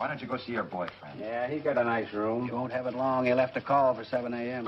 Why don't you go see your boyfriend? Yeah, he got a nice room. You won't have it long. He'll have to call for 7 a.m.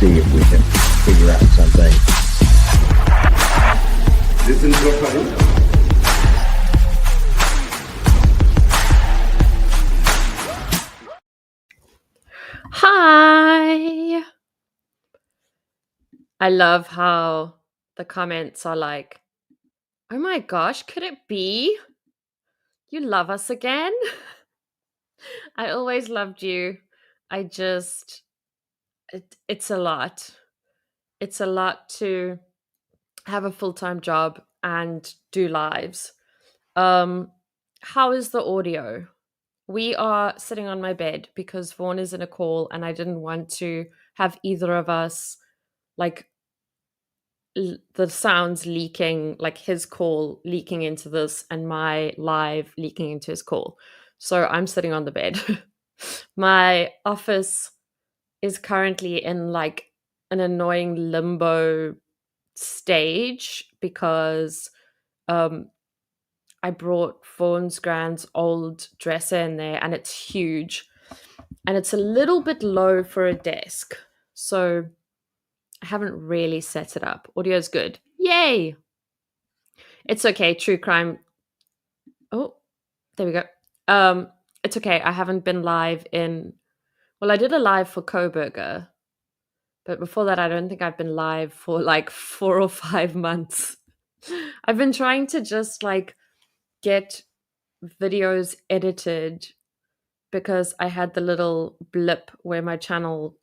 See if we can figure out something. Listen properly. Hi! I love how the comments are like, oh my gosh, could it be? You love us again? I always loved you. It's a lot. It's a lot to have a full-time job and do lives. How is the audio? We are sitting on my bed because Vaughn is in a call and I didn't want to have either of us like the sounds leaking, like his call leaking into this and my live leaking into his call. So I'm sitting on the bed. My office is currently in like an annoying limbo stage because I brought Vaughn's grand's old dresser in there and it's huge and it's a little bit low for a desk. So I haven't really set it up. Audio's good. Yay! It's okay. True crime. Oh, there we go. It's okay. I haven't been live in. Well, I did a live for Coburger, but before that, I don't think I've been live for like 4 or 5 months. I've been trying to just like get videos edited because I had the little blip where my channel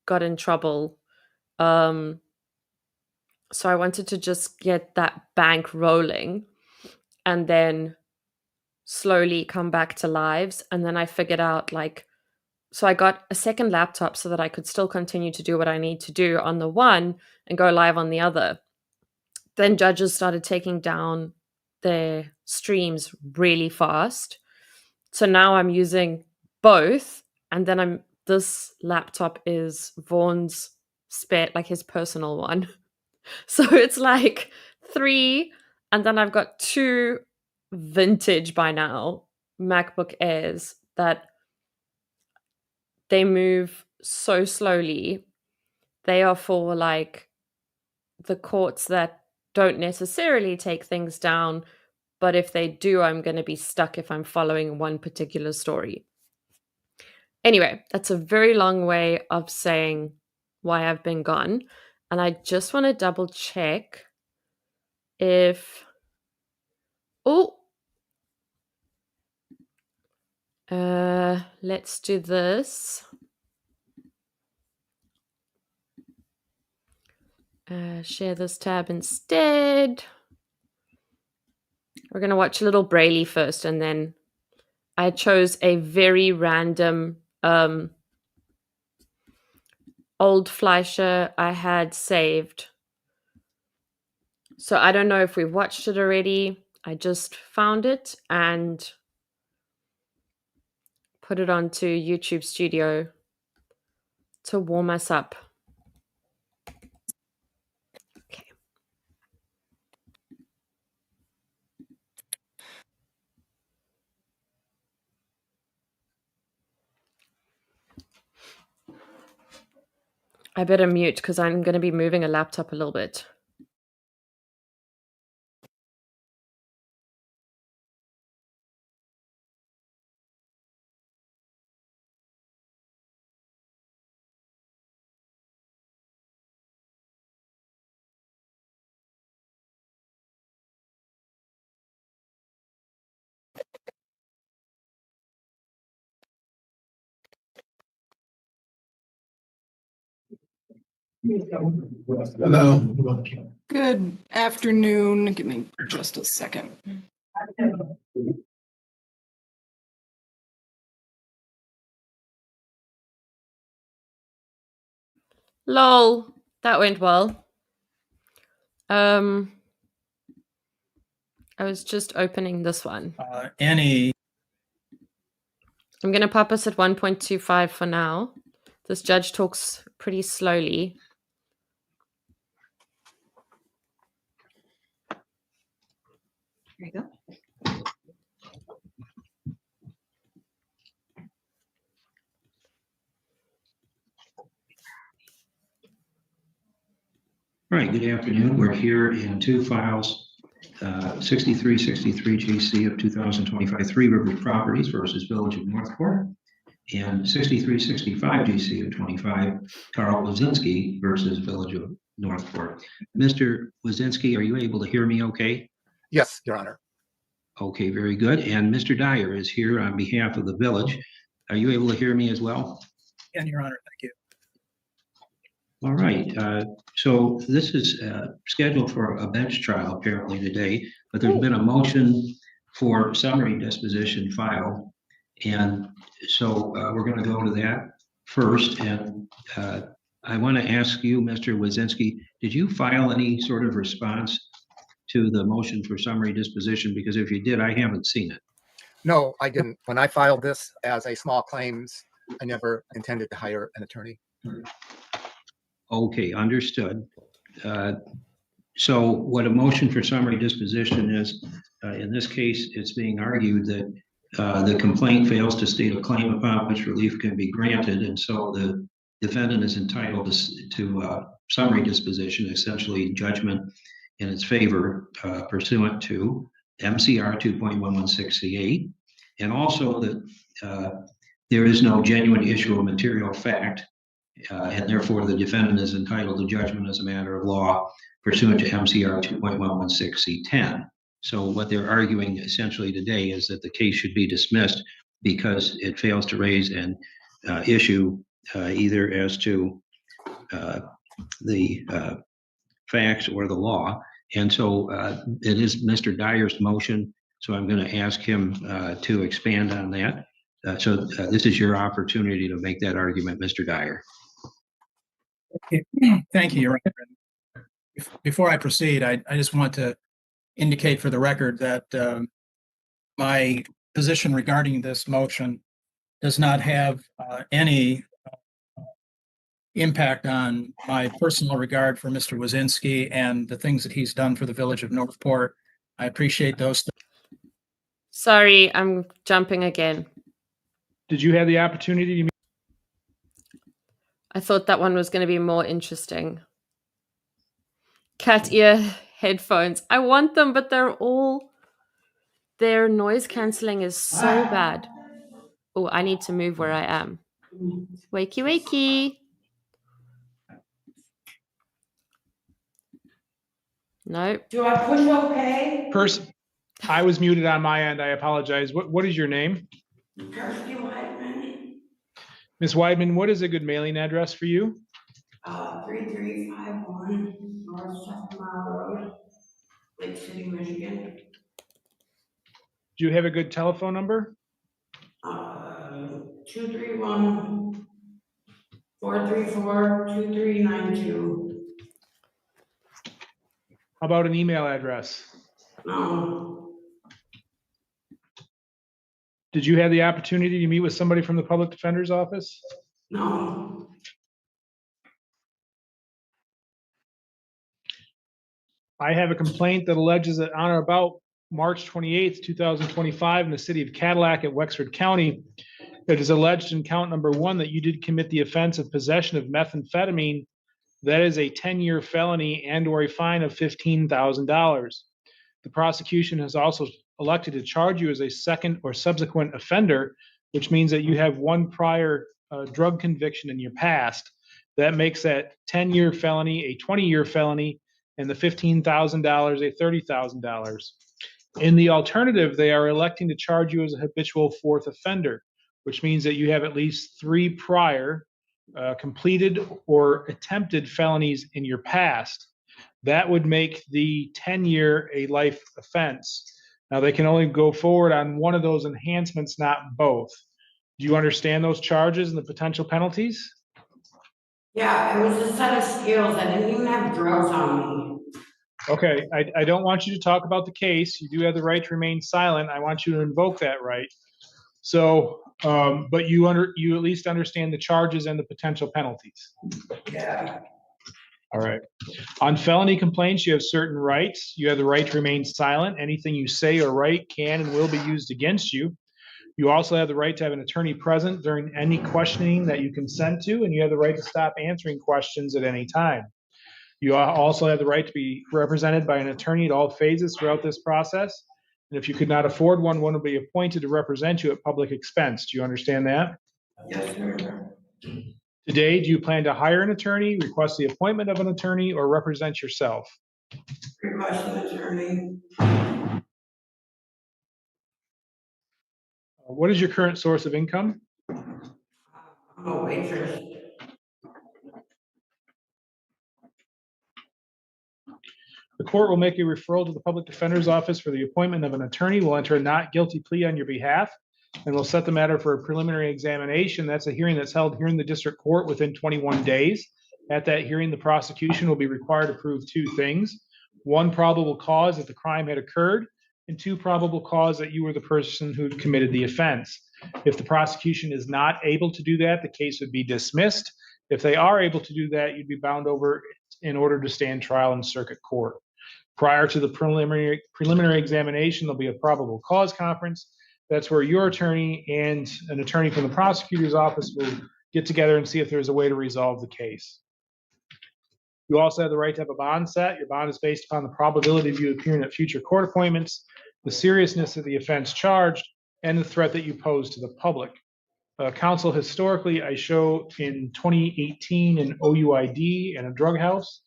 got in trouble. So I wanted to just get that bank rolling and then slowly come back to lives. And then I figured out so I got a second laptop so that I could still continue to do what I need to do on the one and go live on the other. Then judges started taking down their streams really fast. So now I'm using both. And then this laptop is Vaughn's spare, like his personal one. So it's like 3, and then I've got 2 vintage by now MacBook Airs that they move so slowly. They are for like the courts that don't necessarily take things down, but if they do, I'm going to be stuck if I'm following one particular story. Anyway, that's a very long way of saying why I've been gone. And I just want to double check if. Oh, let's do this. Share this tab instead. We're going to watch a little Braille first, and then I chose a very random old Fleischer I had saved. So I don't know if we've watched it already. I just found it and put it onto YouTube Studio to warm us up. Okay. I better mute because I'm going to be moving a laptop a little bit. Hello. Good afternoon. Give me just a second. Lol, that went well. I was just opening this one. Any. I'm going to pop us at 1.25 for now. This judge talks pretty slowly. There you go. All right, good afternoon. We're here in two files, 6363 GC of 2025 Three Rivers Properties versus Village of Northport, and 6365 GC of 25 Carl Wazinski versus Village of Northport. Mr. Wazinski, are you able to hear me okay? Yes, Your Honor. Okay, very good. And Mr. Dyer is here on behalf of the village. Are you able to hear me as well? Yeah, Your Honor, thank you. All right, so this is scheduled for a bench trial apparently today, but there's been a motion for summary disposition filed. And so we're going to go to that first. And I want to ask you, Mr. Wazinski, did you file any sort of response to the motion for summary disposition? Because if you did, I haven't seen it. No, I didn't. When I filed this as a small claims, I never intended to hire an attorney. Okay, understood. So what a motion for summary disposition is, in this case, it's being argued that the complaint fails to state a claim upon which relief can be granted, and so the defendant is entitled to summary disposition, essentially judgment in its favor pursuant to MCR 2.116C8, and also that there is no genuine issue of material fact, and therefore the defendant is entitled to judgment as a matter of law pursuant to MCR 2.116C10. So what they're arguing essentially today is that the case should be dismissed because it fails to raise an issue either as to the facts or the law. And so it is Mr. Dyer's motion, so I'm going to ask him to expand on that. So this is your opportunity to make that argument, Mr. Dyer. Thank you, Your Honor. Before I proceed, I just want to indicate for the record that my position regarding this motion does not have any impact on my personal regard for Mr. Wazinski and the things that he's done for the Village of Northport. I appreciate those things. Sorry, I'm jumping again. Did you have the opportunity to? I thought that one was going to be more interesting. Cat ear headphones. I want them, but their noise cancelling is so bad. Oh, I need to move where I am. Wakey, wakey. No. Do I push okay? I was muted on my end. I apologize. What is your name? Kirsty Whiteman. Ms. Weidman, what is a good mailing address for you? 3351 North 7 Mile Road, Lake City, Michigan. Do you have a good telephone number? 231 434 2392. How about an email address? No. Did you have the opportunity to meet with somebody from the public defender's office? No. I have a complaint that alleges that on or about March 28th, 2025, in the city of Cadillac at Wexford County, it is alleged in count number 1 that you did commit the offense of possession of methamphetamine. That is a 10-year felony and or a fine of $15,000. The prosecution has also elected to charge you as a second or subsequent offender, which means that you have one prior drug conviction in your past. That makes that 10-year felony a 20-year felony, and the $15,000 a $30,000. In the alternative, they are electing to charge you as a habitual fourth offender, which means that you have at least 3 prior completed or attempted felonies in your past. That would make the 10-year a life offense. Now, they can only go forward on one of those enhancements, not both. Do you understand those charges and the potential penalties? Yeah, it was a set of skills. I didn't even have drugs on me. Okay, I don't want you to talk about the case. You do have the right to remain silent. I want you to invoke that right. So, but you at least understand the charges and the potential penalties. Yeah. All right. On felony complaints, you have certain rights. You have the right to remain silent. Anything you say or write can and will be used against you. You also have the right to have an attorney present during any questioning that you consent to, and you have the right to stop answering questions at any time. You also have the right to be represented by an attorney at all phases throughout this process. And if you could not afford one, one will be appointed to represent you at public expense. Do you understand that? Yes, sir. Today, do you plan to hire an attorney, request the appointment of an attorney, or represent yourself? Request an attorney. What is your current source of income? I'm a waitress. The court will make a referral to the public defender's office for the appointment of an attorney. Will enter a not guilty plea on your behalf and will set the matter for a preliminary examination. That's a hearing that's held here in the district court within 21 days. At that hearing, the prosecution will be required to prove two things. One, probable cause that the crime had occurred, and two, probable cause that you were the person who committed the offense. If the prosecution is not able to do that, the case would be dismissed. If they are able to do that, you'd be bound over in order to stand trial in circuit court. Prior to the preliminary examination, there'll be a probable cause conference. That's where your attorney and an attorney from the prosecutor's office will get together and see if there's a way to resolve the case. You also have the right to have a bond set. Your bond is based upon the probability of you appearing at future court appointments, the seriousness of the offense charged, and the threat that you pose to the public. Counsel, historically, I show in 2018 an OUID and a drug house.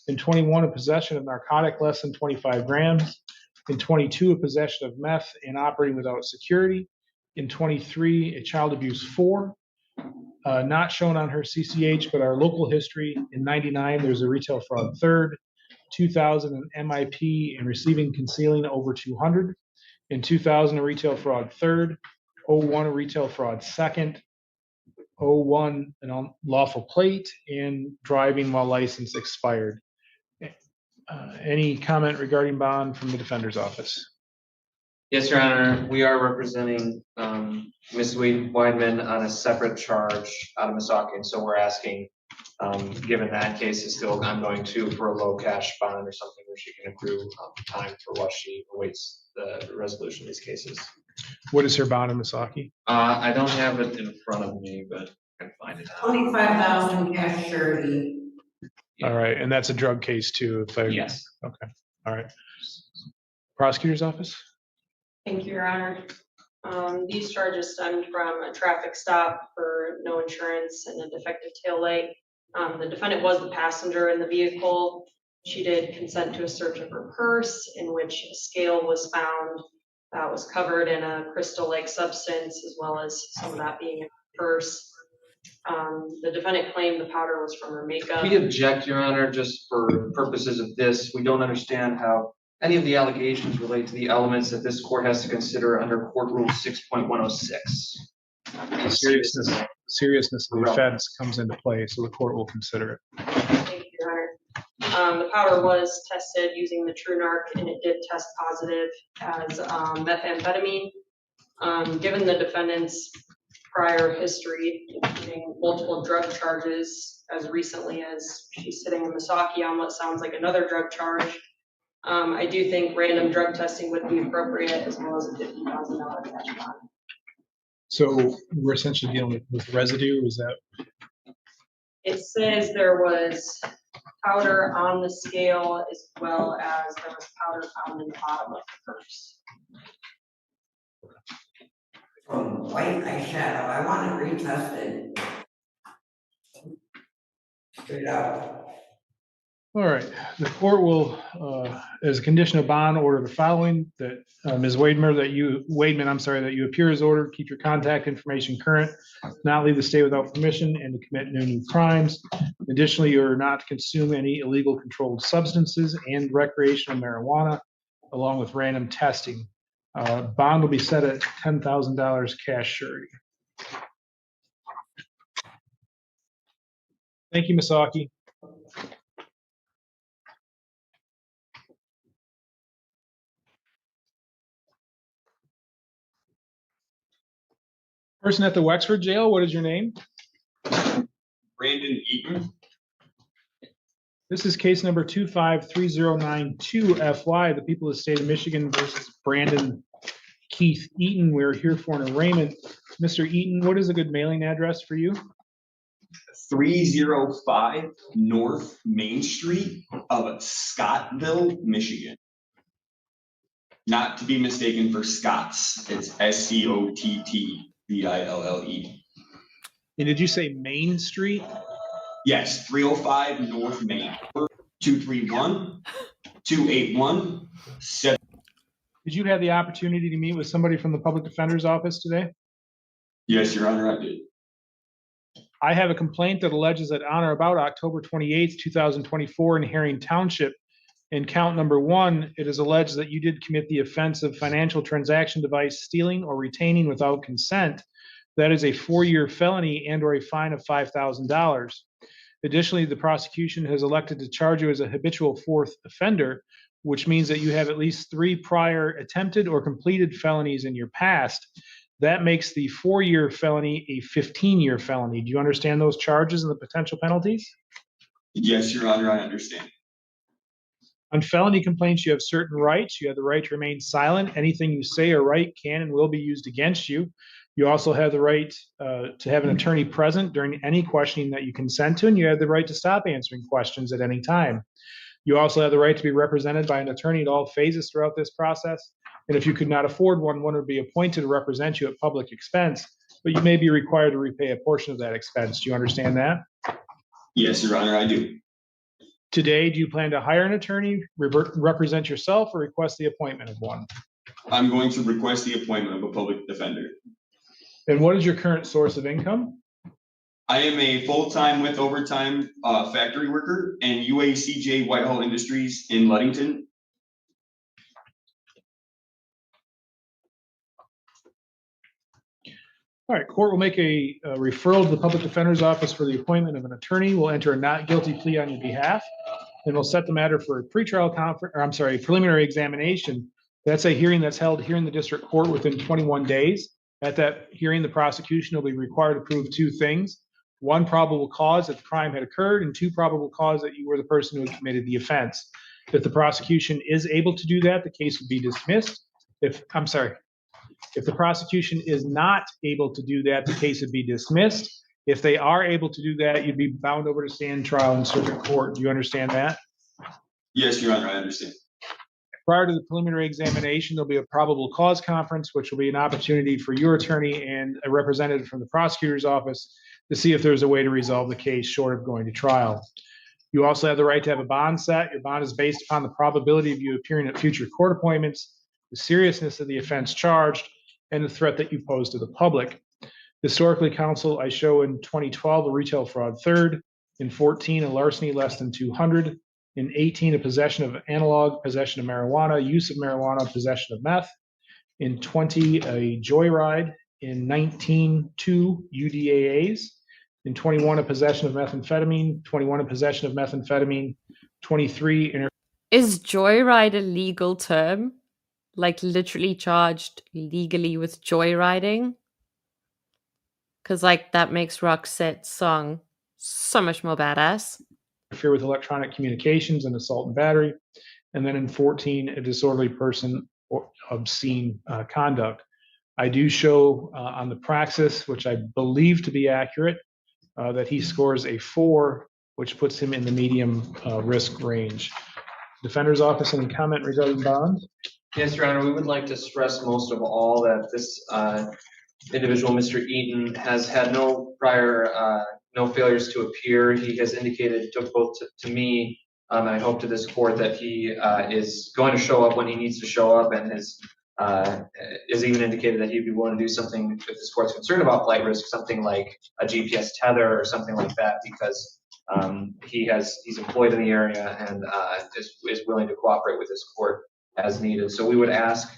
In 21, a possession of narcotic less than 25 grams. In 22, a possession of meth and operating without security. In 23, a child abuse 4. Not shown on her CCH, but our local history. In 99, there's a retail fraud 3rd. 2000, an MIP and receiving concealing over 200. In 2000, a retail fraud 3rd. 01, a retail fraud 2nd. 01, an unlawful plate, and driving while license expired. Any comment regarding bond from the defender's office? Yes, Your Honor, we are representing Ms. Weidman on a separate charge out of Misaki, so we're asking, given that case is still ongoing too, for a low cash bond or something where she can accrue time for while she awaits the resolution of these cases. What is her bond in Misaki? I don't have it in front of me, but I can find it out. 25,000 cash surety. All right, and that's a drug case too. Yes. Okay, all right. Prosecutor's office? Thank you, Your Honor. These charges stemmed from a traffic stop for no insurance and a defective taillight. The defendant was the passenger in the vehicle. She did consent to a search of her purse in which a scale was found that was covered in a crystal-like substance, as well as some of that being in her purse. The defendant claimed the powder was from her makeup. We object, Your Honor, just for purposes of this. We don't understand how any of the allegations relate to the elements that this court has to consider under Court Rule 6.106. Seriousness of the offense comes into play, so the court will consider it. Thank you, Your Honor. The powder was tested using the TrueNarc, and it did test positive as methamphetamine. Given the defendant's prior history, including multiple drug charges as recently as she's sitting in Misaki on what sounds like another drug charge, I do think random drug testing would be appropriate, as well as a $50,000 cash bond. So we're essentially dealing with residue, is that? It says there was powder on the scale, as well as there was powder found in the bottom of the purse. From white eyeshadow, I want it retested. Straight up. All right, the court will, as a condition of bond, order the following, that Ms. Wademan, that you appear as ordered, keep your contact information current, not leave the state without permission, and to commit no new crimes. Additionally, you are not to consume any illegal controlled substances and recreational marijuana, along with random testing. Bond will be set at $10,000 cash surety. Thank you, Ms. Aki. Person at the Wexford Jail, what is your name? Brandon Eaton. This is case number 253092FY, the people of the state of Michigan versus Brandon Keith Eaton. We're here for an arraignment. Mr. Eaton, what is a good mailing address for you? 305 North Main Street of Scottville, Michigan. Not to be mistaken for Scott's. It's SCOTTVILLE. And did you say Main Street? Yes, 305 North Main. 231-281-7. Did you have the opportunity to meet with somebody from the public defender's office today? Yes, Your Honor, I did. I have a complaint that alleges that on or about October 28th, 2024 in Herring Township, in count number 1, it is alleged that you did commit the offense of financial transaction device stealing or retaining without consent. That is a 4-year felony and or a fine of $5,000. Additionally, the prosecution has elected to charge you as a habitual fourth offender, which means that you have at least 3 prior attempted or completed felonies in your past. That makes the 4-year felony a 15-year felony. Do you understand those charges and the potential penalties? Yes, Your Honor, I understand. On felony complaints, you have certain rights. You have the right to remain silent. Anything you say or write can and will be used against you. You also have the right to have an attorney present during any questioning that you consent to, and you have the right to stop answering questions at any time. You also have the right to be represented by an attorney at all phases throughout this process. And if you could not afford one, one would be appointed to represent you at public expense, but you may be required to repay a portion of that expense. Do you understand that? Yes, Your Honor, I do. Today, do you plan to hire an attorney, represent yourself, or request the appointment of one? I'm going to request the appointment of a public defender. And what is your current source of income? I am a full-time with overtime factory worker in UACJ Whitehall Industries in Ludington. All right, court will make a referral to the public defender's office for the appointment of an attorney. We'll enter a not guilty plea on your behalf, and we'll set the matter for a pretrial preliminary examination. That's a hearing that's held here in the district court within 21 days. At that hearing, the prosecution will be required to prove 2 things. 1, probable cause that the crime had occurred, and 2, probable cause that you were the person who had committed the offense. If the prosecution is able to do that, the case would be dismissed. If the prosecution is not able to do that, the case would be dismissed. If they are able to do that, you'd be bound over to stand trial in circuit court. Do you understand that? Yes, Your Honor, I understand. Prior to the preliminary examination, there'll be a probable cause conference, which will be an opportunity for your attorney and a representative from the prosecutor's office to see if there's a way to resolve the case short of going to trial. You also have the right to have a bond set. Your bond is based upon the probability of you appearing at future court appointments, the seriousness of the offense charged, and the threat that you pose to the public. Historically, counsel, I show in 2012 a retail fraud third, in 14 a larceny less than 200, in 18 a possession of analog, possession of marijuana, use of marijuana, possession of meth, in 20 a joyride, in 19 2 UDAAs, in 21 a possession of methamphetamine, 21 a possession of methamphetamine, 23 Is joyride a legal term? Like literally charged legally with joyriding? Because like that makes Roxette's song so much more badass. interfere with electronic communications and assault and battery. And then in 14, a disorderly person or obscene conduct. I do show on the praxis, which I believe to be accurate, that he scores a 4, which puts him in the medium risk range. Defender's office, any comment regarding bond? Yes, Your Honor, we would like to stress most of all that this individual, Mr. Eaton, has had no prior, no failures to appear. He has indicated to both to me And I hope to this court that he is going to show up when he needs to show up, and has even indicated that he'd be willing to do something if this court's concerned about flight risk, something like a GPS tether or something like that, because he's employed in the area and is willing to cooperate with this court as needed. So we would ask,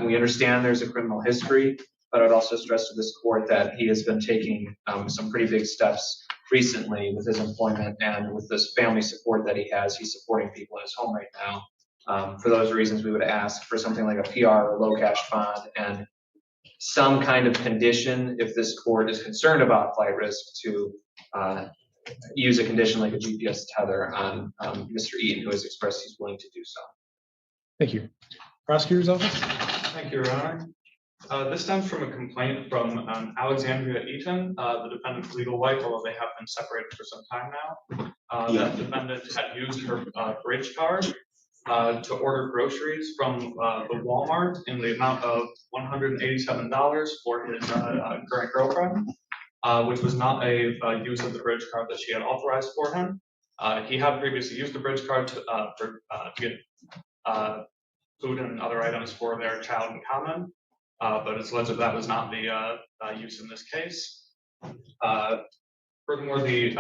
we understand there's a criminal history, but I'd also stress to this court that he has been taking some pretty big steps recently with his employment and with this family support that he has. He's supporting people in his home right now. For those reasons, we would ask for something like a PR or low cash bond and some kind of condition, if this court is concerned about flight risk, to use a condition like a GPS tether on Mr. Eaton, who has expressed he's willing to do so. Thank you. Prosecutor's office? Thank you, Your Honor. This stems from a complaint from Alexandria Eaton, the defendant's legal wife, although they have been separated for some time now. That defendant had used her bridge card to order groceries from the Walmart in the amount of $187 for his current girlfriend, which was not a use of the bridge card that she had authorized for him. He had previously used the bridge card to get food and other items for their child in common, but it's alleged that was not the use in this case. Furthermore, the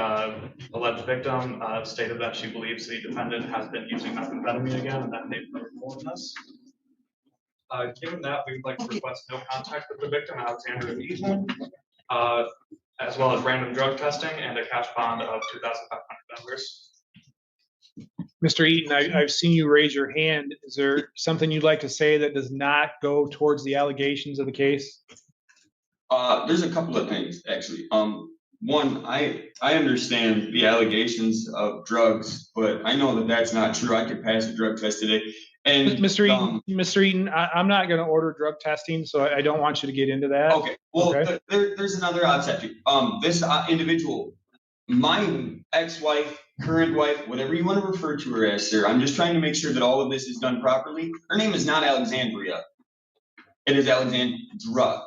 alleged victim stated that she believes the defendant has been using methamphetamine again and that they've been reporting this. Given that, we would like to request no contact with the victim, Alexandria Eaton, as well as random drug testing and a cash bond of $2,500. Mr. Eaton, I've seen you raise your hand. Is there something you'd like to say that does not go towards the allegations of the case? There's a couple of things, actually. One, I understand the allegations of drugs, but I know that that's not true. I could pass a drug test today. And Mr. Eaton, I'm not going to order drug testing, so I don't want you to get into that. Okay. Well, okay. There's another odd subject. This individual, my ex-wife, current wife, whatever you want to refer to her as, sir, I'm just trying to make sure that all of this is done properly. Her name is not Alexandria. It is Alexandra.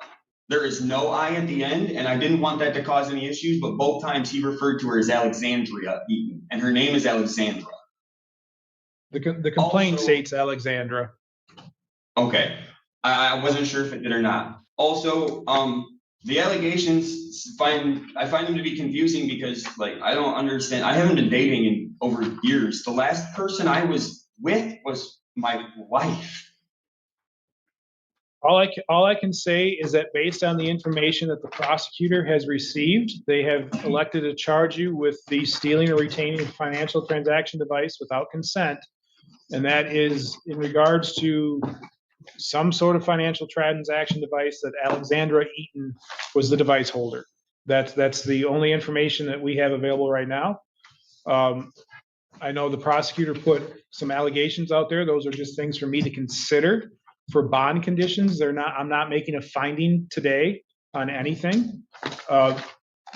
There is no I at the end, and I didn't want that to cause any issues, but both times he referred to her as Alexandria Eaton, and her name is Alexandra. The complaint states Alexandra. Okay. I wasn't sure if it did or not. Also, the allegations, I find them to be confusing because, like, I don't understand. I haven't been dating in over years. The last person I was with was my wife. All I can say is that based on the information that the prosecutor has received, they have elected to charge you with the stealing or retaining a financial transaction device without consent. And that is in regards to some sort of financial transaction device that Alexandra Eaton was the device holder. That's the only information that we have available right now. I know the prosecutor put some allegations out there. Those are just things for me to consider for bond conditions. I'm not making a finding today on anything.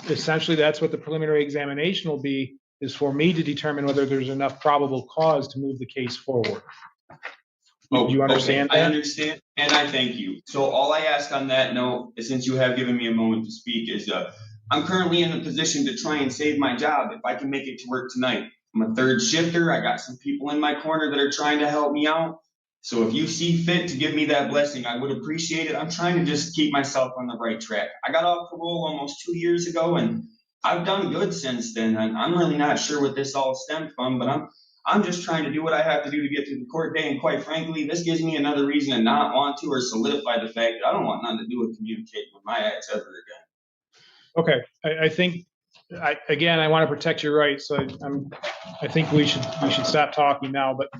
Essentially, that's what the preliminary examination will be, is for me to determine whether there's enough probable cause to move the case forward. Do you understand that? I understand, and I thank you. So all I ask on that note, since you have given me a moment to speak, is I'm currently in a position to try and save my job if I can make it to work tonight. I'm a third shifter. I got some people in my corner that are trying to help me out. So if you see fit to give me that blessing, I would appreciate it. I'm trying to just keep myself on the right track. I got off parole almost 2 years ago, and I've done good since then. And I'm really not sure what this all stemmed from, but I'm just trying to do what I have to do to get through the court day. And quite frankly, this gives me another reason to not want to or solidify the fact that I don't want nothing to do with communicating with my ex ever again. Okay, I think, again, I want to protect your rights, so I think we should stop talking now. But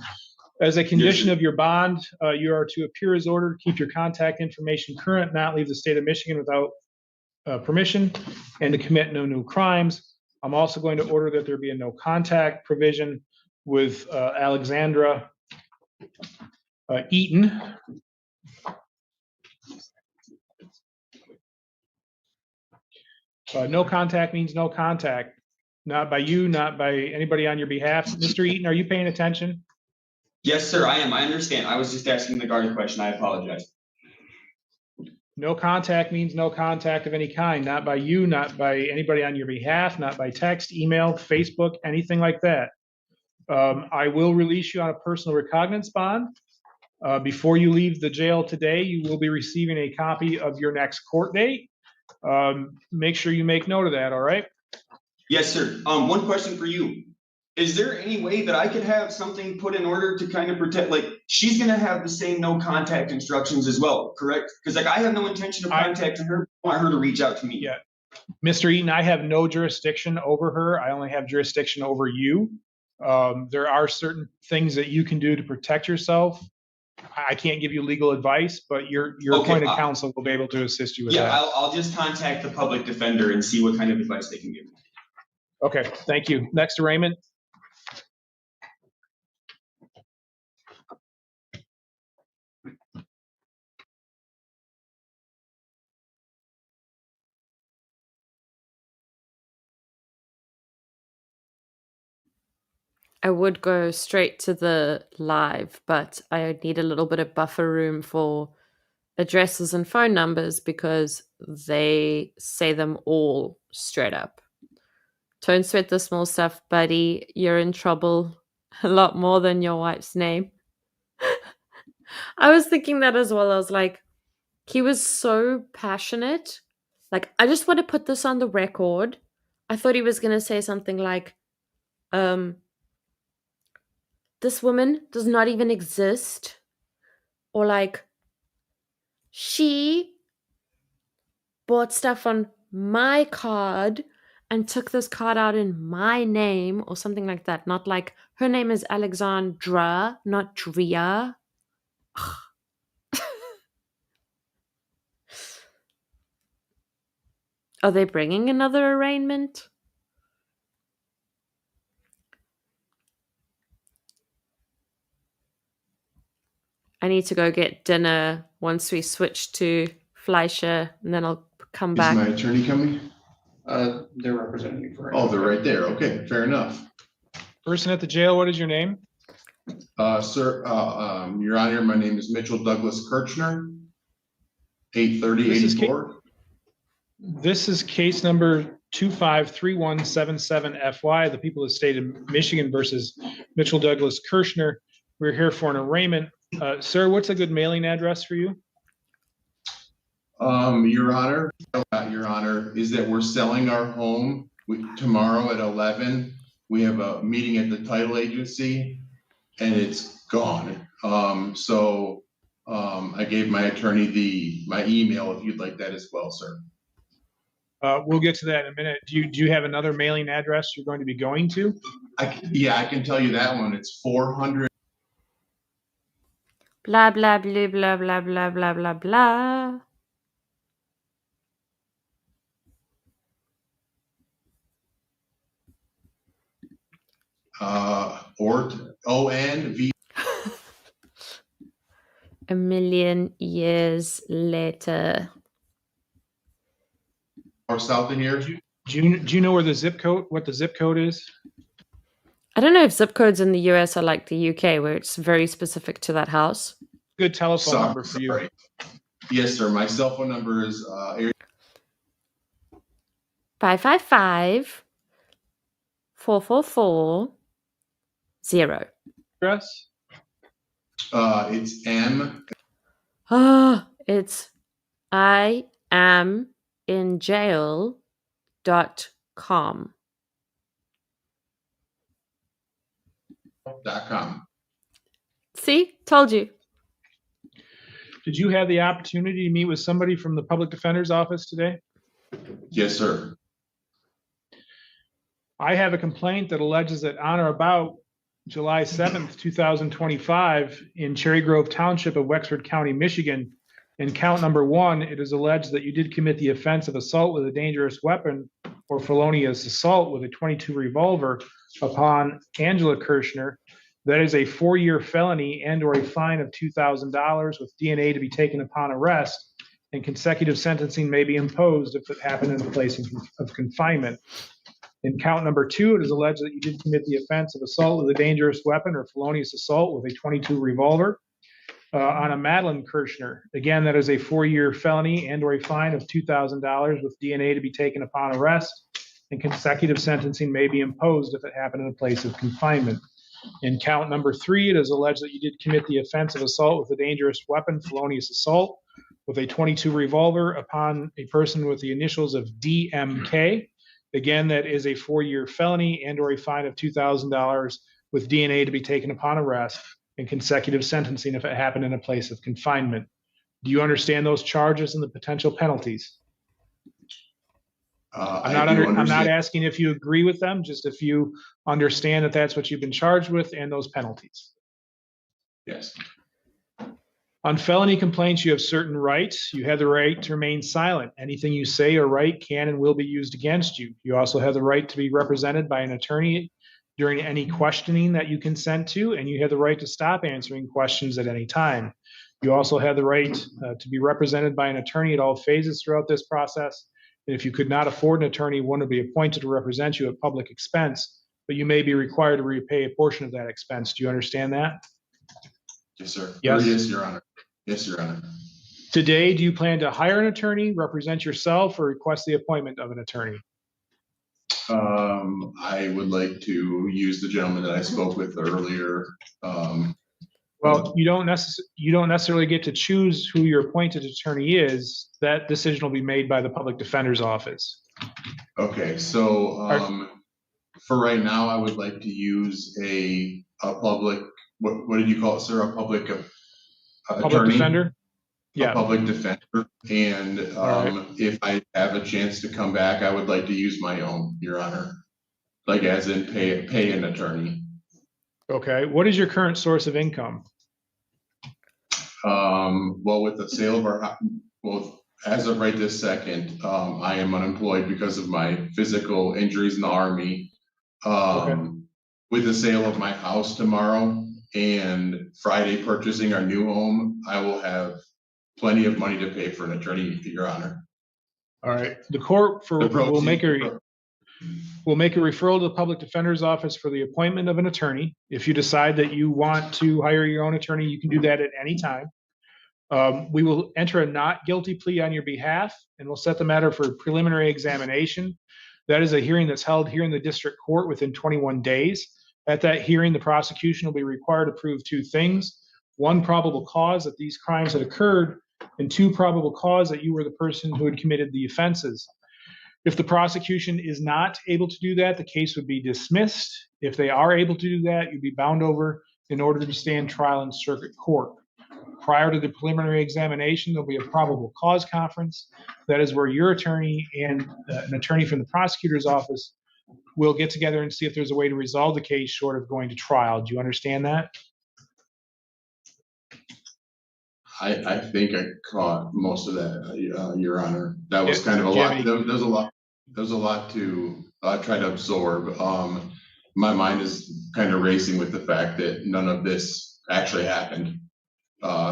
as a condition of your bond, you are to appear as ordered, keep your contact information current, not leave the state of Michigan without permission, and to commit no new crimes. I'm also going to order that there be a no contact provision with Alexandra Eaton. No contact means no contact. Not by you, not by anybody on your behalf. Mr. Eaton, are you paying attention? Yes, sir, I am. I understand. I was just asking the guard a question. I apologize. No contact means no contact of any kind. Not by you, not by anybody on your behalf, not by text, email, Facebook, anything like that. I will release you on a personal recognizance bond. Before you leave the jail today, you will be receiving a copy of your next court date. Make sure you make note of that, all right? Yes, sir. One question for you. Is there any way that I could have something put in order to kind of protect, like, she's gonna have the same no contact instructions as well, correct? Because like I have no intention of contacting her. I want her to reach out to me. Yeah. Mr. Eaton, I have no jurisdiction over her. I only have jurisdiction over you. There are certain things that you can do to protect yourself. I can't give you legal advice, but your Okay, appointed counsel will be able to assist you with Yeah, that. I'll just contact the public defender and see what kind of advice they can give me. Okay, thank you. Next arraignment. I would go straight to the live, but I need a little bit of buffer room for addresses and phone numbers because they say them all straight up. Don't sweat the small stuff, buddy. You're in trouble a lot more than your wife's name. I was thinking that as well. I was like, he was so passionate. Like, I just want to put this on the record. I thought he was going to say something like, this woman does not even exist. Or like, she bought stuff on my card and took this card out in my name or something like that. Not like, her name is Alexandra, not Drea. Are they bringing another arraignment? I need to go get dinner once we switch to Fleischer, and then I'll come back. Is my attorney coming? They're representing you for. Oh, they're right there. Okay, fair enough. Person at the jail, what is your name? Sir, Your Honor, my name is Mitchell Douglas Kirchner, 830-84. This is case number 253177FY, the people of the state of Michigan versus Mitchell Douglas Kirchner. We're here for an arraignment. Sir, what's a good mailing address for you? Your Honor, is that we're selling our home tomorrow at 11. We have a meeting at the title agency and it's gone. I gave my attorney my email if you'd like that as well, sir. We'll get to that in a minute. Do you have another mailing address you're going to be going to? Yeah, I can tell you that one. It's 400. Blah, blah, blah, blah, blah, blah, blah, blah, blah. ONV. A million years later. Or south of here. Do you know where the zip code, what the zip code is? I don't know if zip codes in the US are like the UK, where it's very specific to that house. Good telephone number for you. Yes, sir. My cell phone number is 555-444-0. Address? It's M. It's I am in jail.com. .com. See, told you. Did you have the opportunity to meet with somebody from the public defender's office today? Yes, sir. I have a complaint that alleges that on or about July 7th, 2025, in Cherry Grove Township of Wexford County, Michigan, in count number 1, it is alleged that you did commit the offense of assault with a dangerous weapon or felonious assault with a .22 revolver upon Angela Kirchner. That is a 4-year felony and/or a fine of $2,000 with DNA to be taken upon arrest, and consecutive sentencing may be imposed if it happened in a place of confinement. In count number 2, it is alleged that you did commit the offense of assault with a dangerous weapon or felonious assault with a .22 revolver on a Madeline Kirchner. Again, that is a 4-year felony and/or a fine of $2,000 with DNA to be taken upon arrest, and consecutive sentencing may be imposed if it happened in a place of confinement. In count number 3, it is alleged that you did commit the offense of assault with a dangerous weapon, felonious assault, with a .22 revolver upon a person with the initials of DMK. Again, that is a 4-year felony and/or a fine of $2,000 with DNA to be taken upon arrest and consecutive sentencing if it happened in a place of confinement. Do you understand those charges and the potential penalties? I'm not asking if you agree with them, just if you understand that that's what you've been charged with and those penalties. Yes. On felony complaints, you have certain rights. You have the right to remain silent. Anything you say or write can and will be used against you. You also have the right to be represented by an attorney during any questioning that you consent to, and you have the right to stop answering questions at any time. You also have the right to be represented by an attorney at all phases throughout this process. And if you could not afford an attorney, one would be appointed to represent you at public expense, but you may be required to repay a portion of that expense. Do you understand that? Yes, sir. Yes. Yes, Your Honor. Yes, Your Honor. Today, do you plan to hire an attorney, represent yourself, or request the appointment of an attorney? I would like to use the gentleman that I spoke with earlier. Well, you don't necessarily get to choose who your appointed attorney is. That decision will be made by the public defender's office. Okay, so for right now, I would like to use a public, what did you call it, sir? A public attorney? Defender? Yeah. A public defender. And if I have a chance to come back, I would like to use my own, Your Honor. Like as in pay an attorney. Okay, what is your current source of income? Well, with the sale of our, well, as of right this second, I am unemployed because of my physical injuries in the Army. With the sale of my house tomorrow and Friday purchasing our new home, I will have plenty of money to pay for an attorney, Your Honor. All right, the court will make a referral to the public defender's office for the appointment of an attorney. If you decide that you want to hire your own attorney, you can do that at any time. We will enter a not guilty plea on your behalf, and we'll set the matter for preliminary examination. That is a hearing that's held here in the district court within 21 days. At that hearing, the prosecution will be required to prove 2 things. 1, probable cause that these crimes had occurred, and 2, probable cause that you were the person who had committed the offenses. If the prosecution is not able to do that, the case would be dismissed. If they are able to do that, you'd be bound over in order to stand trial in circuit court. Prior to the preliminary examination, there'll be a probable cause conference. That is where your attorney and an attorney from the prosecutor's office will get together and see if there's a way to resolve the case short of going to trial. Do you understand that? I think I caught most of that, Your Honor. That was kind of a lot. There's a lot to try to absorb. My mind is kind of racing with the fact that none of this actually happened.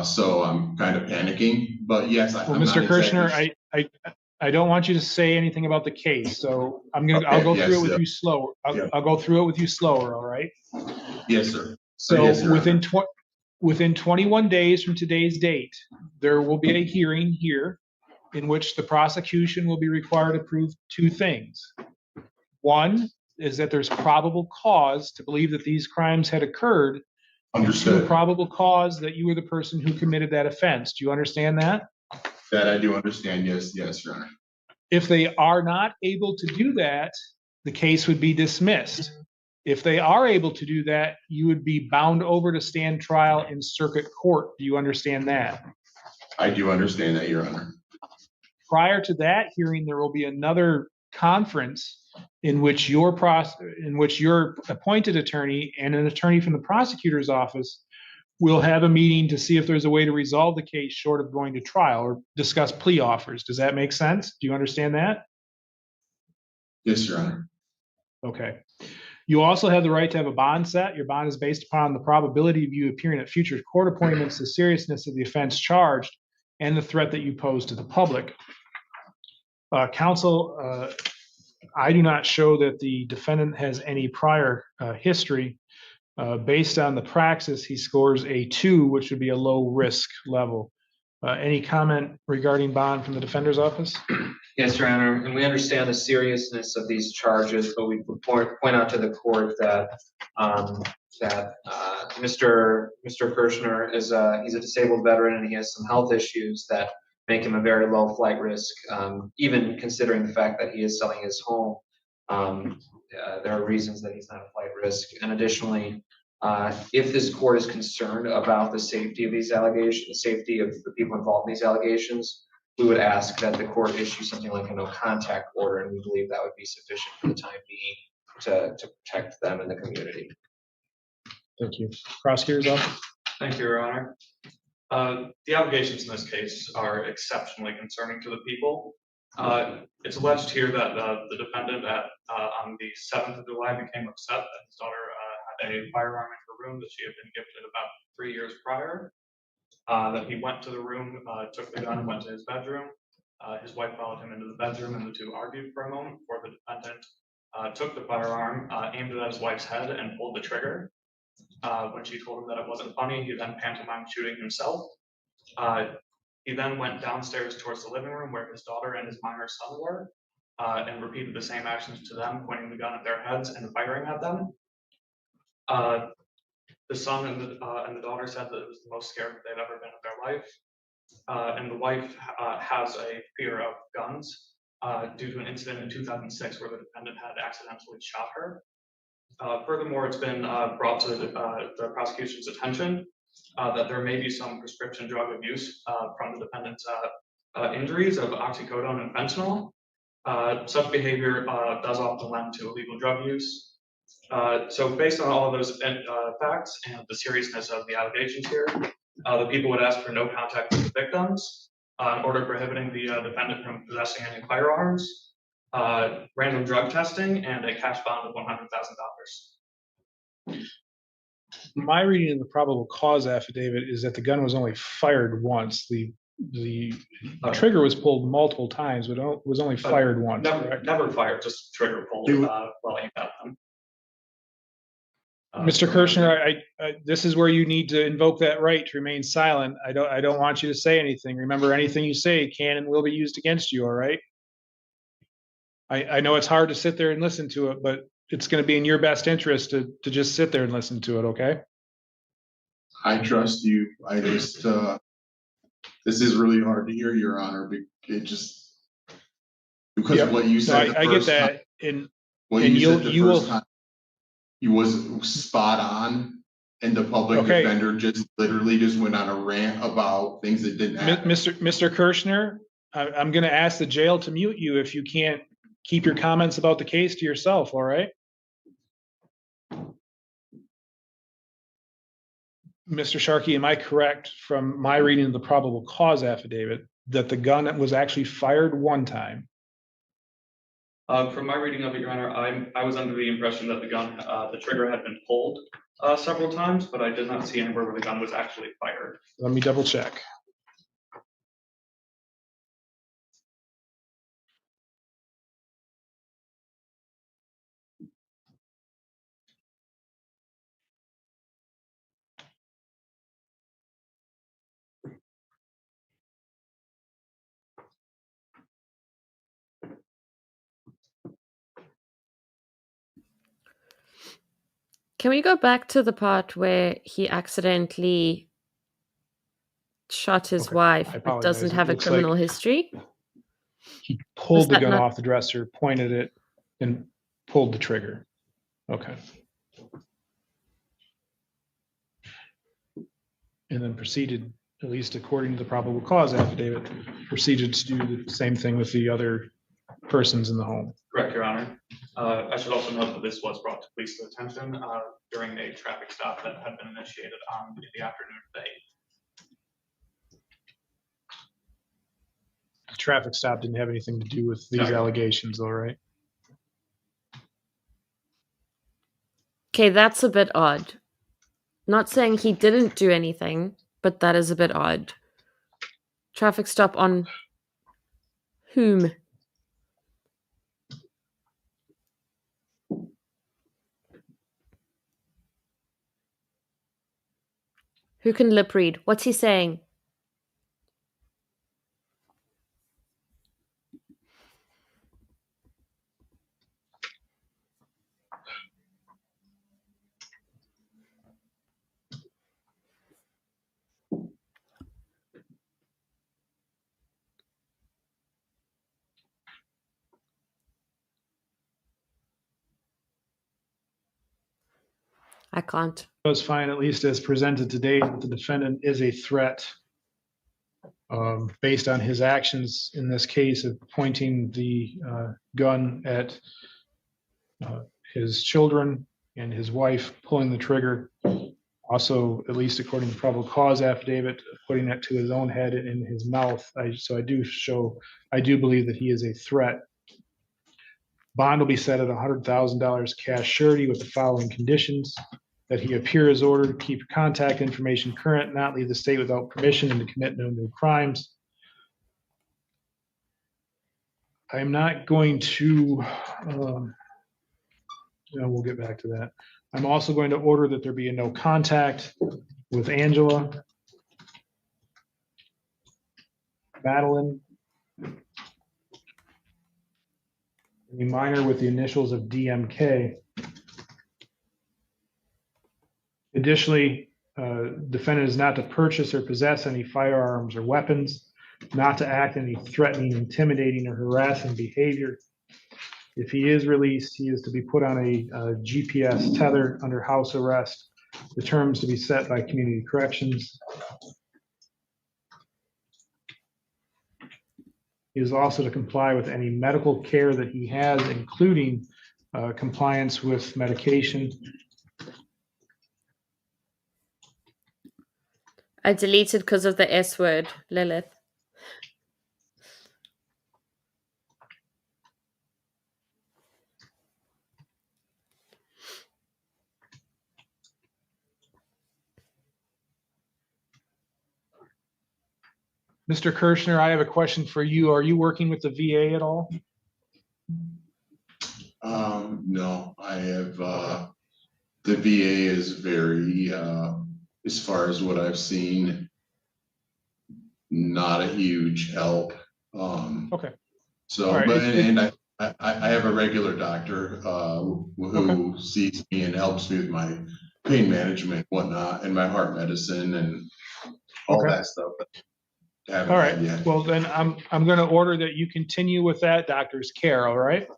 So I'm kind of panicking, but yes. Well, Mr. Kirshner, I don't want you to say anything about the case, so I'll go through it with you slower. I'll go through it with you slower, all right? Yes, sir. So yes, within 21 days from today's date, there will be a hearing here in which the prosecution will be required to prove 2 things. 1 is that there's probable cause to believe that these crimes had occurred. Understood. 2, probable cause that you were the person who committed that offense. Do you understand that? That I do understand. Yes, yes, Your Honor. If they are not able to do that, the case would be dismissed. If they are able to do that, you would be bound over to stand trial in circuit court. Do you understand that? I do understand that, Your Honor. Prior to that hearing, there will be another conference in which your appointed attorney and an attorney from the prosecutor's office will have a meeting to see if there's a way to resolve the case short of going to trial or discuss plea offers. Does that make sense? Do you understand that? Yes, Your Honor. Okay. You also have the right to have a bond set. Your bond is based upon the probability of you appearing at future court appointments, the seriousness of the offense charged, and the threat that you pose to the public. Counsel, I do not show that the defendant has any prior history. Based on the praxis, he scores a 2, which would be a low risk level. Any comment regarding bond from the defender's office? Yes, Your Honor, and we understand the seriousness of these charges, but we point out to the court that Mr. Kirshner he's a disabled veteran and he has some health issues that make him a very low flight risk, even considering the fact that he is selling his home. There are reasons that he's not a flight risk, and additionally, if this court is concerned about the safety of these allegations, the safety of the people involved in these allegations, we would ask that the court issue something like a no contact order, and we believe that would be sufficient for the time being to protect them and the community. Thank you. Prosecutor's office. Thank you, Your Honor. The allegations in this case are exceptionally concerning to the people. It's alleged here that the defendant on the 7th of July became upset that his daughter had a firearm in her room that she had been gifted about 3 years prior. That he went to the room, took the gun, and went to his bedroom. His wife followed him into the bedroom, and the two argued for a moment before the defendant took the firearm, aimed it at his wife's head, and pulled the trigger. When she told him that it wasn't funny, he then pantomimed shooting himself. He then went downstairs towards the living room where his daughter and his minor son were, and repeated the same actions to them, pointing the gun at their heads and firing at them. The son and the daughter said that it was the most scared they've ever been in their life. And the wife has a fear of guns due to an incident in 2006 where the defendant had accidentally shot her. Furthermore, it's been brought to the prosecution's attention that there may be some prescription drug abuse from the defendant's injuries of oxycodone and fentanyl. Such behavior does often lend to illegal drug use. So based on all of those facts and the seriousness of the allegations here, the people would ask for no contact with the victims, an order prohibiting the defendant from possessing any firearms, random drug testing, and a cash bond of $100,000. My reading of the probable cause affidavit is that the gun was only fired once. The trigger was pulled multiple times, but it was only fired once. Never fired, just trigger pulled while aimed at them. Mr. Kirshner, this is where you need to invoke that right to remain silent. I don't want you to say anything. Remember, anything you say can and will be used against you. All right. I know it's hard to sit there and listen to it, but it's going to be in your best interest to just sit there and listen to it. Okay. I trust you. I just this is really hard to hear, Your Honor. It just because of what you said. I get that. He was spot on, and the public defender just literally just went on a rant about things that didn't happen. Mr. Kirshner, I'm going to ask the jail to mute you if you can't keep your comments about the case to yourself. All right. Mr. Sharkey, am I correct from my reading of the probable cause affidavit that the gun was actually fired one time? From my reading of it, Your Honor, I was under the impression that the trigger had been pulled several times, but I did not see anywhere where the gun was actually fired. Let me double check. Can we go back to the part where he accidentally shot his wife but doesn't have a criminal history? He pulled the gun off the dresser, pointed it, and pulled the trigger. Okay. And then proceeded, at least according to the probable cause affidavit, proceeded to do the same thing with the other persons in the home. Correct, Your Honor. I should also note that this was brought to police attention during a traffic stop that had been initiated on the afternoon of the 8th. The traffic stop didn't have anything to do with these allegations, all right? Okay, that's a bit odd. Not saying he didn't do anything, but that is a bit odd. Traffic stop on whom? Who can lip read? What's he saying? I can't. Does find, at least as presented today, that the defendant is a threat based on his actions in this case of pointing the gun at his children and his wife, pulling the trigger. Also, at least according to probable cause affidavit, putting that to his own head and in his mouth. So I do believe that he is a threat. Bond will be set at $100,000 cash surety with the following conditions: that he appear as ordered, keep contact information current, not leave the state without permission, and to commit no new crimes. I'm not going to, we'll get back to that. I'm also going to order that there be a no contact with Angela, Madeline, any minor with the initials of DMK. Additionally, defendant is not to purchase or possess any firearms or weapons, not to act any threatening, intimidating, or harassing behavior. If he is released, he is to be put on a GPS tether under house arrest, the terms to be set by community corrections. He is also to comply with any medical care that he has, including compliance with medication. I deleted because of the S word, Lilith. Mr. Kirschner, I have a question for you. Are you working with the VA at all? No, I have, the VA is very, as far as what I've seen, not a huge help. Okay. So, right. but, and I have a regular doctor, who sees me and helps me with my pain management, whatnot, and my heart medicine and all that stuff. All right. Well, then I'm going to order that you continue with that doctor's care. All right.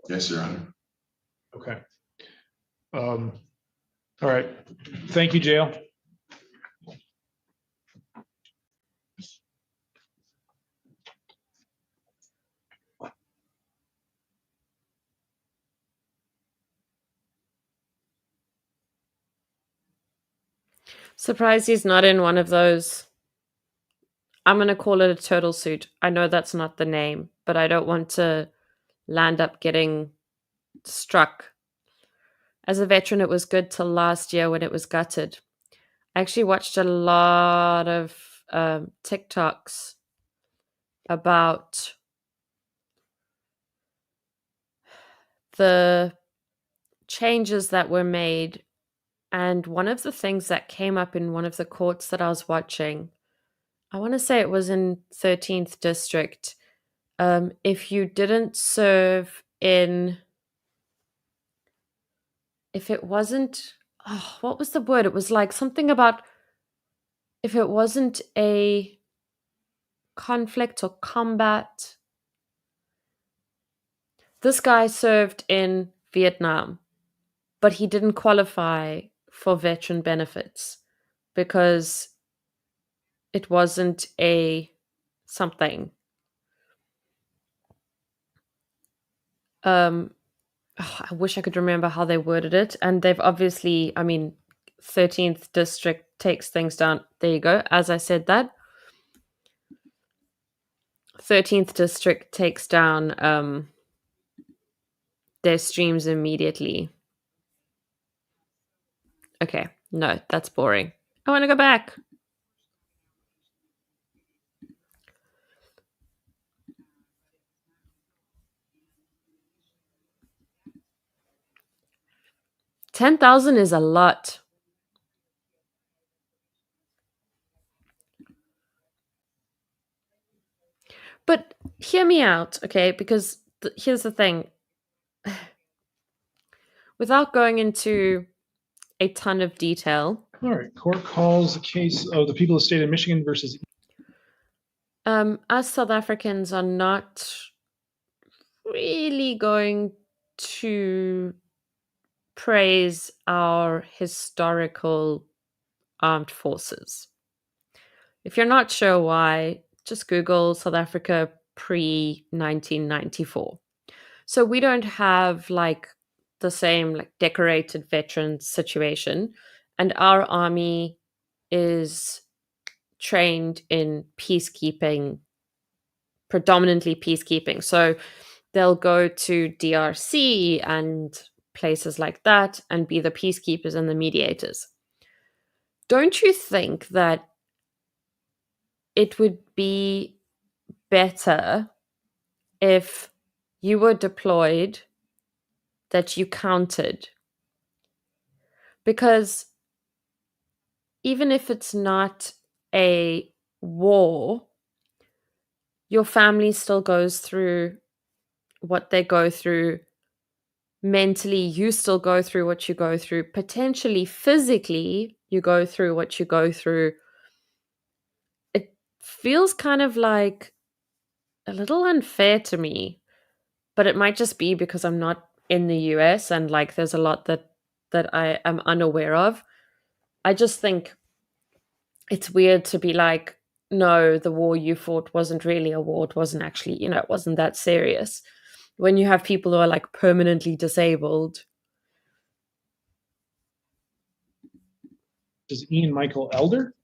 Yes, Your Honor. Okay. All right. Thank you, Jail. Surprised he's not in one of those. I'm going to call it a turtle suit. I know that's not the name, but I don't want to land up getting struck. As a veteran, it was good till last year when it was gutted. I actually watched a lot of TikToks about the changes that were made. And one of the things that came up in one of the courts that I was watching, I want to say it was in 13th District. If you didn't serve in, if it wasn't, what was the word? It was like something about if it wasn't a conflict or combat. This guy served in Vietnam, but he didn't qualify for veteran benefits because it wasn't a something. I wish I could remember how they worded it. And they've obviously, 13th District takes things down. There you go. As I said that. 13th District takes down their streams immediately. Okay. No, that's boring. I want to go back. $10,000 is a lot. But hear me out, okay? Because here's the thing. Without going into a ton of detail. All right. Court calls the case of the people of the state of Michigan versus. Us South Africans are not really going to praise our historical armed forces. If you're not sure why, just Google South Africa pre-1994. So we don't have like the same like decorated veterans situation, and our army is trained in peacekeeping, predominantly peacekeeping. So they'll go to DRC and places like that and be the peacekeepers and the mediators. Don't you think that it would be better if you were deployed that you counted? Because even if it's not a war, your family still goes through what they go through. Mentally, you still go through what you go through. Potentially, physically, you go through what you go through. It feels kind of like a little unfair to me, but it might just be because I'm not in the US and like there's a lot that I am unaware of. I just think it's weird to be like, no, the war you fought wasn't really a war. It wasn't actually, it wasn't that serious. When you have people who are like permanently disabled. This is Ian Michael Elder.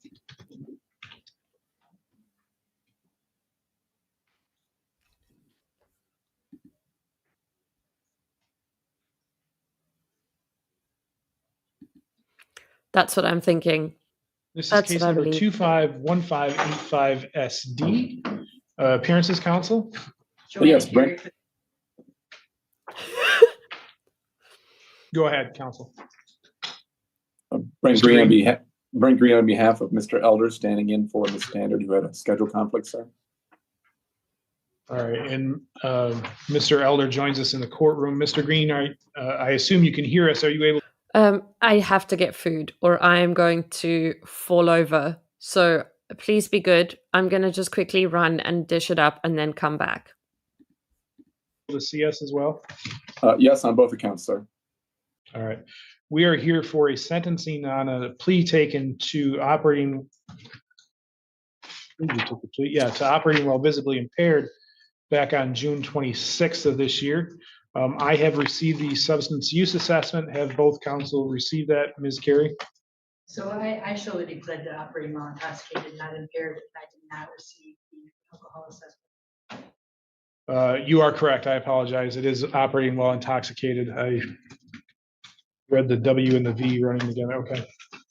That's what I'm thinking. This is That's case what I number believe. 251585SD. Appearances, counsel? Yes, Brent. Go ahead, counsel. Brent Green on behalf of Mr. Elder, standing in for Ms. Standard, who had a schedule conflict, sir. All right, and Mr. Elder joins us in the courtroom. Mr. Green, I assume you can hear us. Are you able? I have to get food or I am going to fall over. So please be good. I'm going to just quickly run and dish it up and then come back. To see us as well? Yes, on both accounts, sir. All right. We are here for a sentencing on a plea taken to operating. You took the plea, yeah, to operating while visibly impaired back on June 26th of this year. I have received the substance use assessment. Have both counsel received that, Ms. Carey? So I show that he pled to operating while intoxicated, not impaired, and I did not receive the alcohol assessment. You are correct. I apologize. It is operating while intoxicated. I read the W and the V running together. Okay.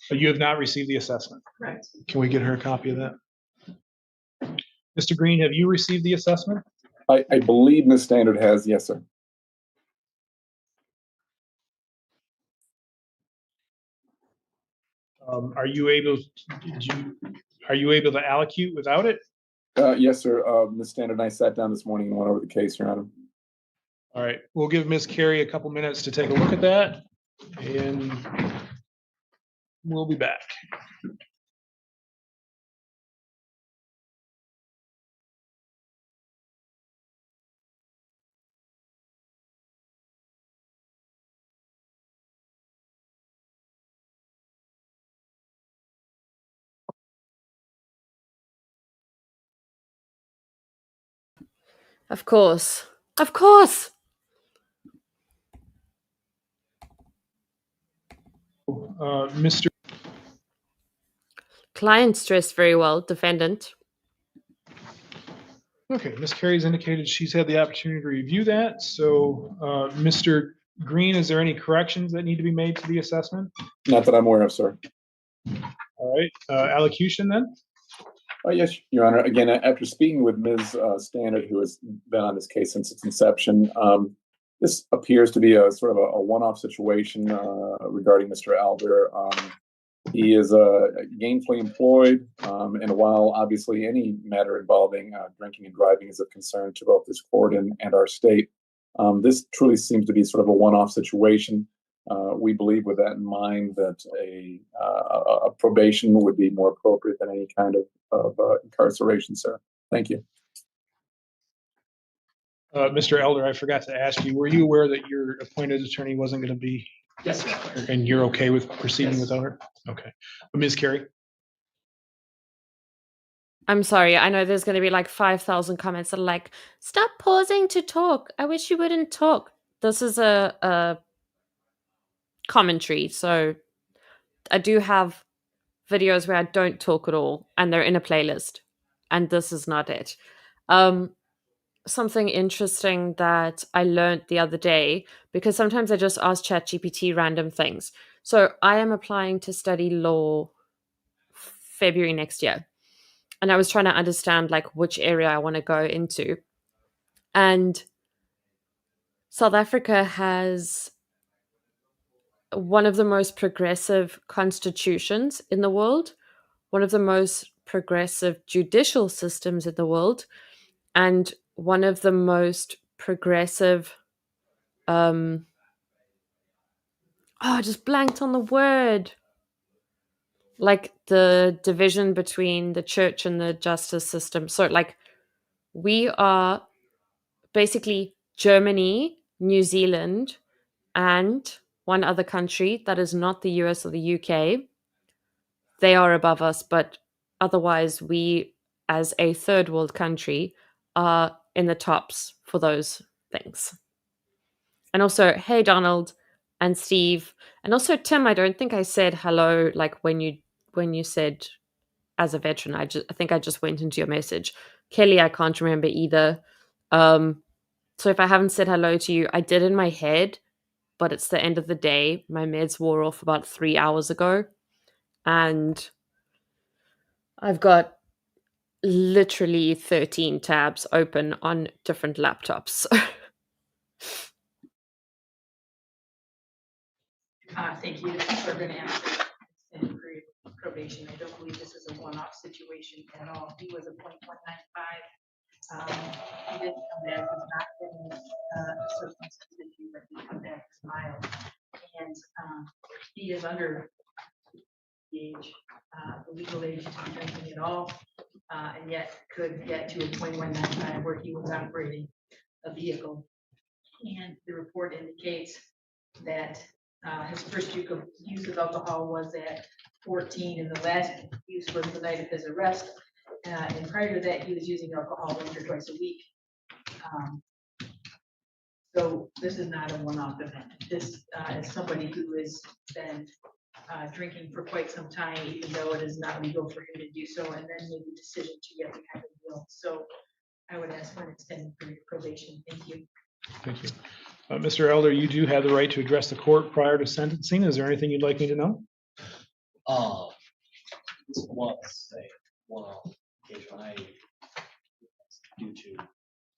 But you have not received the assessment. Correct. Can we get her a copy of that? Mr. Green, have you received the assessment? I believe Ms. Standard has, yes, sir. Are you able to allocute without it? Yes, sir. Ms. Standard and I sat down this morning and went over the case, Your Honor. All right, we'll give Ms. Carey a couple minutes to take a look at that, and we'll be back. Of course. Of course. Mr. Client stressed very well. Defendant. Okay, Ms. Carey's indicated she's had the opportunity to review that. So, Mr. Green, is there any corrections that need to be made to the assessment? Not that I'm aware of, sir. All right, allocution then? Yes, Your Honor. Again, after speaking with Ms. Standard, who has been on this case since its inception, this appears to be a sort of a one-off situation regarding Mr. Elder. He is gainfully employed, and while obviously any matter involving drinking and driving is of concern to both this court and our state, this truly seems to be sort of a one-off situation. We believe, with that in mind, that a probation would be more appropriate than any kind of incarceration, sir. Thank you. Mr. Elder, I forgot to ask you, were you aware that your appointed attorney wasn't going to be Yes, Your Honor. And you're okay with proceeding without her? Okay. Ms. Carey? I'm sorry. I know there's going to be like 5,000 comments that are like, stop pausing to talk. I wish you wouldn't talk. This is a commentary. So I do have videos where I don't talk at all, and they're in a playlist. And this is not it. Something interesting that I learned the other day, because sometimes I just ask ChatGPT random things. So I am applying to study law February next year. And I was trying to understand like which area I want to go into. And South Africa has one of the most progressive constitutions in the world, one of the most progressive judicial systems in the world, and one of the most progressive I just blanked on the word. Like the division between the church and the justice system. So like we are basically Germany, New Zealand, and one other country that is not the US or the UK. They are above us, but otherwise we as a third world country are in the tops for those things. And also, hey Donald and Steve, and also Tim, I don't think I said hello like when you said as a veteran. I think I just went into your message. Kelly, I can't remember either. So if I haven't said hello to you, I did in my head, but it's the end of the day. My meds wore off about 3 hours ago, and I've got literally 13 tabs open on different laptops. Thank you. We're going to ask for extended period of probation. I don't believe this is a one-off situation at all. He was a .195. He didn't come back with not getting a substance issue, but he come back as mild. And he is under the age, the legal age to be drinking at all, and yet could get to a .195 where he was operating a vehicle. And the report indicates that his first use of alcohol was at 14, and the last use was the night of his arrest. And prior to that, he was using alcohol once or twice a week. So this is not a one-off event. This is somebody who has been drinking for quite some time, even though it is not legal for him to do so, and then made the decision to get behind the wheel. So I would ask for an extended period of probation. Thank you. Thank you. Mr. Elder, you do have the right to address the court prior to sentencing. Is there anything you'd like me to know? This was a one-off occasion. Due to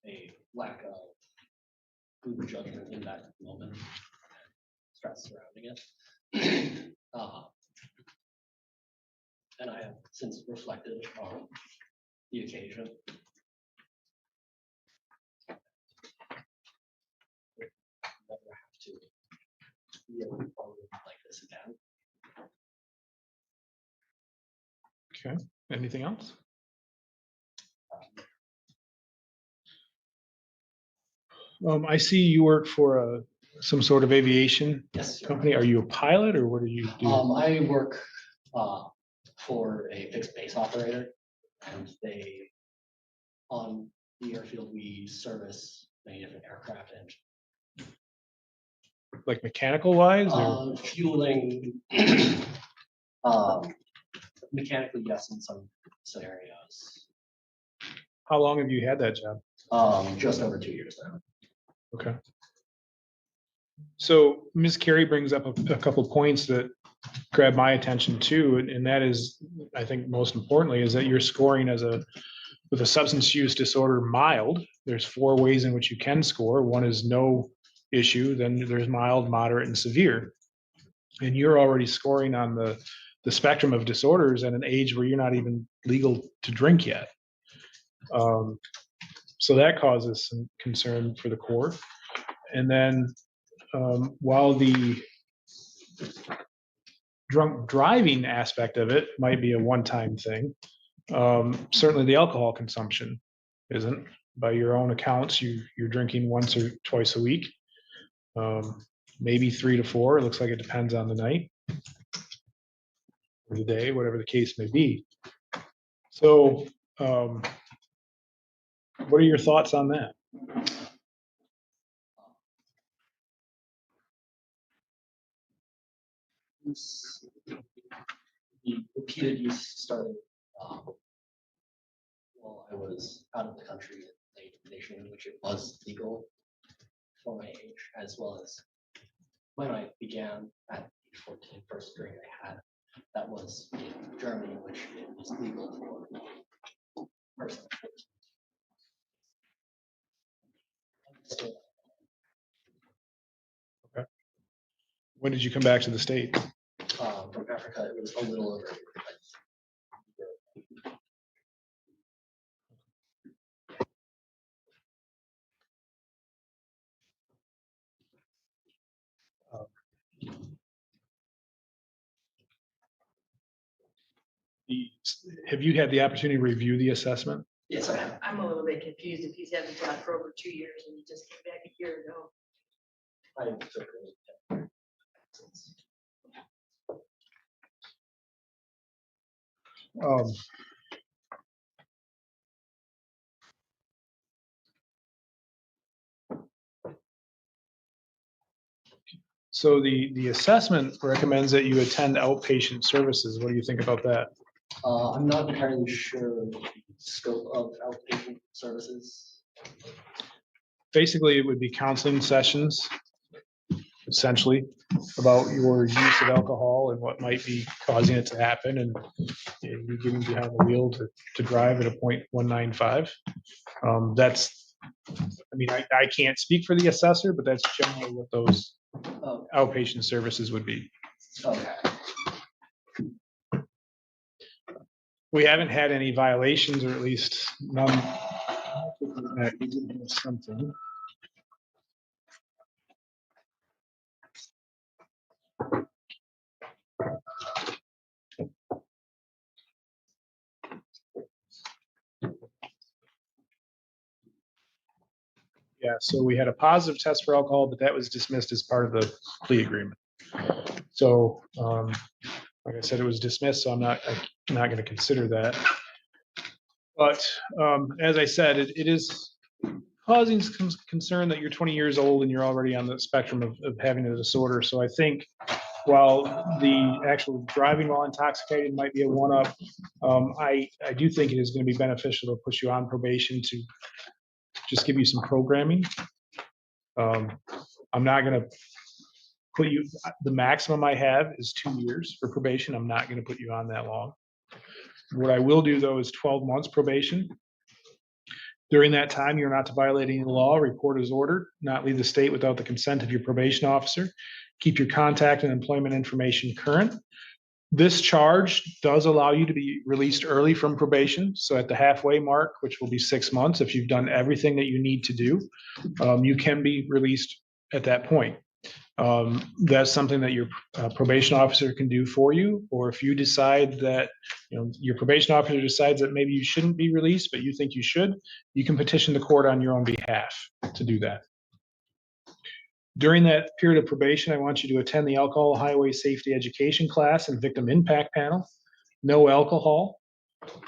a lack of good judgment in that moment, stress surrounding it. And I have since reflected on the occasion. Never have to deal with like this again. Okay. Anything else? I see you work for some sort of aviation company. Are you a pilot, or what do you do? I work for a fixed base operator, and they on the airfield we service many different aircraft engines. Like mechanical wise? Fueling, mechanically, yes, in some scenarios. How long have you had that job? Just over 2 years now. Okay. So Ms. Carey brings up a couple points that grab my attention too, and that is, I think most importantly, is that you're scoring with a substance use disorder mild. There's 4 ways in which you can score. One is no issue, then there's mild, moderate, and severe. And you're already scoring on the spectrum of disorders at an age where you're not even legal to drink yet. So that causes some concern for the court. And then while the drunk driving aspect of it might be a one-time thing, certainly the alcohol consumption isn't. By your own accounts, you're drinking once or twice a week. maybe 3 to 4. It looks like it depends on the night or the day, whatever the case may be. So, what are your thoughts on that? The repeated use started while I was out of the country in a nation in which it was legal for my age, as well as when I began at age 14, first degree I had, that was in Germany, in which it was legal for person. Okay. When did you come back to the States? From Africa, it was a little over. Have you had the opportunity to review the assessment? Yes, I have. I'm a little bit confused if he's had the job for over 2 years and he just came back a year ago. I took it. Um, So the assessment recommends that you attend outpatient services. What do you think about that? I'm not entirely sure the scope of outpatient services. Basically, it would be counseling sessions, essentially, about your use of alcohol and what might be causing it to happen, and you getting behind the wheel to drive at a 0.195. That's, I mean, I can't speak for the assessor, but that's generally what those outpatient services would be. Okay. We haven't had any violations, or at least none. Something. Yeah, so we had a positive test for alcohol, but that was dismissed as part of the plea agreement. So, like I said, it was dismissed, so I'm not going to consider that. But as I said, it is causing concern that you're 20 years old and you're already on the spectrum of having a disorder. So I think while the actual driving while intoxicated might be a one-up, I do think it is going to be beneficial to put you on probation to just give you some programming. I'm not going to put you, the maximum I have is 2 years for probation. I'm not going to put you on that long. What I will do, though, is 12 months probation. During that time, you're not to violate any law, report as ordered, not leave the state without the consent of your probation officer, keep your contact and employment information current. This charge does allow you to be released early from probation. So at the halfway mark, which will be 6 months, if you've done everything that you need to do, you can be released at that point. That's something that your probation officer can do for you, or if you decide that, your probation officer decides that maybe you shouldn't be released, but you think you should, you can petition the court on your own behalf to do that. During that period of probation, I want you to attend the alcohol highway safety education class and victim impact panel. No alcohol.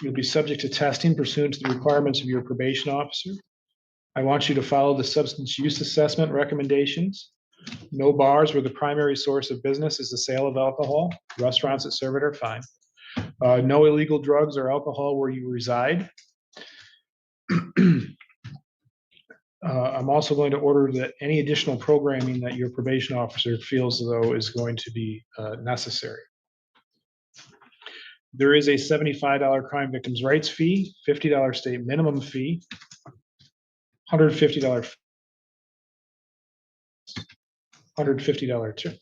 You'll be subject to testing pursuant to the requirements of your probation officer. I want you to follow the substance use assessment recommendations. No bars where the primary source of business is the sale of alcohol. Restaurants that serve it are fine. No illegal drugs or alcohol where you reside. I'm also going to order that any additional programming that your probation officer feels as though is going to be necessary. There is a $75 crime victims' rights fee, $50 state minimum fee, $150 tip.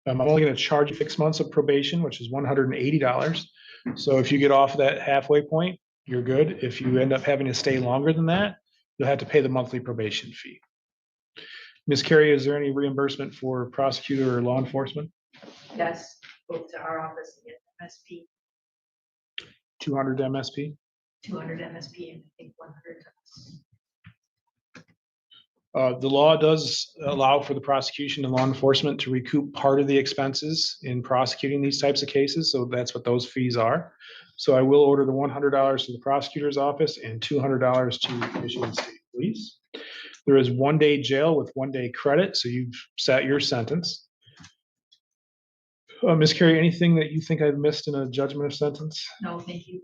I'm only going to charge you 6 months of probation, which is $180. So if you get off that halfway point, you're good. If you end up having to stay longer than that, you'll have to pay the monthly probation fee. Ms. Carey, is there any reimbursement for prosecutor or law enforcement? Yes, both to our office and MSP, 200 MSP? 200 MSP and I think 100 to us. The law does allow for the prosecution and law enforcement to recoup part of the expenses in prosecuting these types of cases. So that's what those fees are. So I will order the $100 to the prosecutor's office and $200 to Michigan State Police. There is 1 day jail with 1 day credit. So you've sat your sentence. Ms. Carey, anything that you think I've missed in a judgment of sentence? No, thank you.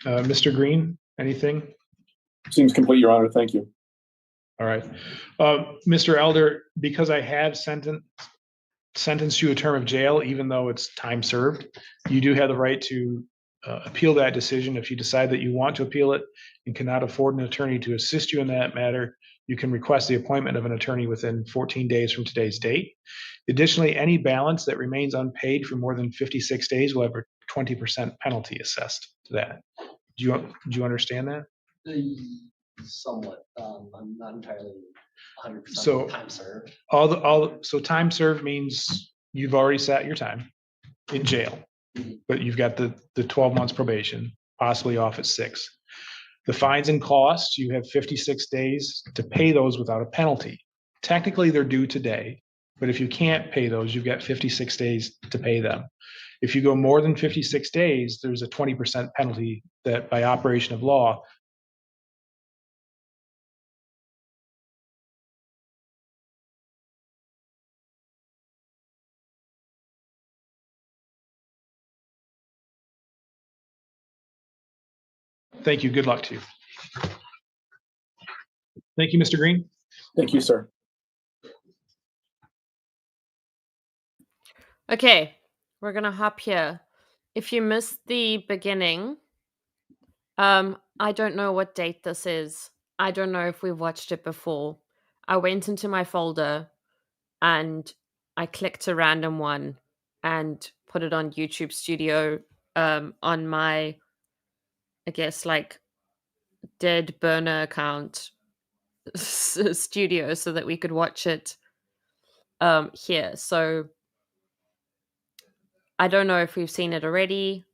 Mr. Green, anything? Seems complete, Your Honor. Thank you. All right. Mr. Elder, because I have sentenced you a term of jail, even though it's time served, you do have the right to appeal that decision. If you decide that you want to appeal it and cannot afford an attorney to assist you in that matter, you can request the appointment of an attorney within 14 days from today's date. Additionally, any balance that remains unpaid for more than 56 days will have a 20% penalty assessed to that. Do you understand that? Somewhat. I'm not entirely 100% So time served. So time served means you've already sat your time in jail, but you've got the 12 months probation, possibly off at 6. The fines and costs, you have 56 days to pay those without a penalty. Technically, they're due today, but if you can't pay those, you've got 56 days to pay them. If you go more than 56 days, there's a 20% penalty that by operation of law. Thank you. Good luck to you. Thank you, Mr. Green. Thank you, sir. Okay, we're gonna hop here. If you missed the beginning, I don't know what date this is. I don't know if we've watched it before. I went into my folder and I clicked a random one and put it on YouTube Studio on my, I guess, like dead burner account studio so that we could watch it here. So I don't know if we've seen it already.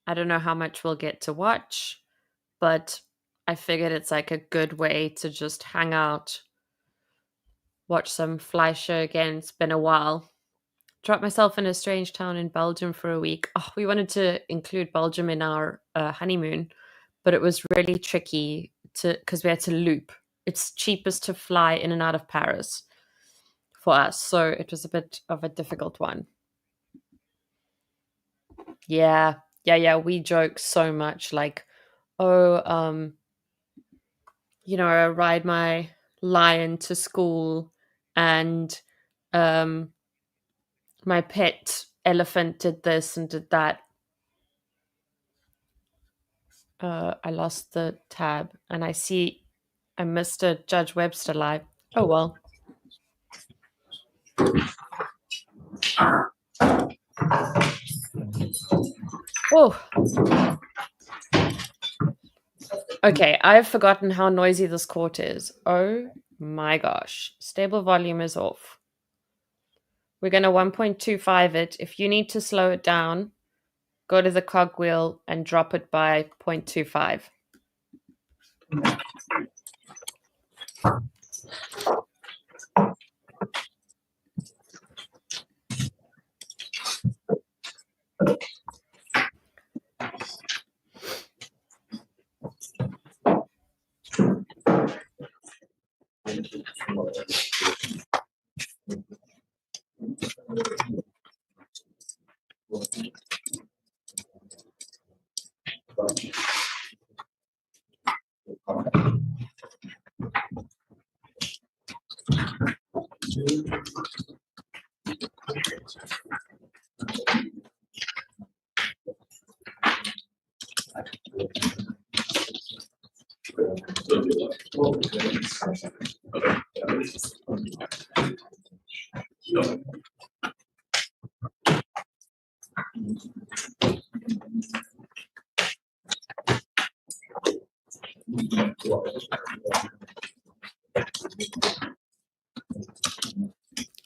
I don't know how much we'll get to watch, but I figured it's like a good way to just hang out, watch some Fleischer again. It's been a while. Dropped myself in a strange town in Belgium for a week. Oh, we wanted to include Belgium in our honeymoon, but it was really tricky because we had to loop. It's cheapest to fly in and out of Paris for us, so it was a bit of a difficult one. Yeah. We joke so much, like, oh, I ride my lion to school, and my pet elephant did this and did that. I lost the tab, and I see I missed a Judge Webster live. Oh well. Oh. Okay, I've forgotten how noisy this court is. Oh my gosh. Stable volume is off. We're going to 1.25 it. If you need to slow it down, go to the cogwheel and drop it by 0.25.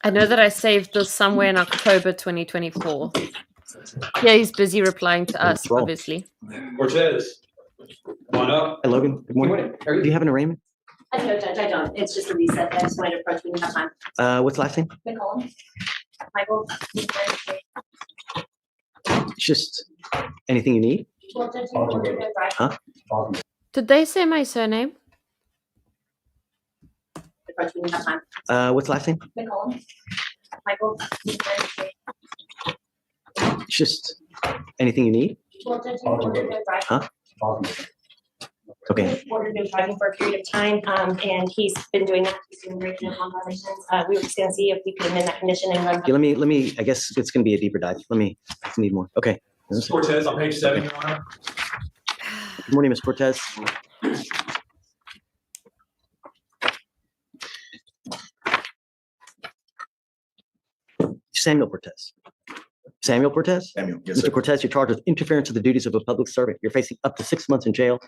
I know that I saved this somewhere in October 2024. Yeah, he's busy replying to us, obviously. Cortez, come on up. Hi, Logan. Good morning. Do you have an arraignment? No, Judge, I don't. It's just a reset. I just wanted to approach when you have time. What's last name? McCollum. Michael. Just anything you need? Well, Judge, you want to go drive? Huh? Did they say my surname? Approach when you have time. What's last name? McCollum. Michael. Just anything you need? Well, Judge, you want to go drive? Huh? Okay. Ordered him driving for a period of time, and he's been doing that. He's doing great on violations. We were just going to see if we could amend that condition and run. Okay, let me, I guess it's going to be a deeper dive. I need more. Okay. Cortez on page 7, Your Honor. Good morning, Ms. Cortez. Samuel Cortez. Samuel Cortez? Samuel, yes, Mr. sir. Cortez, you're charged with interference with the duties of a public servant. You're facing up to 6 months in jail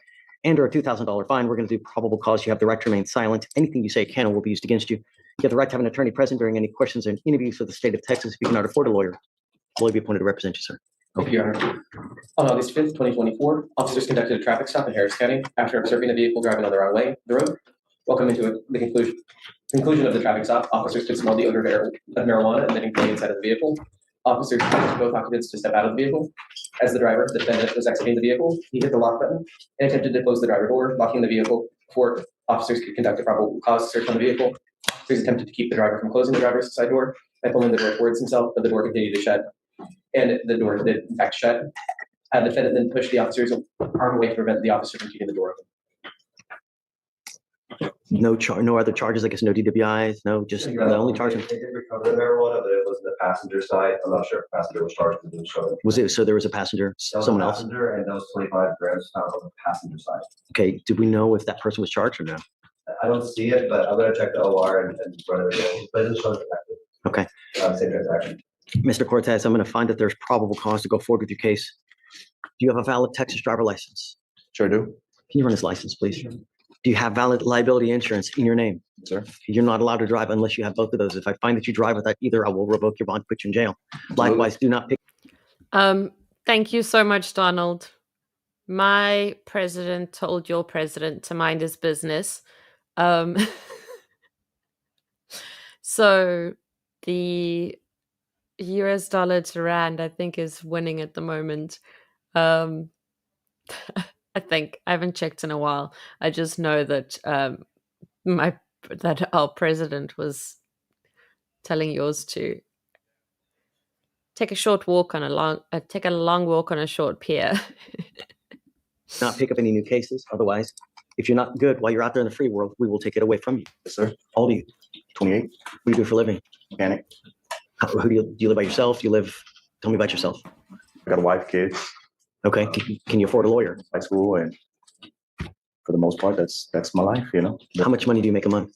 and or a $2,000 fine. We're going to do probable cause. You have the right to remain silent. Anything you say can or will be used against you. You have the right to have an attorney present during any questions and interviews for the state of Texas. If you cannot afford a lawyer, will be appointed to represent you, sir. Thank you, Your Honor. On August 5th, 2024, officers conducted a traffic stop in Harris County after observing a vehicle driving on the wrong way of the road. Welcome into the conclusion of the traffic stop. Officers could smell the odor of marijuana emitting from the inside of the vehicle. Officers told both occupants to step out of the vehicle. As the driver, the defendant, was exiting the vehicle, he hit the lock button and attempted to close the driver door, locking the vehicle before officers could conduct a probable cause search on the vehicle. Officers attempted to keep the driver from closing the driver's side door by pulling the door towards himself, but the door continued to shut. And the door did in fact shut. The defendant then pushed the officer's arm away to prevent the officer from keeping the door open. No other charges, I guess, no DWIs, no, just the only charge. They did recover the marijuana, but it was the passenger side. I'm not sure if the passenger was charged with it. Was it, so there was a passenger, someone else? Passenger, and those 25 grams found on the passenger side. Okay, did we know if that person was charged or no? I don't see it, but I'm gonna check the OR and run it again. But it's showing detected. Okay. Same transaction. Mr. Cortez, I'm going to find that there's probable cause to go forward with your case. Do you have a valid Texas driver license? Sure do. Can you run his license, please? Do you have valid liability insurance in your name? Sir. You're not allowed to drive unless you have both of those. If I find that you drive without either, I will revoke your bond, put you in jail. Likewise, do not pick. Thank you so much, Donald. My president told your president to mind his business. So the US dollar to rand, I think, is winning at the moment. I think I haven't checked in a while. I just know that that our president was telling yours to take a short walk on a long walk on a short pier. Not pick up any new cases. Otherwise, if you're not good while you're out there in the free world, we will take it away from you. Yes, sir. How old are you? 28. What do you do for a living? Mechanic. Who do you live by yourself? Tell me about yourself. I got a wife, kids. Okay. Can you afford a lawyer? High school, and for the most part, that's my life, you know. How much money do you make a month?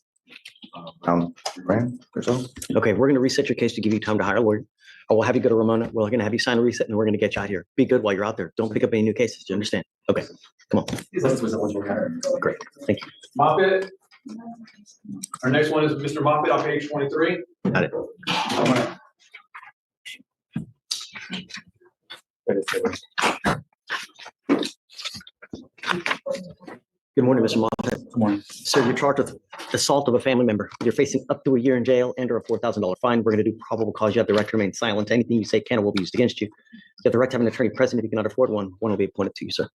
Around $1,000 or so. Okay, we're going to reset your case to give you time to hire a lawyer. Or we'll have you go to Ramona. We're going to have you sign a reset, and we're going to get you out here. Be good while you're out there. Don't pick up any new cases. Do you understand? Okay, come on. Great, thank you. Moffitt. Our next one is Mr. Moffitt on page 23. Got it. Good morning, Mr. Moffett. Good morning. Sir, you're charged with assault of a family member. You're facing up to a year in jail and or a $4,000 fine. We're going to do probable cause. You have the right to remain silent. Anything you say can or will be used against you. You have the right to have an attorney present. If you cannot afford one, one will be appointed to you, sir.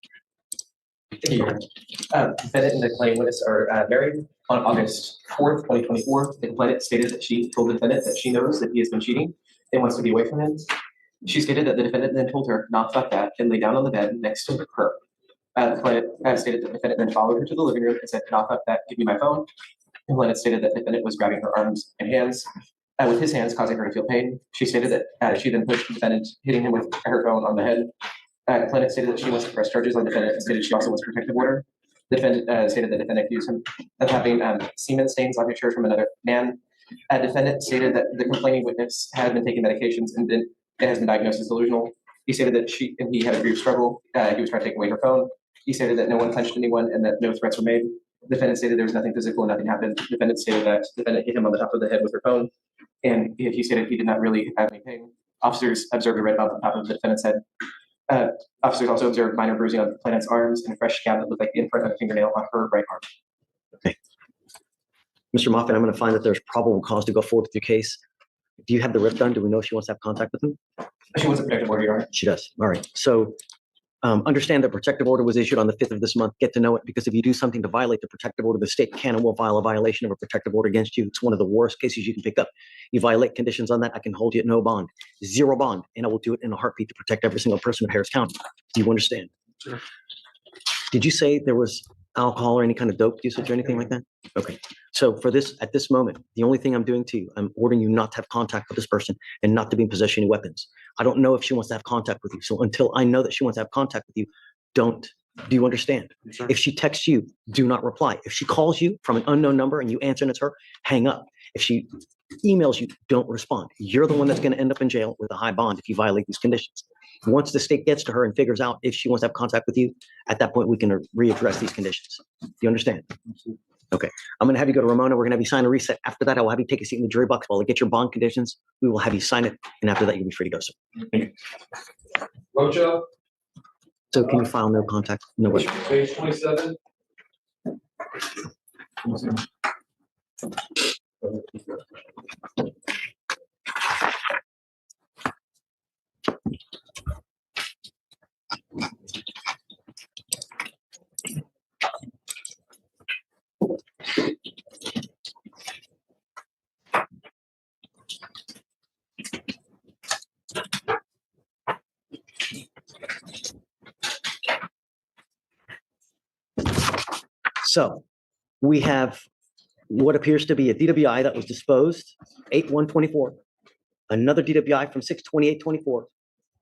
Thank you. Defendant and the claim witness are married. On August 4th, 2024, the complainant stated that she told the defendant that she knows that he has been cheating and wants to be away from him. She stated that the defendant then told her, "Not fuck that," and lay down on the bed next to her. The complainant stated that the defendant then followed her to the living room and said, "Not fuck that, give me my phone." The complainant stated that the defendant was grabbing her arms and hands with his hands, causing her to feel pain. She stated that she then pushed the defendant, hitting him with her phone on the head. The complainant stated that she wants to press charges on the defendant and stated she also wants protective order. The defendant stated the defendant accused him of having semen stains on his shirt from another man. Defendant stated that the complaining witness had been taking medications and has been diagnosed as delusional. He stated that she and he had a brief struggle. He was trying to take away her phone. He stated that no one punched anyone and that no threats were made. The defendant stated there was nothing physical and nothing happened. The defendant stated that the defendant hit him on the top of the head with her phone, and he stated he did not really have any pain. Officers observed a red bump on top of the defendant's head. Officers also observed minor bruising on the complainant's arms and a fresh scab that looked like the imprint of a fingernail on her right arm. Okay. Mr. Moffett, I'm going to find that there's probable cause to go forward with your case. Do you have the RIF done? Do we know if she wants to have contact with him? She wants a protective order, Your Honor. She does. All right. So understand that protective order was issued on the 5th of this month. Get to know it, because if you do something to violate the protective order, the state can and will file a violation of a protective order against you. It's one of the worst cases you can pick up. You violate conditions on that, I can hold you at no bond, 0 bond, and I will do it in a heartbeat to protect every single person of Harris County. Do you understand? Sure. Did you say there was alcohol or any kind of dope usage or anything like that? Okay. So for this, at this moment, the only thing I'm doing to you, I'm ordering you not to have contact with this person and not to be in possession of any weapons. I don't know if she wants to have contact with you. So until I know that she wants to have contact with you, don't. Do you understand? Sure. If she texts you, do not reply. If she calls you from an unknown number and you answer and it's her, hang up. If she emails you, don't respond. You're the one that's going to end up in jail with a high bond if you violate these conditions. Once the state gets to her and figures out if she wants to have contact with you, at that point, we can readdress these conditions. Do you understand? Okay. I'm going to have you go to Ramona. We're going to have you sign a reset. After that, I will have you take a seat in the jury box while I get your bond conditions. We will have you sign it. And after that, you'll be free to go, sir. Rocha, So can you file no contact? No way. page 27. So we have what appears to be a DWI that was disposed 8/1/24, another DWI from 6/28/24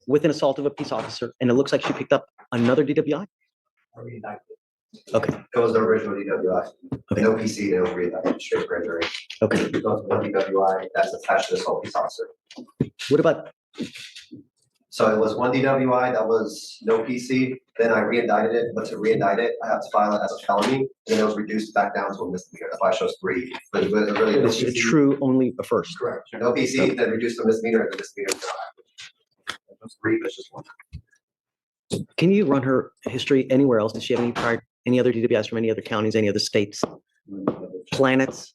with an assault of a peace officer, and it looks like she picked up another DWI. Okay. It was the original DWI. Okay. No PC, they don't read that, straight grand jury. Okay. It was one DWI that's attached to this whole peace officer. What about? So it was one DWI that was no PC, then I re-indicted it, but to re-indict it, I have to file it as a felony, and then it was reduced back down to a misdemeanor. That's why it shows 3. But it was really no It's a PC. true only a first. Correct. No PC, then reduced to misdemeanor, and the misdemeanor is not active. It was 3, but it's just 1. Can you run her history anywhere else? Does she have any other DWIs from any other counties, any other states, planets?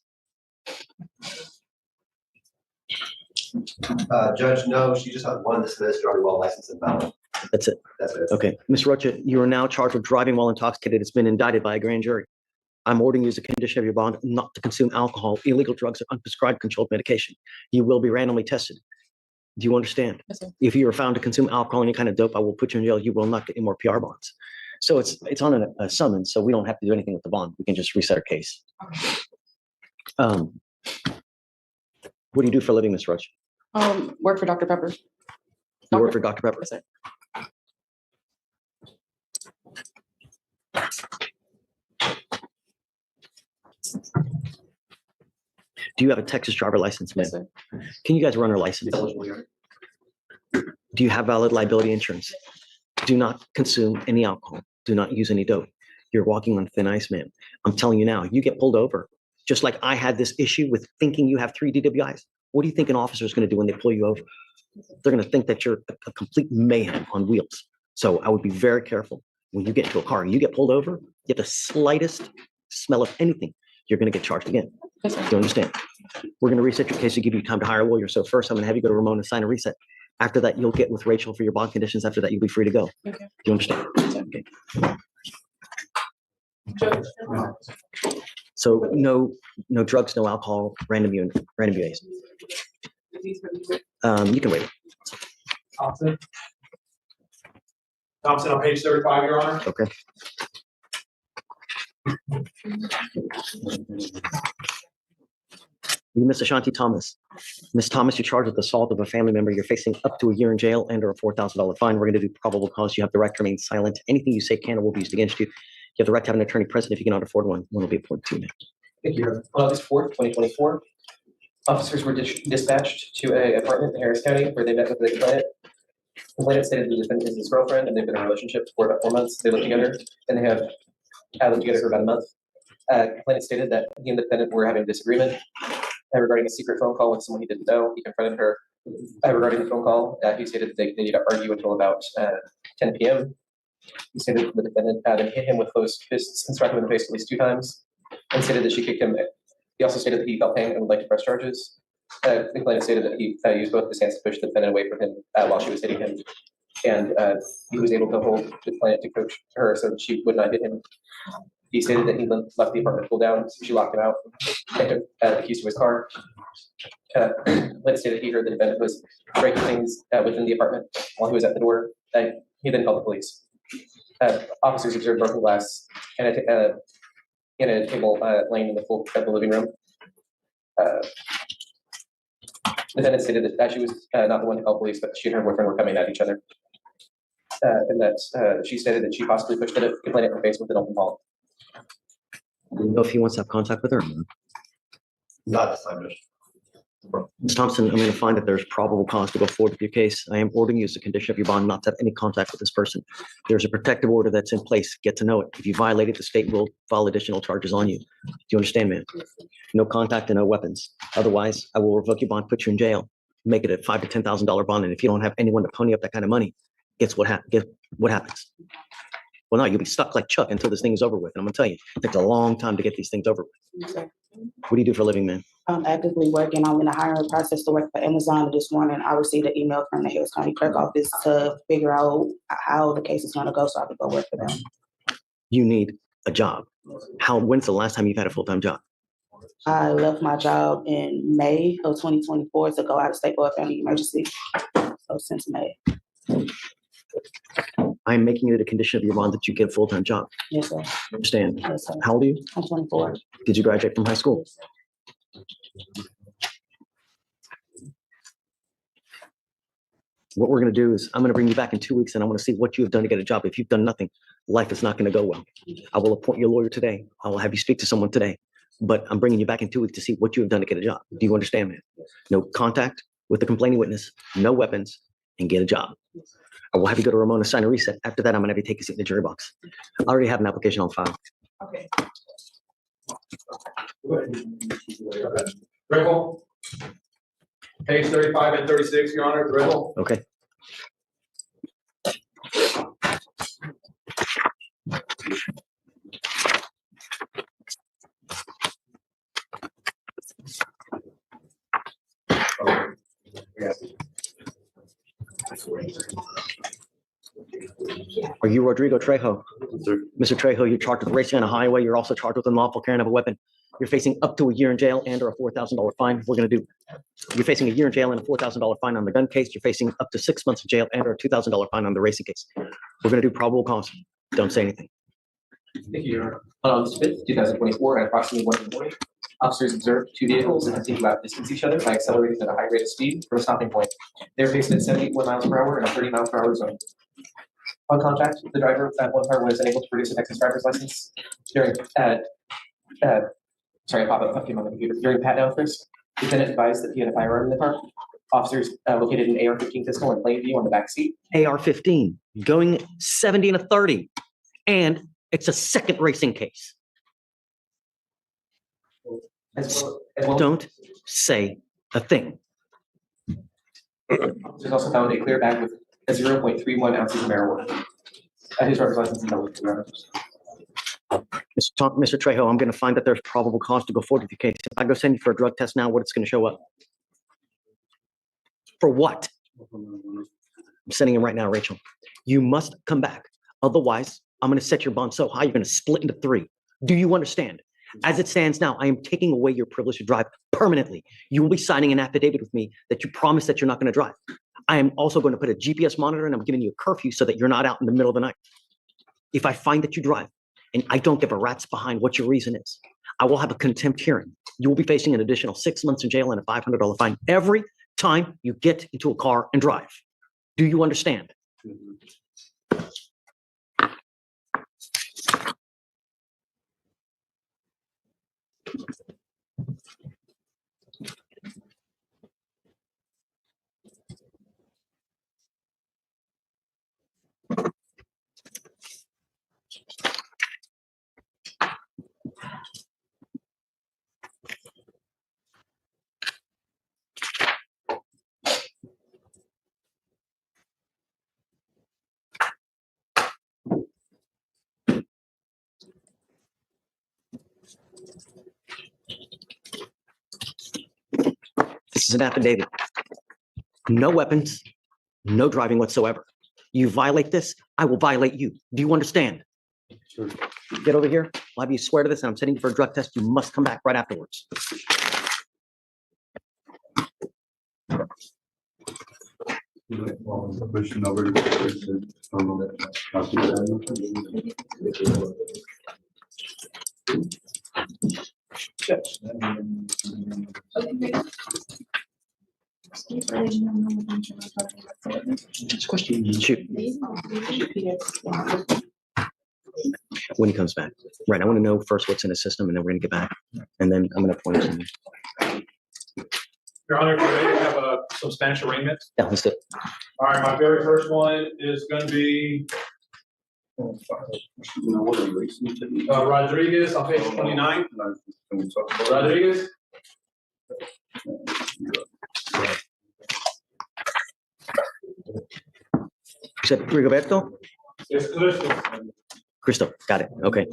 Judge, no, she just had 1 dismissed driving while licensed and valid. That's it. That's it. Okay. Ms. Rocha, you are now charged with driving while intoxicated. It's been indicted by a grand jury. I'm ordering you as a condition of your bond not to consume alcohol, illegal drugs, or unprescribed controlled medication. You will be randomly tested. Do you understand? Yes, sir. If you are found to consume alcohol, any kind of dope, I will put you in jail. You will not get any more PR bonds. So it's on a summons, so we don't have to do anything with the bond. We can just reset our case. What do you do for a living, Ms. Rocha? Work for Dr. Pepper. You work for Dr. Pepper? Yes, sir. Do you have a Texas driver license, ma'am? Yes, sir. Can you guys run her license? Do you have valid liability insurance? Do not consume any alcohol. Do not use any dope. You're walking on thin ice, man. I'm telling you now, you get pulled over. Just like I had this issue with thinking you have 3 DWIs. What do you think an officer is going to do when they pull you over? They're going to think that you're a complete mayhem on wheels. So I would be very careful when you get into a car and you get pulled over, you get the slightest smell of anything, you're going to get charged again. Do you understand? We're going to reset your case to give you time to hire a lawyer. So first, I'm going to have you go to Ramona and sign a reset. After that, you'll get with Rachel for your bond conditions. After that, you'll be free to go. Okay. Do you understand? Okay. So no drugs, no alcohol, random UAs. You can wait. Thompson. Thompson on page 35, Your Honor. Okay. You, Miss Ashanti Thomas. Miss Thomas, you're charged with assault of a family member. You're facing up to a year in jail and or a $4,000 fine. We're going to do probable cause. You have the right to remain silent. Anything you say can or will be used against you. You have the right to have an attorney present. If you cannot afford one will be appointed to you. Thank you, Your Honor. On August 4th, 2024, officers were dispatched to an apartment in Harris County where they met with the complainant. The complainant stated the defendant is his girlfriend and they've been in a relationship for about 4 months. They live together and they have lived together for about a month. Complainant stated that he and the defendant were having a disagreement regarding a secret phone call with someone he didn't know. He confronted her regarding the phone call. He stated that they need to argue until about 10 p.m. He stated the defendant hit him with closed fists and struck him in the face at least 2 times, and stated that she kicked him He also stated that he felt pain and would like to press charges. The complainant stated that he used both his hands to push the defendant away from him while she was hitting him. And he was able to hold the complainant to coach her so that she would not hit him. He stated that he left the apartment pulled down, so she locked him out and took the keys to his car. Complainant stated he heard the defendant was breaking things within the apartment while he was at the door. He then called the police. Officers observed broken glass and a table laying in the living room. The defendant stated that she was not the one to call police, but she and her boyfriend were coming at each other. And that she stated that she possibly pushed the complainant in the face with an open ball. Do you know if he wants to have contact with her? Not this time, Judge. Ms. Thompson, I'm going to find that there's probable cause to go forward with your case. I am ordering you as a condition of your bond not to have any contact with this person. There's a protective order that's in place. Get to know it. If you violate it, the state will file additional charges on you. Do you understand, ma'am? No contact and no weapons. Otherwise, I will revoke your bond, put you in jail, make it a $5,000 to $10,000 bond. And if you don't have anyone to pony up that kind of money, guess what happens? Well, no, you'll be stuck like Chuck until this thing is over with. And I'm going to tell you, it takes a long time to get these things over with. What do you do for a living, man? I'm actively working. I'm in the hiring process to work for Amazon. This morning, I received an email from the Harris County Clerk Office to figure out how the case is going to go so I can go work for them. You need a job. When's the last time you've had a full-time job? I left my job in May of 2024 to go out of state for a family emergency. So since May. I'm making it a condition of your bond that you get a full-time job. Yes, sir. Understand? Yes, sir. How old are you? I'm 24. Did you graduate from high school? What we're going to do is I'm going to bring you back in 2 weeks and I want to see what you have done to get a job. If you've done nothing, life is not going to go well. I will appoint your lawyer today. I will have you speak to someone today, but I'm bringing you back in 2 weeks to see what you have done to get a job. Do you understand, man? No contact with the complaining witness, no weapons, and get a job. I will have you go to Ramona, sign a reset. After that, I'm going to have you take a seat in the jury box. I already have an application on file. Okay. Rickle. Page 35 and 36, Your Honor, Rickle. Okay. Are you Rodrigo Trejo? Mr. Trejo, you're charged with racing on a highway. You're also charged with unlawful carrying of a weapon. You're facing up to a year in jail and or a $4,000 fine. You're facing a year in jail and a $4,000 fine on the gun case. You're facing up to 6 months in jail and or a $2,000 fine on the racing case. We're going to do probable cause. Don't say anything. Thank you, Your Honor. On August 5th, 2024, at approximately 1 in the morning, officers observed two vehicles attempting to outdistance each other by accelerating at a high rate of speed from a stopping point. They were pacing at 71 miles per hour in a 30 miles per hour zone. On contact, the driver of that one car was unable to produce a Texas driver's license during sorry, pop-up came on the computer. During pat-down frisk, the defendant advised that he had a firearm in the car. Officers located an AR-15 pistol in plain view on the back seat. AR-15 going 70 and a 30, and it's a second racing case. Don't say a thing. Officers also found a clear bag with 0.31 ounces of marijuana. His driver's license is valid. Mr. Trejo, I'm going to find that there's probable cause to go forward with your case. If I go send you for a drug test now, what it's going to show up? For what? I'm sending him right now, Rachel. You must come back. Otherwise, I'm going to set your bond so high, you're going to split into 3. Do you understand? As it stands now, I am taking away your privilege to drive permanently. You will be signing an affidavit with me that you promise that you're not going to drive. I am also going to put a GPS monitor and I'm giving you a curfew so that you're not out in the middle of the night. If I find that you drive and I don't give a rat's behind what your reason is, I will have a contempt hearing. You will be facing an additional 6 months in jail and a $500 fine every time you get into a car and drive. Do you understand? This is an affidavit. No weapons, no driving whatsoever. You violate this, I will violate you. Do you understand? Sure. Get over here. I'll have you swear to this, and I'm sending you for a drug test. You must come back right afterwards. Shoot. When he comes back. Right, I want to know first what's in his system, and then we're going to get back. And then I'm going to point him. Your Honor, if you're ready to have some Spanish arraignment. Yeah, let's do it. All right, my very first one is going to be Rodriguez on page 29. Rodriguez. You said Rigoberto? It's Cristo. Cristo, got it. Okay.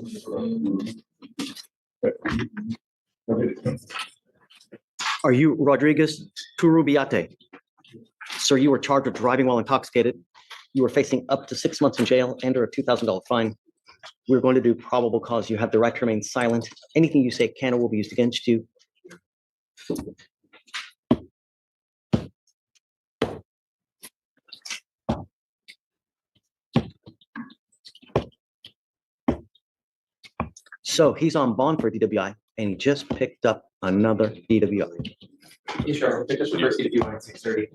Are you Rodriguez Turubiate? Sir, you were charged with driving while intoxicated. You are facing up to 6 months in jail and or a $2,000 fine. We're going to do probable cause. You have the right to remain silent. Anything you say can or will be used against you. So he's on bond for DWI, and he just picked up another DWI. You sure? Pick us reverse DWI at 6:30.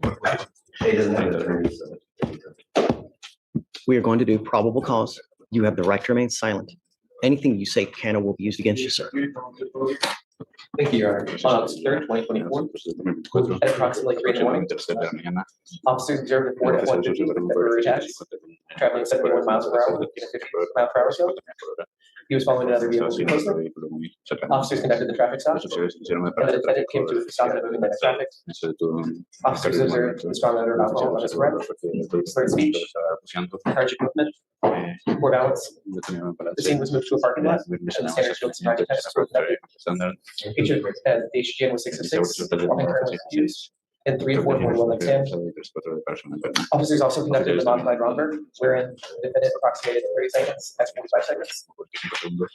We are going to do probable cause. You have the right to remain silent. Anything you say can or will be used against you, sir. Thank you, Your Honor. On August 3rd, 2024, at approximately 3 in the morning, officers observed a Ford F-150 with February tax traveling 71 miles per hour in a 50 mile per hour zone. He was following another vehicle too closely. Officers conducted the traffic stop, and the defendant came to a stop in a moving lane of traffic. Officers observed a strong odor of alcohol on his breath, slurred speech, harsh movement, poor balance. The scene was moved to a parking lot, and the standard field sobriety test was conducted. Each of the HGN was 6 of 6, walking currently confused, and 3 to 4 41 like 10. Officers also conducted the modified Romberg, wherein the defendant approximated 30 seconds at 45 seconds.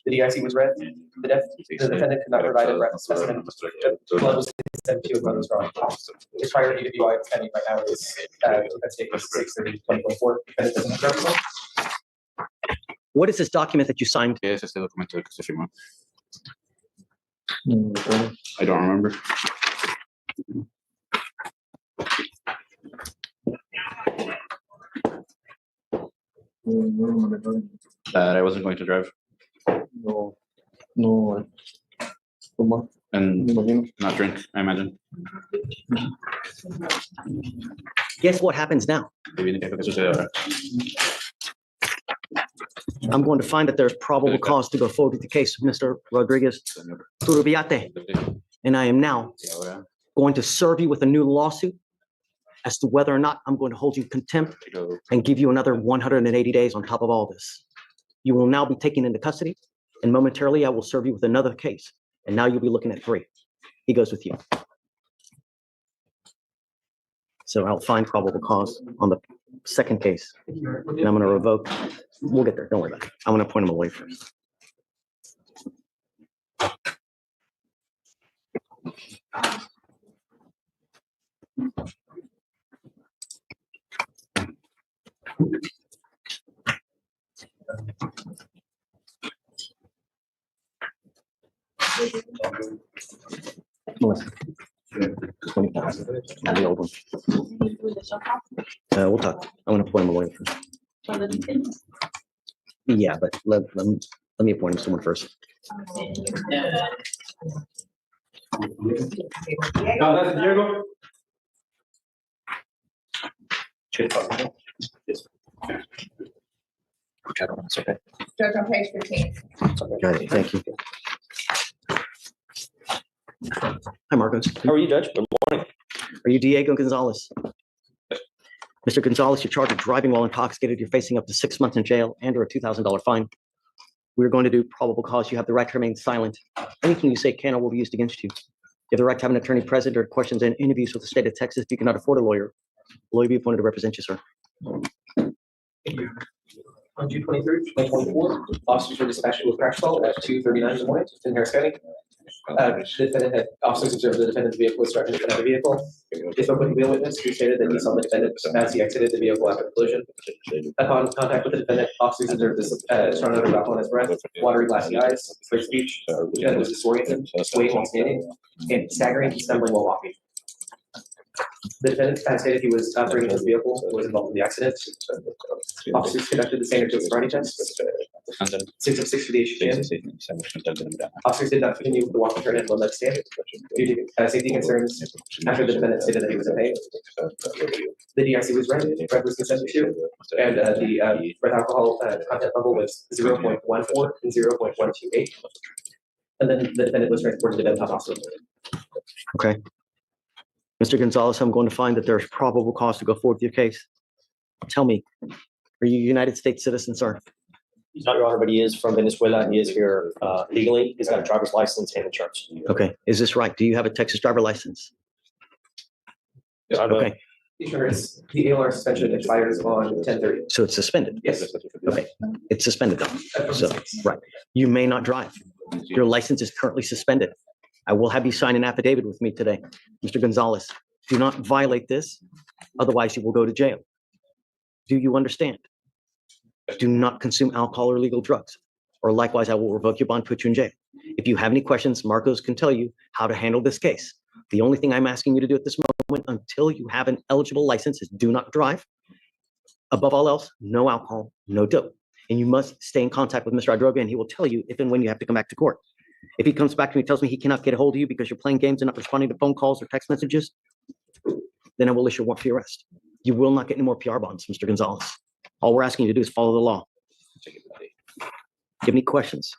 The DIC was read. The defendant could not provide a breath specimen. The blood was sent to a blood was drawn. His prior DWI pending right now is defense date 6/30/2024. Defendant doesn't have driver's license. What is this document that you signed? I don't remember. That I wasn't going to drive. No. And not drink, I imagine. Guess what happens now? I'm going to find that there's probable cause to go forward with the case of Mr. Rodriguez Turubiate. And I am now going to serve you with a new lawsuit as to whether or not I'm going to hold you in contempt and give you another 180 days on top of all this. You will now be taken into custody, and momentarily I will serve you with another case. And now you'll be looking at 3. He goes with you. So I'll find probable cause on the second case, and I'm going to revoke. We'll get there. Don't worry about it. I'm going to point him away first. Melissa. 20,000. And the old one. We'll talk. I'm going to point him away first. Yeah, but let me appoint him someone first. Diego. Okay. Judge on page 15. Got it. Thank you. Hi, Marcos. How are you, Judge? Good morning. Are you Diego Gonzalez? Mr. Gonzalez, you're charged with driving while intoxicated. You're facing up to 6 months in jail and or a $2,000 fine. We're going to do probable cause. You have the right to remain silent. Anything you say can or will be used against you. Do you have the right to have an attorney present or questions and interviews with the state of Texas. If you cannot afford a lawyer be appointed to represent you, sir. On June 23rd, 2024, officers were dispatched to a crash call at 2:39 in the morning in Harris County. Officers observed the defendant's vehicle was struck into another vehicle. They spoke with the wheel witness who stated that he saw the defendant as he exited the vehicle after the collision. Upon contact with the defendant, officers observed this strong odor of alcohol in his breath, watery, glassy eyes, clear speech. The defendant was disoriented, swaying while standing, and staggering and stumbling while walking. The defendant stated he was operating his vehicle and was involved in the accident. Officers conducted the standard sobriety test. 6 of 6 for the HGN. Officers did not continue with the walk and turn and one leg stand due to safety concerns after the defendant stated that he was in pain. The DIC was read was consented to, and the breath alcohol content level was 0.14 and 0.128. And then the defendant was transported to Benton Hospital. Okay. Mr. Gonzalez, I'm going to find that there's probable cause to go forward with your case. Tell me, are you a United States citizen, sir? He's not, Your Honor, but he is from Venezuela. He is here legally. He's got a driver's license and insurance. Okay, is this right? Do you have a Texas driver license? Okay, Insurance, the ALR suspension expires on 10/30. so it's suspended? Yes. Okay, it's suspended though. So, right, you may not drive. Your license is currently suspended. I will have you sign an affidavit with me today. Mr. Gonzalez, do not violate this, otherwise you will go to jail. Do you understand? Do not consume alcohol or illegal drugs, or likewise I will revoke your bond, put you in jail. If you have any questions, Marcos can tell you how to handle this case. The only thing I'm asking you to do at this moment until you have an eligible license is do not drive. Above all else, no alcohol, no dope. And you must stay in contact with Mr. Adroga, and he will tell you if and when you have to come back to court. If he comes back to me and tells me he cannot get a hold of you because you're playing games and not responding to phone calls or text messages, then I will issue a warrant for your arrest. You will not get any more PR bonds, Mr. Gonzalez. All we're asking you to do is follow the law. Give me questions.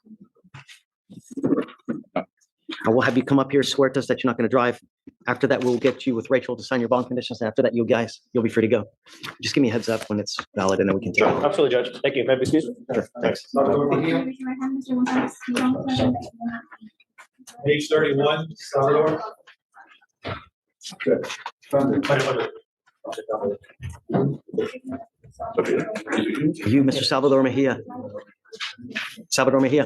I will have you come up here, swear to us that you're not going to drive. After that, we'll get you with Rachel to sign your bond conditions. And after that, you'll be free to go. Just give me a heads up when it's valid and then we can take it. Absolutely, Judge. Thank you. May I be excused? Sure, thanks. Page 31, Salvador. Good. You, Mr. Salvador Mejia. Salvador Mejia.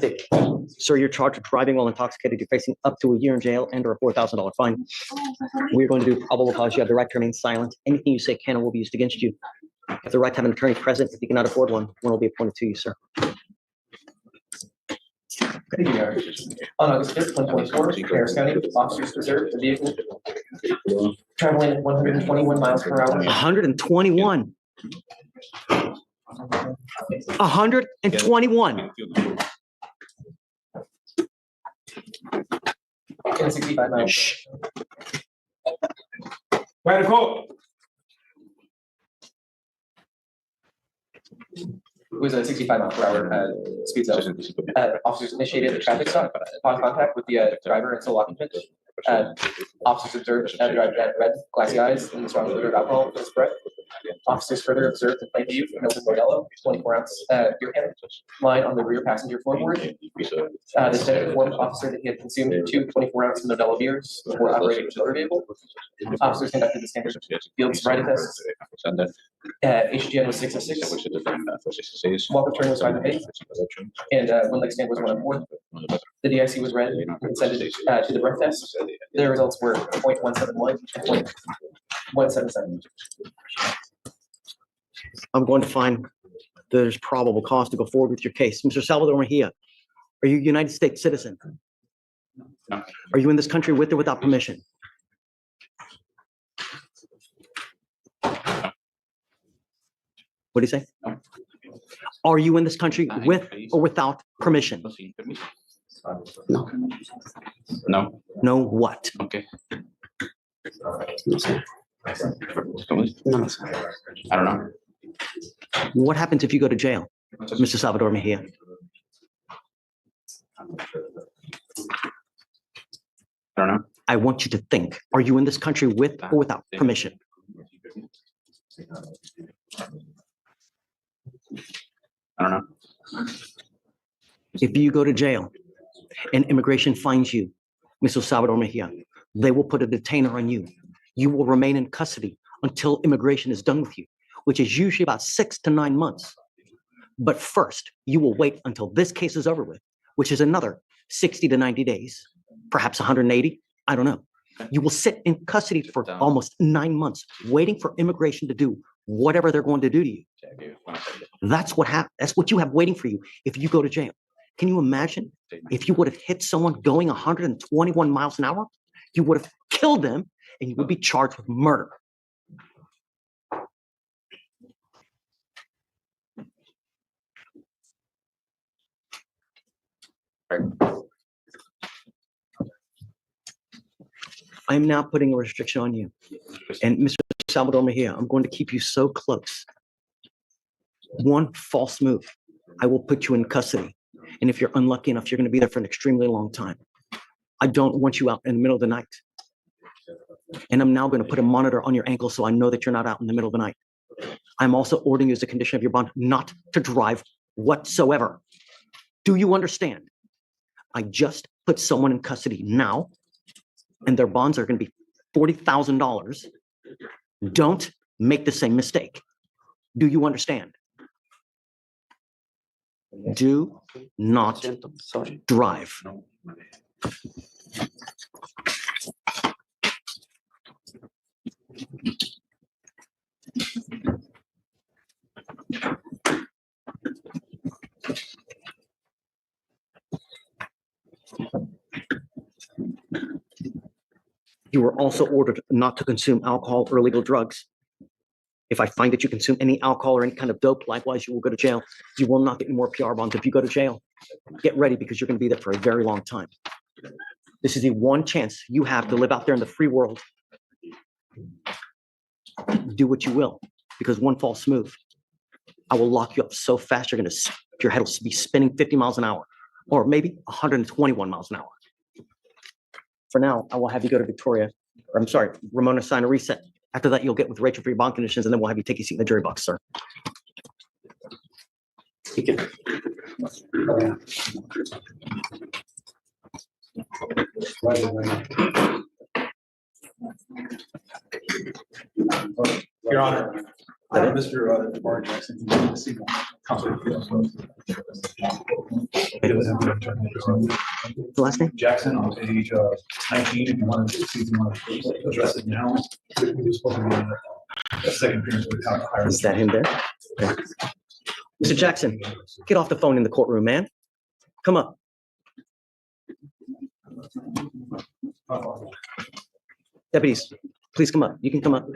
Sir, you're charged with driving while intoxicated. You're facing up to a year in jail and or a $4,000 fine. We're going to do probable cause. You have the right to remain silent. Anything you say can and will be used against you. You have the right to have an attorney present. If you cannot afford one will be appointed to you, sir. Thank you, Mayor. On August 5th, 2024, Harris County officers observed a vehicle traveling at 121 miles per hour. 121. 121. And 65 miles. Shh. Right, a quote. It was a 65 mile per hour speed zone. Officers initiated a traffic stop upon contact with the driver and sole occupant. Officers observed a driver had red, glassy eyes and strong odor of alcohol in his breath. Officers further observed in plain view an open Modelo 24-ounce beer can lying on the rear passenger floorboard. The defendant informed the officer that he had consumed 2 24-ounce Modelo beers before operating the motor vehicle. Officers conducted the standard field sobriety tests. HGN was 6 of 6. Walk of turn was 5 of 8. And one leg stand was 1 of 4. The DIC was read and consented to the breath test. The results were 0.171 and 0.177. I'm going to find there's probable cause to go forward with your case. Mr. Salvador Mejia, are you a United States citizen? No. Are you in this country with or without permission? What do you say? No. Are you in this country with or without permission? No. No. No what? Okay. I don't know. What happens if you go to jail, Mr. Salvador Mejia? I don't know. I want you to think. Are you in this country with or without permission? I don't know. If you go to jail and immigration finds you, Mr. Salvador Mejia, They will put a detainer on you. You will remain in custody until immigration is done with you, which is usually about 6 to 9 months. But first, you will wait until this case is over with, which is another 60 to 90 days, perhaps 180. I don't know. You will sit in custody for almost 9 months, waiting for immigration to do whatever they're going to do to you. That's what you have waiting for you if you go to jail. Can you imagine if you would have hit someone going 121 miles an hour? You would have killed them and you would be charged with murder. I'm now putting a restriction on you. And Mr. Salvador Mejia, I'm going to keep you so close. One false move, I will put you in custody. And if you're unlucky enough, you're going to be there for an extremely long time. I don't want you out in the middle of the night. And I'm now going to put a monitor on your ankle so I know that you're not out in the middle of the night. I'm also ordering you as a condition of your bond not to drive whatsoever. Do you understand? I just put someone in custody now, and their bonds are going to be $40,000. Don't make the same mistake. Do you understand? Do not drive. You were also ordered not to consume alcohol or illegal drugs. If I find that you consume any alcohol or any kind of dope, likewise, you will go to jail. You will not get any more PR bonds if you go to jail. Get ready because you're going to be there for a very long time. This is the one chance you have to live out there in the free world. Do what you will, because one false move, I will lock you up so fast your head will be spinning 50 miles an hour, or maybe 121 miles an hour. For now, I will have you go to Ramona, sign a reset. After that, you'll get with Rachel for your bond conditions, and then we'll have you take a seat in the jury box, sir. Your Honor, Mr. DeBar Jackson, The last name? Jackson on page 19, if you want to address it now. Second appearance without higher. Is that him there? Okay. Mr. Jackson, get off the phone in the courtroom, man. Come up. Deputies, please come up. You can come up.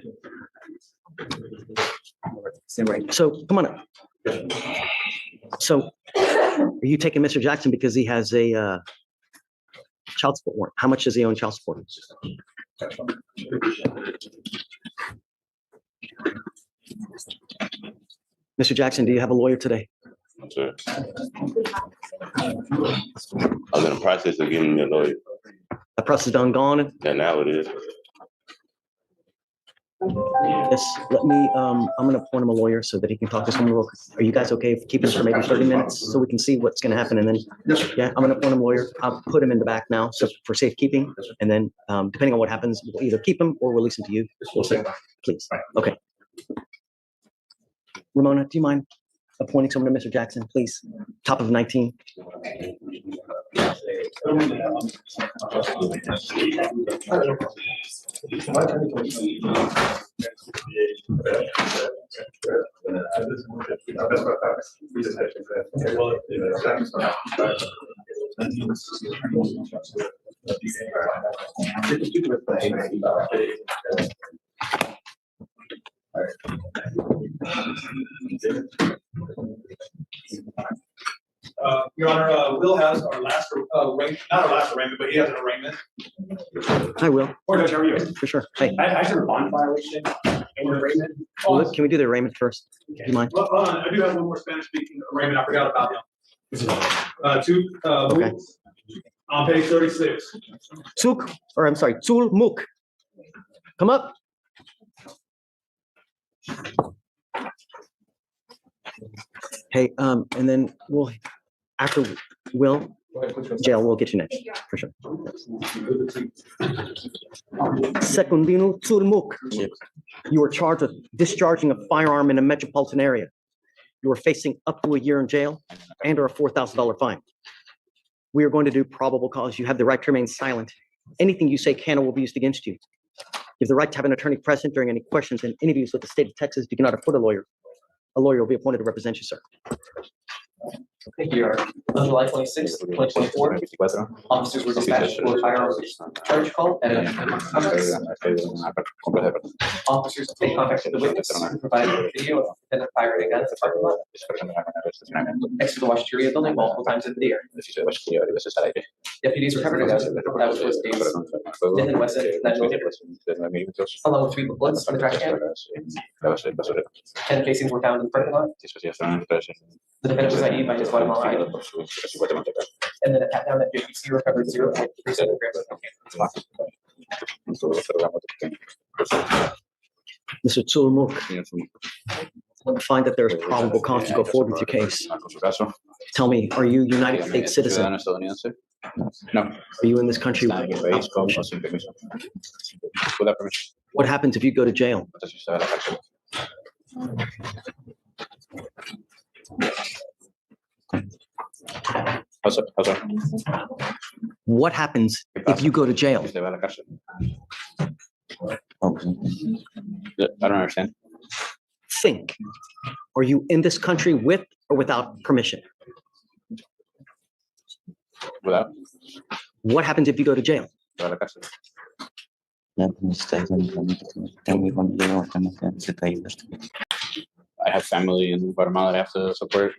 So come on up. So are you taking Mr. Jackson because he has a child support warrant? How much does he owe in child support? Mr. Jackson, do you have a lawyer today? Sir. I'm in the process of getting a lawyer. That process done gone? Yeah, now it is. Yes, let me, I'm gonna appoint him a lawyer so that he can talk to someone real quick. Are you guys okay if keeping this for maybe 30 minutes so we can see what's gonna happen and then, yeah, I'm gonna appoint him a lawyer. I'll put him in the back now, so for safekeeping. And then, depending on what happens, we'll either keep him or release him to you. We'll see. Please, okay. Ramona, do you mind appointing someone to Mr. Jackson, please? Top of 19. Your Honor, Will has our last arraignment, not our last arraignment, but he has an arraignment. I will. Or Judge, how are you? For sure. Hey. I should have a bond violation and an arraignment. Well, can we do the arraignment first? Do you mind? Well, hold on, I do have one more Spanish speaking arraignment, I forgot about him. Okay. On page 36. Tul Muk. Come up. Hey, and then after Will, Jail, we'll get you next, for sure. Secundino Turmuk. You are charged with discharging a firearm in a metropolitan area. You are facing up to a year in jail and or a $4,000 fine. We are going to do probable cause. You have the right to remain silent. Anything you say can or will be used against you. You have the right to have an attorney present during any questions and interviews with the state of Texas. You cannot afford a lawyer. A lawyer will be appointed to represent you, sir. Thank you, Your Honor. On July 26th, 2024, officers were dispatched to a firearms charge call at a officers made contact with the witness who provided a video of defendant firing a gun at the parking lot next to the washeria building multiple times in the air. Deputies recovered a gun that was supposed to be Smith and Wesson 9mm, along with 3 bullets from the trash can. 10 casings were found in the parking lot. The defendant was ID'd by his Guatemala ID. And then a pat down at JPC recovered 0.37 grams of cocaine. Mr. Turmuk, find that there is probable cause to go forward with your case. Tell me, are you a United States citizen? No. Are you in this country? Without permission. What happens if you go to jail? What happens if you go to jail? I don't understand. Think. Are you in this country with or without permission? Without. What happens if you go to jail? I have family in Guatemala that I have to support.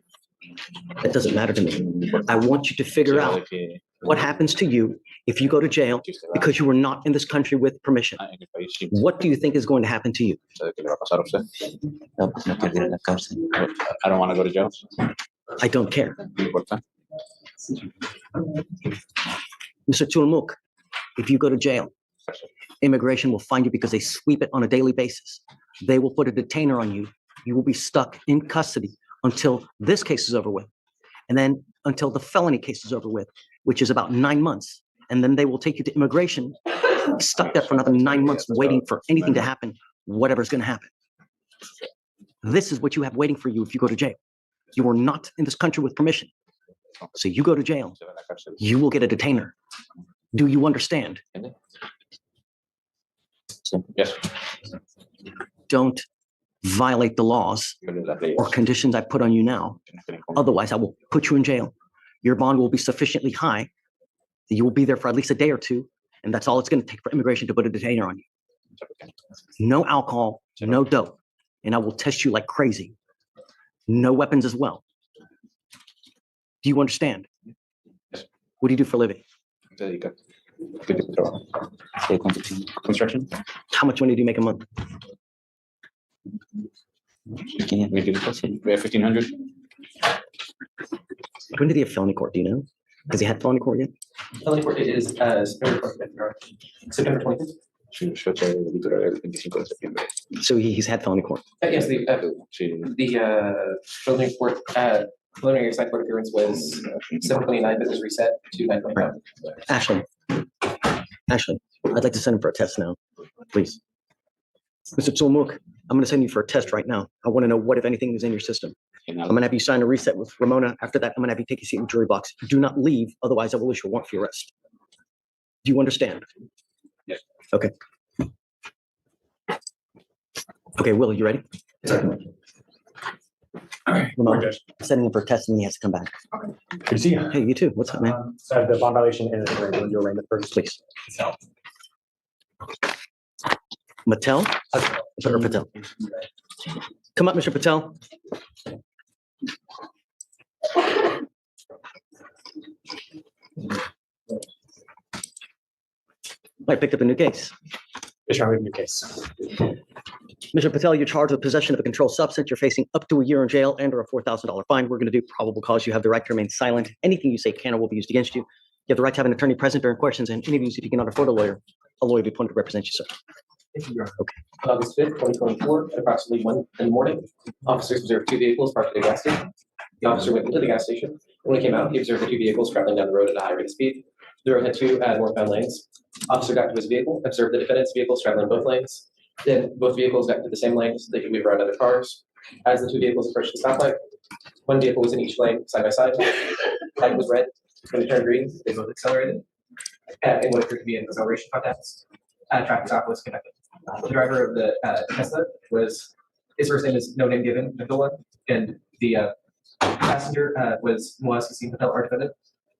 That doesn't matter to me. I want you to figure out what happens to you if you go to jail because you were not in this country with permission. What do you think is going to happen to you? I don't want to go to jail. I don't care. Mr. Turmuk, if you go to jail, immigration will find you because they sweep it on a daily basis. They will put a detainer on you. You will be stuck in custody until this case is over with. And then until the felony case is over with, which is about 9 months. And then they will take you to immigration, stuck there for another 9 months waiting for anything to happen, whatever's going to happen. This is what you have waiting for you if you go to jail. You are not in this country with permission. So you go to jail, you will get a detainer. Do you understand? Yes. Don't violate the laws or conditions I put on you now. Otherwise, I will put you in jail. Your bond will be sufficiently high that you will be there for at least a day or two, and that's all it's going to take for immigration to put a detainer on you. No alcohol, no dope, and I will test you like crazy. No weapons as well. Do you understand? What do you do for a living? Construction. How much money do you make a month? We have 1,500. When did he have felony court? Do you know? Has he had felony court yet? Felony court is September 25th. So he's had felony court. Yes, the felony court, preliminary site court appearance was 7/29, but was reset to 9/25. Ashley, I'd like to send him for a test now, please. Mr. Turmuk, I'm going to send you for a test right now. I want to know what, if anything, is in your system. I'm going to have you sign a reset with Ramona. After that, I'm going to have you take a seat in the jury box. Do not leave, otherwise I will issue a warrant for your arrest. Do you understand? Yes. Okay. Okay, Will, you ready? Ramona, sending him for a test and he has to come back. Good to see you. Hey, you too. What's up, man? So the bond violation is agreed. You'll arraign the first. Please. Mattel? Or Patel? Come up, Mr. Patel. I picked up a new case. Yes, Your Honor, we have a new case. Mr. Patel, you're charged with possession of a controlled substance. You're facing up to a year in jail and or a $4,000 fine. We're going to do probable cause. You have the right to remain silent. Anything you say can or will be used against you. You have the right to have an attorney present during questions and interviews. If you cannot afford a lawyer will be appointed to represent you, sir. Thank you, Your Honor. Okay. On August 5th, 2024, at approximately 1 in the morning, officers observed 2 vehicles parked at a gas station. The officer went into the gas station, When he came out, he observed the two vehicles traveling down the road at a high rate of speed. The road had two northbound lanes. Officer got to his vehicle, observed the defendant's vehicles traveling both lanes. Then both vehicles got into the same lane so they could move around other cars. As the two vehicles approached the stoplight, one vehicle was in each lane side by side. Light was red. When it turned green, they both accelerated. In what appeared to be an acceleration contest. Traffic stop was conducted. The driver of the Tesla was, his first name is no name given, Abdullah, and the passenger was Muaz Kassim Patel, our defendant.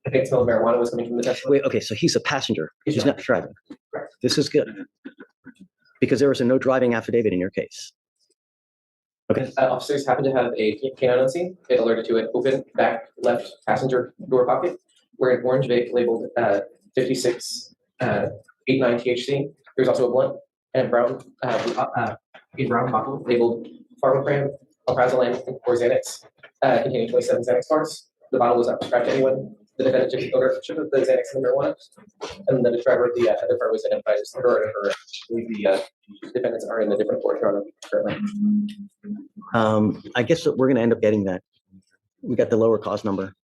I think smell of marijuana was coming from the Tesla. Wait, okay, so he's a passenger. He's not driving. This is good. Because there was a no driving affidavit in your case. Okay. Officers happened to have a canine on scene. It alerted to an open back left passenger door pocket where an orange vape labeled 5689 THC. There's also a blunt and brown bottle labeled Pharmacram, Alprazolam, or Xanax, containing 27 Xanax bars. The bottle was not prescribed to anyone. The defendant took ownership of the Xanax and the marijuana, and the driver of the other car was identified as the owner. I believe the defendants are in a different court currently. I guess that we're going to end up getting that. We got the lower cause number,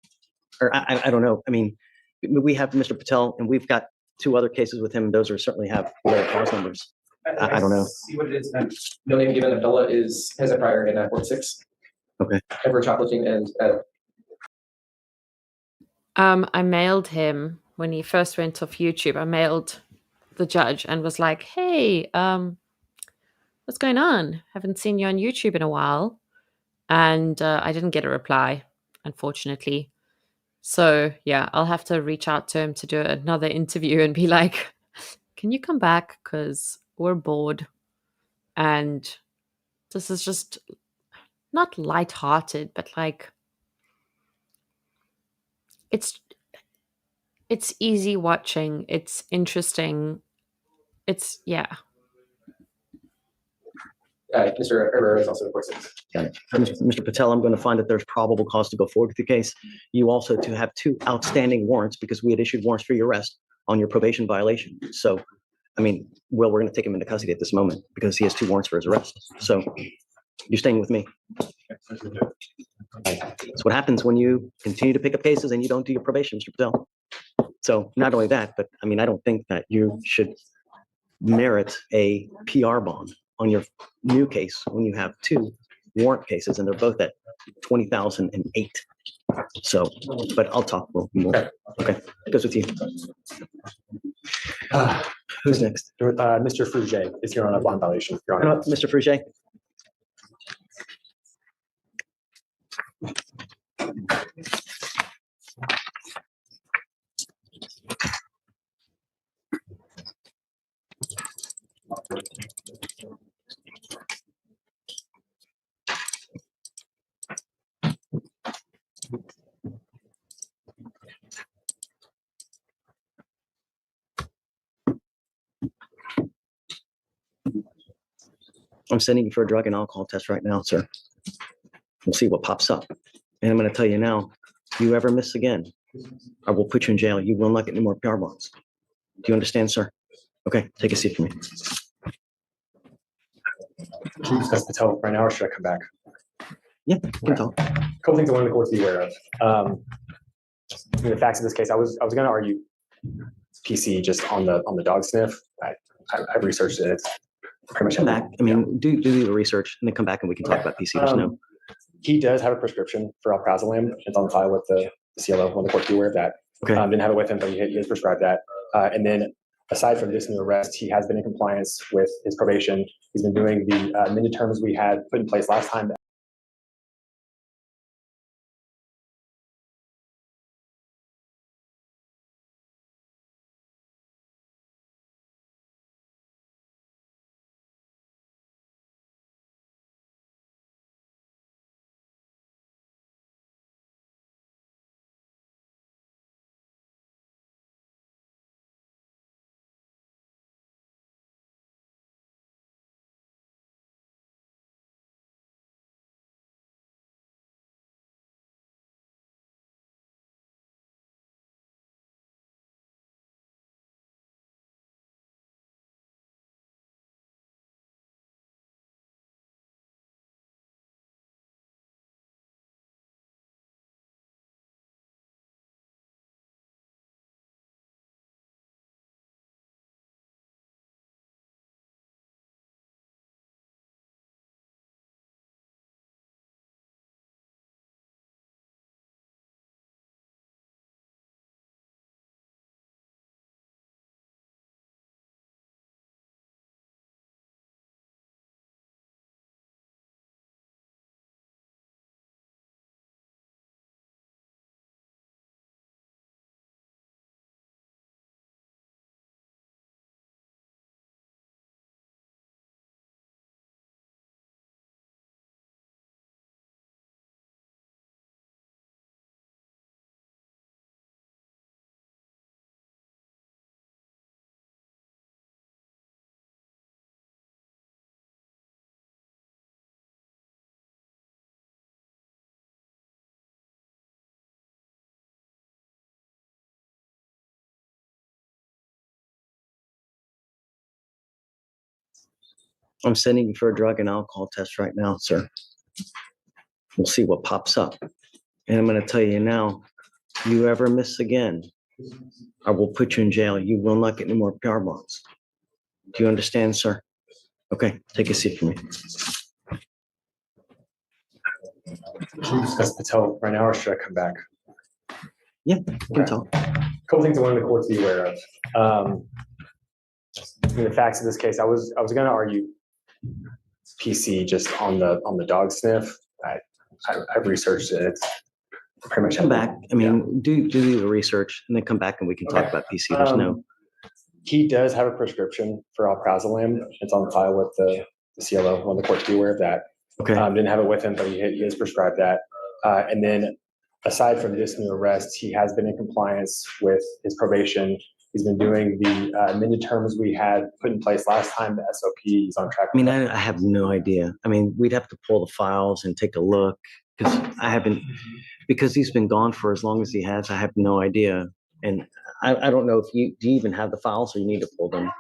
or I don't know. I mean, we have Mr. Patel, and we've got 2 other cases with him. Those are certainly have lower cause numbers. I don't know. See what it is. No name given. Abdullah has a prior in Court 6. Okay. Ever shoplifting and. I mailed him when he first went off YouTube. I mailed the judge and was like, "Hey, what's going on? Haven't seen you on YouTube in a while." And I didn't get a reply, unfortunately. So yeah, I'll have to reach out to him to do another interview and be like, "Can you come back? Because we're bored, and this is just not lighthearted, but like." It's easy watching. It's interesting. It's yeah. Mr. Herrera is also in Court 6. Got it. Mr. Patel, I'm going to find that there's probable cause to go forward with the case. You also to have 2 outstanding warrants because we had issued warrants for your arrest on your probation violation. So, I mean, well, we're going to take him into custody at this moment because he has 2 warrants for his arrest. So, you're staying with me. That's what happens when you continue to pick up cases and you don't do your probation, Mr. Patel. So, not only that, but I mean, I don't think that you should merit a PR bond on your new case when you have 2 warrant cases and they're both at 20,008. So, but I'll talk more. Okay, goes with you. Who's next? Mr. Fruget is here on a bond violation. Your Honor. Mr. Fruget. I'm sending you for a drug and alcohol test right now, sir. We'll see what pops up. And I'm going to tell you now, you ever miss again, I will put you in jail. You will not get any more PR bonds. Do you understand, sir? Okay, take a seat for me. Should we discuss Patel right now, or should I come back? Yeah, you can talk. A couple things I wanted the court to be aware of. The facts of this case, I was going to argue PC just on the dog sniff. I researched it. It's pretty much come back. I mean, do the research and then come back and we can talk about PC. There's no. He does have a prescription for alprazolam. It's on file with the CLO. On the court to be aware of that. Okay. Didn't have it with him, but he has prescribed that. And then aside from this new arrest, he has been in compliance with his probation. He's been doing the amended terms we had put in place last time. I'm sending you for a drug and alcohol test right now, sir. We'll see what pops up. And I'm going to tell you now, you ever miss again, I will put you in jail. You will not get any more PR bonds. Do you understand, sir? Okay, take a seat for me. Should we discuss Patel right now, or should I come back? Yeah, you can talk. Couple things I wanted the court to be aware of. In the facts of this case, I was going to argue PC just on the dog sniff. I've researched it. It's pretty much come back. I mean, do the research and then come back and we can talk about PC. There's no. He does have a prescription for alprazolam. It's on file with the CLO. I want the court to be aware of that. Okay. Didn't have it with him, but he is prescribed that. And then aside from this new arrest, he has been in compliance with his probation. He's been doing the amended terms we had put in place last time, the SOP. He's on track. I mean, I have no idea. I mean, we'd have to pull the files and take a look because because he's been gone for as long as he has. I have no idea. And I don't know if do you even have the files or you need to pull them? A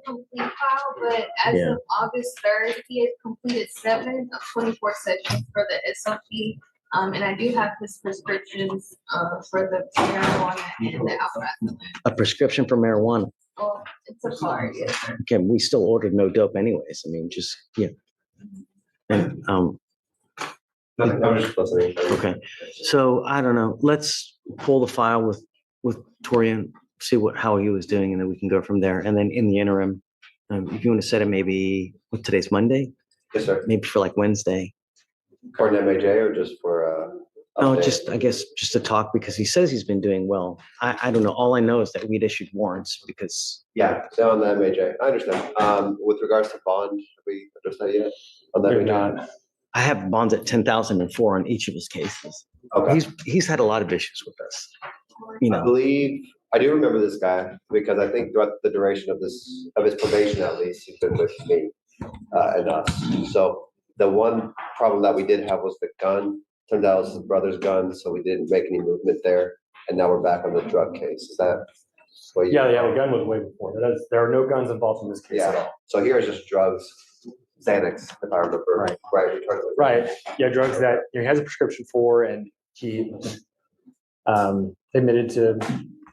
complete file, but as of August 3rd, he has completed 7 of 24 sessions for the SOP. And I do have his prescriptions for the marijuana and the alprazolam. A prescription for marijuana? Oh, it's a card, yes, sir. Okay, we still ordered no dope anyways. I mean, just, And, Nothing, I was just listening. okay, so I don't know. Let's pull the file with Torian, see how he was doing, and then we can go from there. And then in the interim, if you want to set it maybe, today's Monday? Yes, sir. Maybe for like Wednesday. For an MAJ or just for No, I guess just to talk because he says he's been doing well. I don't know. All I know is that we'd issued warrants because. Yeah, so on the MAJ, I understand. With regards to bond, have we addressed that yet? On that MAJ? I have bonds at 10,004 on each of his cases. Okay. He's had a lot of issues with us. I believe I do remember this guy because I think throughout the duration of his probation, at least, he's been with me and us. So the one problem that we did have was the gun. Turned out it was his brother's gun, so we didn't make any movement there. And now we're back on the drug case. Is that what you? Yeah, the gun was way before. There are no guns involved in this case at all. So here is just drugs, Xanax, if I remember right. Right. Yeah, drugs that he has a prescription for, and he admitted to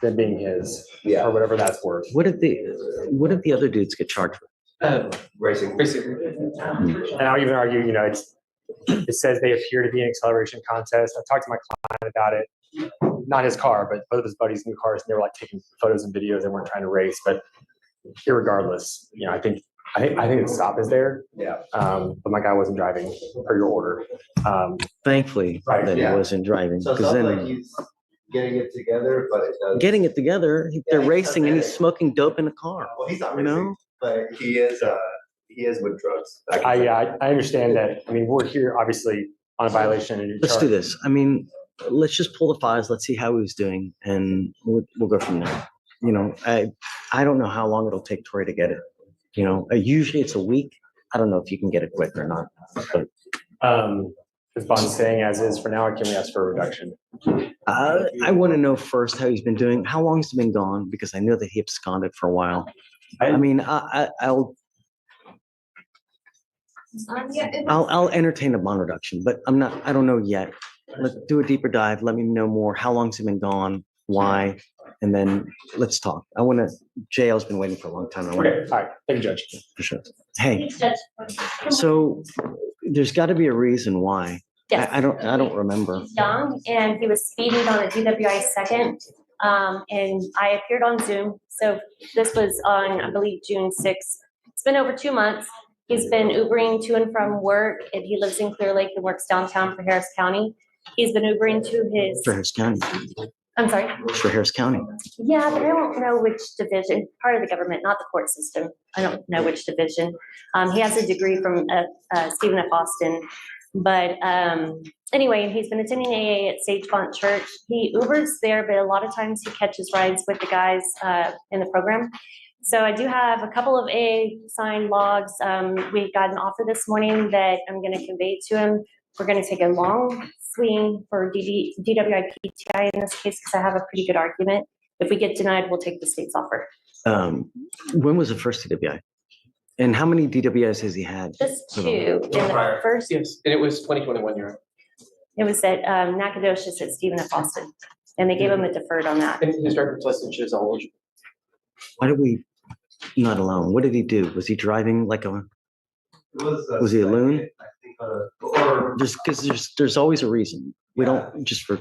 them being his, or whatever that's worth. What did the other dudes get charged with? Racing. And I'll even argue, it says they appear to be an acceleration contest. I talked to my client about it, not his car, but both of his buddies' new cars, and they were like taking photos and videos. They weren't trying to race, but irregardless, I think the stop is there. Yeah. But my guy wasn't driving per your order. Thankfully that he wasn't driving So it because sounds then like he's getting it together, but it does. getting it together, they're racing and he's smoking dope in a car. Well, he's not racing, but he is with drugs. I understand that. I mean, we're here obviously on a violation. And Let's do this. I mean, let's just pull the files. Let's see how he was doing, and we'll go from there. I don't know how long it'll take Tori to get it. Usually it's a week. I don't know if you can get it quick or not. But is Bond staying as is for now, or can we ask for a reduction? I want to know first how he's been doing. How long has he been gone? Because I know that he absconded for a while. I'll entertain a bond reduction, but I don't know yet. Let's do a deeper dive. Let me know more. How long's he been gone? Why? And then let's talk. JL's been waiting for a long time. Okay, all right. Thank you, Judge. For sure. Hey, so there's got to be a reason why. Yes. I don't remember. Young, and he was speeding on a DWI second, and I appeared on Zoom. So this was on, I believe, June 6th. It's been over 2 months. He's been Ubering to and from work, and he lives in Clear Lake and works downtown for Harris County. He's been Ubering to his. For Harris County. I'm sorry. For Harris County. Yeah, but I don't know which division. Part of the government, not the court system. I don't know which division. He has a degree from Stephen F. Austin. But anyway, he's been attending AA at Sage Font Church. He Ubers there, but a lot of times he catches rides with the guys in the program. So I do have a couple of AA signed logs. We got an offer this morning that I'm going to convey to him. We're going to take a long swing for DWI PTI in this case because I have a pretty good argument. If we get denied, we'll take the state's offer. When was the first DWI? And how many DWIs has he had? Just for two. the- In the first, Yes, and it was 2021 year. it was at Nacogdoches at Stephen F. Austin, and they gave him a deferred on that. And his driver's license is all eligible. Why did we not allow him? What did he do? Was he driving like a, was he a loon? Just because there's always a reason. We don't just for,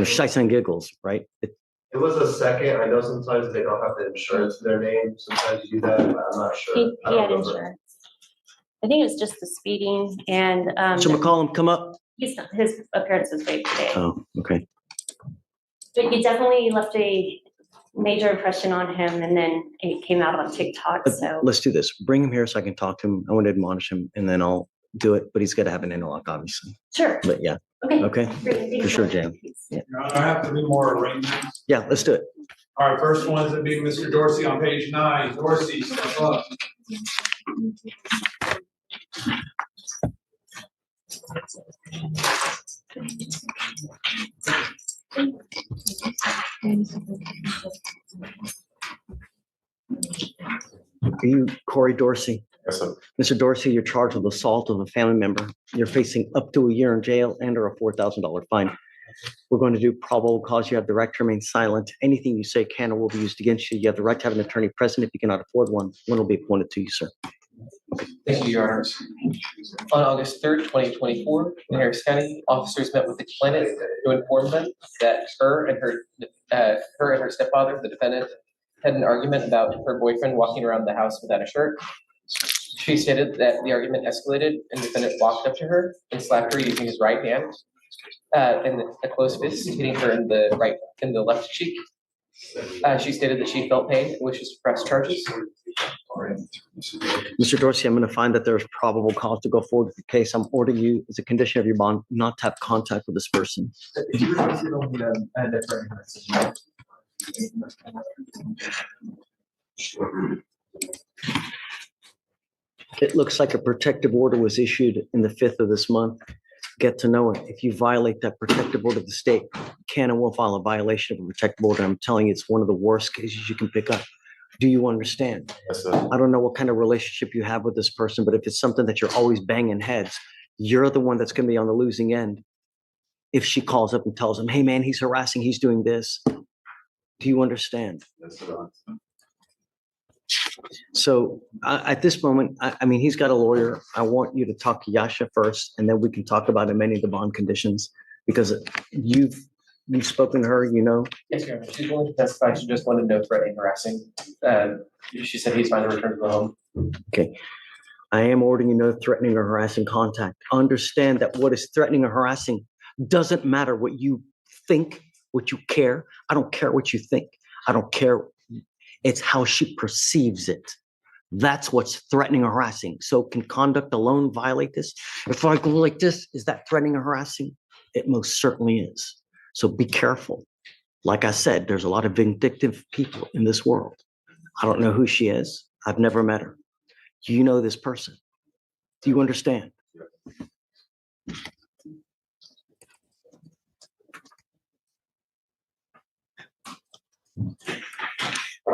shites and giggles, right? It was a second. I know sometimes they don't have the insurance in their name. Sometimes you do that, but I'm not sure. He I don't had remember. insurance. I think it was just the speeding and Mr. McCollum, come up. his appearance was great today. Oh, okay. But you definitely left a major impression on him, and then it came out on TikTok, so. Let's do this. Bring him here so I can talk to him. I want to admonish him and then I'll do it, but he's got to have an interlock, obviously. Sure. But yeah. Okay. Okay. Great, thank For you. sure, Jam. Yeah. I have to do more arrangements. Yeah, let's do it. All right, first one is gonna be Mr. Dorsey on page 9. Dorsey, step up. Are you Corey Dorsey? Yes, sir. Mr. Dorsey, you're charged with assault of a family member. You're facing up to a year in jail and or a $4,000 fine. We're going to do probable cause. You have the right to remain silent. Anything you say can or will be used against you. You have the right to have an attorney present. If you cannot afford one will be appointed to you, sir. Thank you, Your Honors. On August 3rd, 2024, in Harris County, officers met with the complainant to inform them that her and her stepfather, the defendant, had an argument about her boyfriend walking around the house without a shirt. She stated that the argument escalated and the defendant walked up to her and slapped her using his right hand in a closed fist, hitting her in the left cheek. She stated that she felt pain and wishes to press charges. Mr. Dorsey, I'm going to find that there's probable cause to go forward with the case. I'm ordering you as a condition of your bond not to have contact with this person. It looks like a protective order was issued in the 5th of this month. Get to know it. If you violate that protective order, the state can and will file a violation of a protective order. I'm telling you, it's one of the worst cases you can pick up. Do you understand? Yes, sir. I don't know what kind of relationship you have with this person, but if it's something that you're always banging heads, you're the one that's going to be on the losing end. If she calls up and tells him, hey man, he's harassing, he's doing this. Do you understand? Yes, sir. So at this moment, I mean, he's got a lawyer. I want you to talk to Yasha first, and then we can talk about many of the bond conditions, because you've spoken to her, you know. Yes, Your Honor. She's willing to testify. She just wanted no threatening, harassing. She said he's fine to return to the home. Okay. I am ordering you no threatening or harassing contact. Understand that what is threatening or harassing doesn't matter what you think, what you care. I don't care what you think. I don't care. It's how she perceives it. That's what's threatening or harassing. So can conduct alone violate this? If I go like this, is that threatening or harassing? It most certainly is. So be careful. Like I said, there's a lot of vindictive people in this world. I don't know who she is. I've never met her. Do you know this person? Do you understand?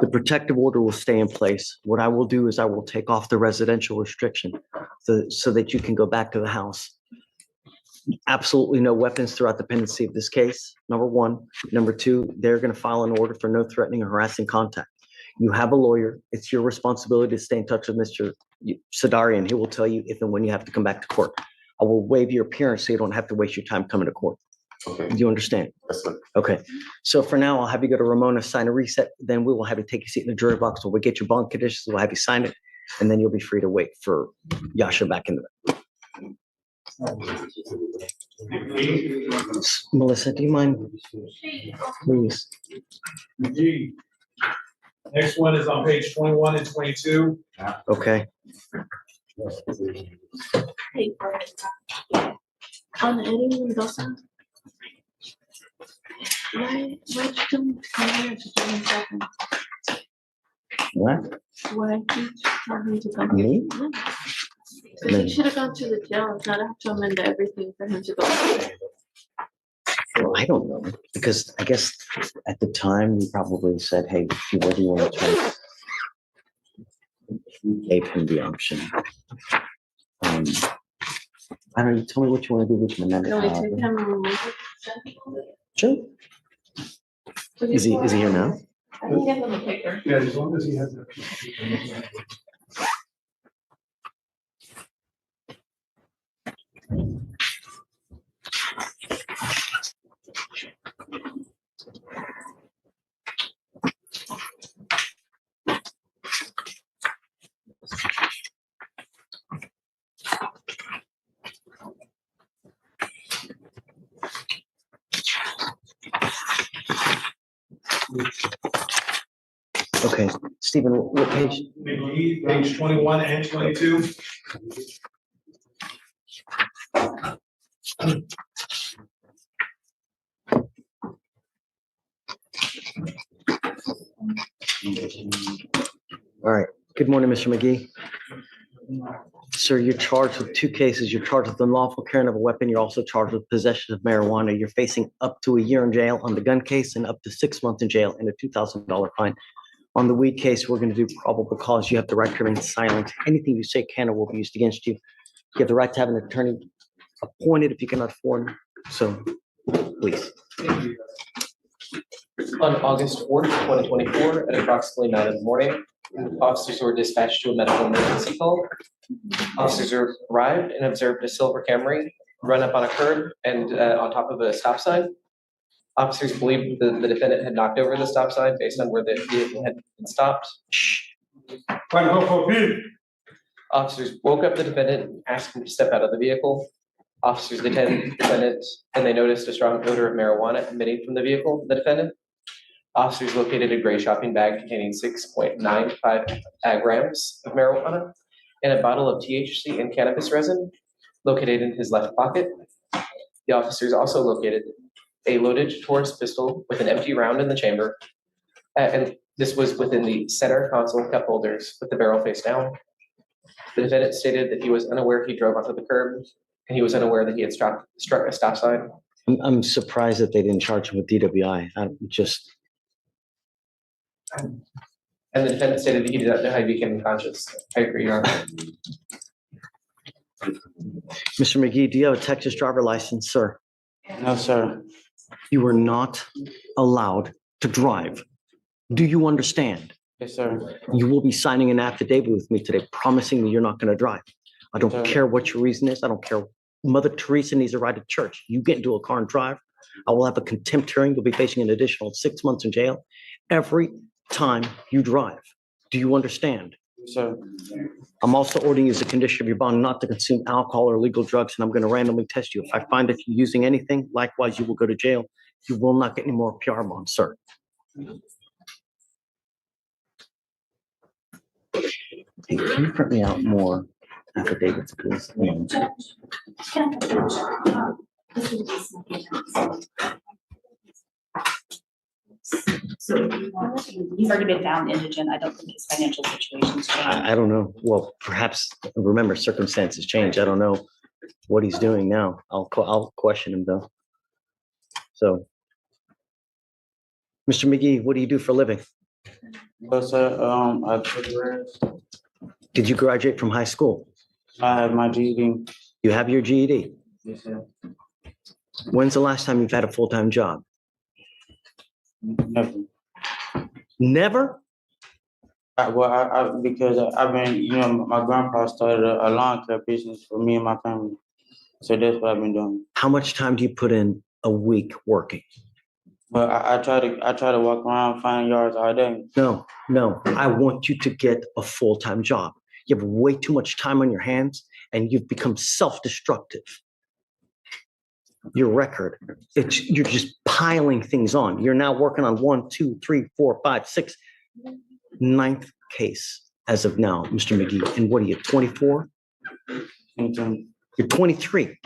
The protective order will stay in place. What I will do is I will take off the residential restriction so that you can go back to the house. Absolutely no weapons throughout the pendency of this case, number one. Number two, they're going to file an order for no threatening or harassing contact. You have a lawyer. It's your responsibility to stay in touch with Mr. Sadarian. He will tell you if and when you have to come back to court. I will waive your appearance so you don't have to waste your time coming to court. Okay. Do you understand? Yes, sir. Okay. So for now, I'll have you go to Ramona, sign a reset. Then we will have you take your seat in the jury box. We'll get your bond conditions. We'll have you sign it. And then you'll be free to wait for Yasha back in the room. Melissa, do you mind? Please. G. Next one is on page 21 and 22. Okay. Hey, on Eddie Mendoza, why did you come here to join seconds? What? Why did you tell him to come Me? here? Yeah. Because he should have gone to the jail, not have to amend everything for him to go. Well, I don't know, because I guess at the time we probably said, hey, do whatever you want to try. We gave him the option. I don't know, tell me what you want to do with your amendment. Can we take him and remove it? Sure. Is he here now? I can give him a paper. Yeah, as long as he has. Okay, Stephen, what page? Page 21 and 22. All right. Good morning, Mr. McGee. Sir, you're charged with 2 cases. You're charged with unlawful carrying of a weapon. You're also charged with possession of marijuana. You're facing up to a year in jail on the gun case and up to 6 months in jail and a $2,000 fine. On the weed case, we're going to do probable cause. You have the right to remain silent. Anything you say can or will be used against you. You have the right to have an attorney appointed if you cannot afford. So, please. On August 4th, 2024, at approximately 9 in the morning, officers were dispatched to a medical emergency call. Officers arrived and observed a silver Camry run up on a curb and on top of a stop sign. Officers believed the defendant had knocked over the stop sign based on where the vehicle had been stopped. Officers woke up the defendant and asked him to step out of the vehicle. Officers detained the defendant and they noticed a strong odor of marijuana emitting from the vehicle, the defendant. Officers located a gray shopping bag containing 6.95 grams of marijuana and a bottle of THC and cannabis resin located in his left pocket. The officers also located a loaded Taurus pistol with an empty round in the chamber, and this was within the center console cup holders with the barrel face down. The defendant stated that he was unaware he drove onto the curb, and he was unaware that he had struck a stop sign. I'm surprised that they didn't charge him with DWI. And the defendant stated that he did not know how he became unconscious. I agree, Your Honor. Mr. McGee, do you have a Texas driver license, sir? No, sir. You are not allowed to drive. Do you understand? Yes, sir. You will be signing an affidavit with me today promising that you're not going to drive. I don't care what your reason is. I don't care. Mother Teresa needs a ride to church. You get into a car and drive, I will have a contempt hearing. You'll be facing an additional 6 months in jail every time you drive. Do you understand? Sir. I'm also ordering you as a condition of your bond not to consume alcohol or illegal drugs, and I'm going to randomly test you. If I find that you're using anything, likewise, you will go to jail. You will not get any more PR bonds, sir. Hey, can you print me out more affidavits, please? So he's already been found indigent. I don't think his financial situation's changed. I don't know. Well, perhaps, remember, circumstances change. I don't know what he's doing now. I'll question him, though. So, Mr. McGee, what do you do for a living? Well, sir, I graduated. Did you graduate from high school? I have my GED. You have your GED? Yes, sir. When's the last time you've had a full-time job? Never. Never? Because I've been, my grandpa started a lawn care business for me and my family. So that's what I've been doing. How much time do you put in a week working? Well, I try to walk around, find yards all day. No. I want you to get a full-time job. You have way too much time on your hands, and you've become self-destructive. Your record, you're just piling things on. You're now working on 1, 2, 3, 4, 5, 6, 9th case as of now, Mr. McGee. And what are you, 24? You're 23.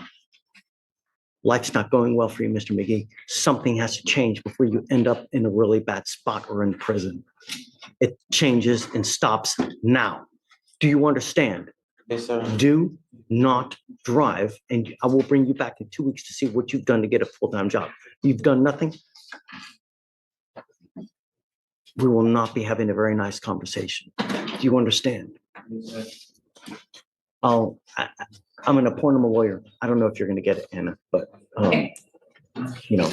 Life's not going well for you, Mr. McGee. Something has to change before you end up in a really bad spot or in prison. It changes and stops now. Do you understand? Yes, sir. Do not drive, and I will bring you back in 2 weeks to see what you've done to get a full-time job. You've done nothing. We will not be having a very nice conversation. Do you understand? I'm gonna appoint him a lawyer. I don't know if you're gonna get it, Anna, but, you know,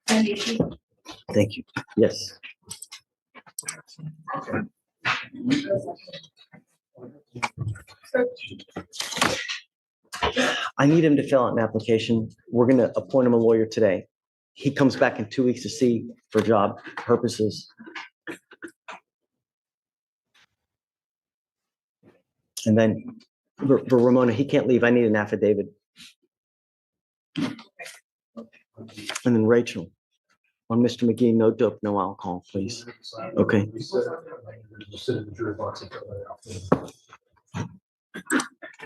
thank you. Yes. I need him to fill out an application. We're gonna appoint him a lawyer today. He comes back in 2 weeks to see for job purposes. And then for Ramona, he can't leave. I need an affidavit. And then Rachel, on Mr. McGee, no dope, no alcohol, please. Okay.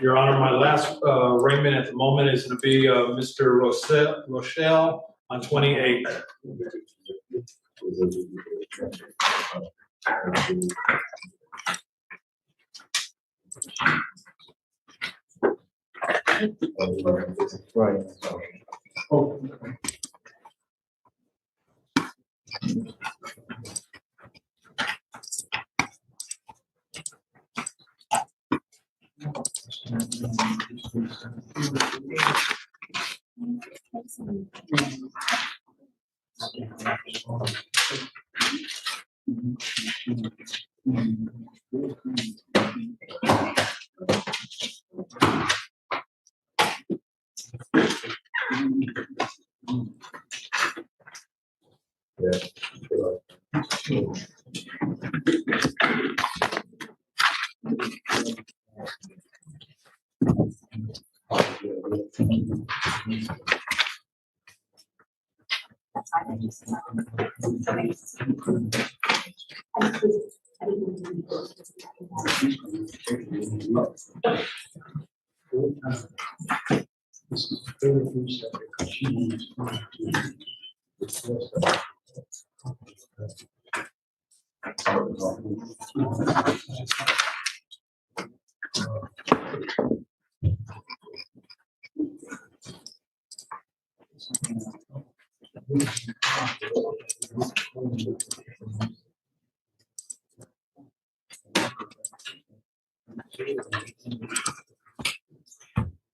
Your Honor, my last arraignment at the moment is going to be Mr. Rochelle on 28. Right. Oh.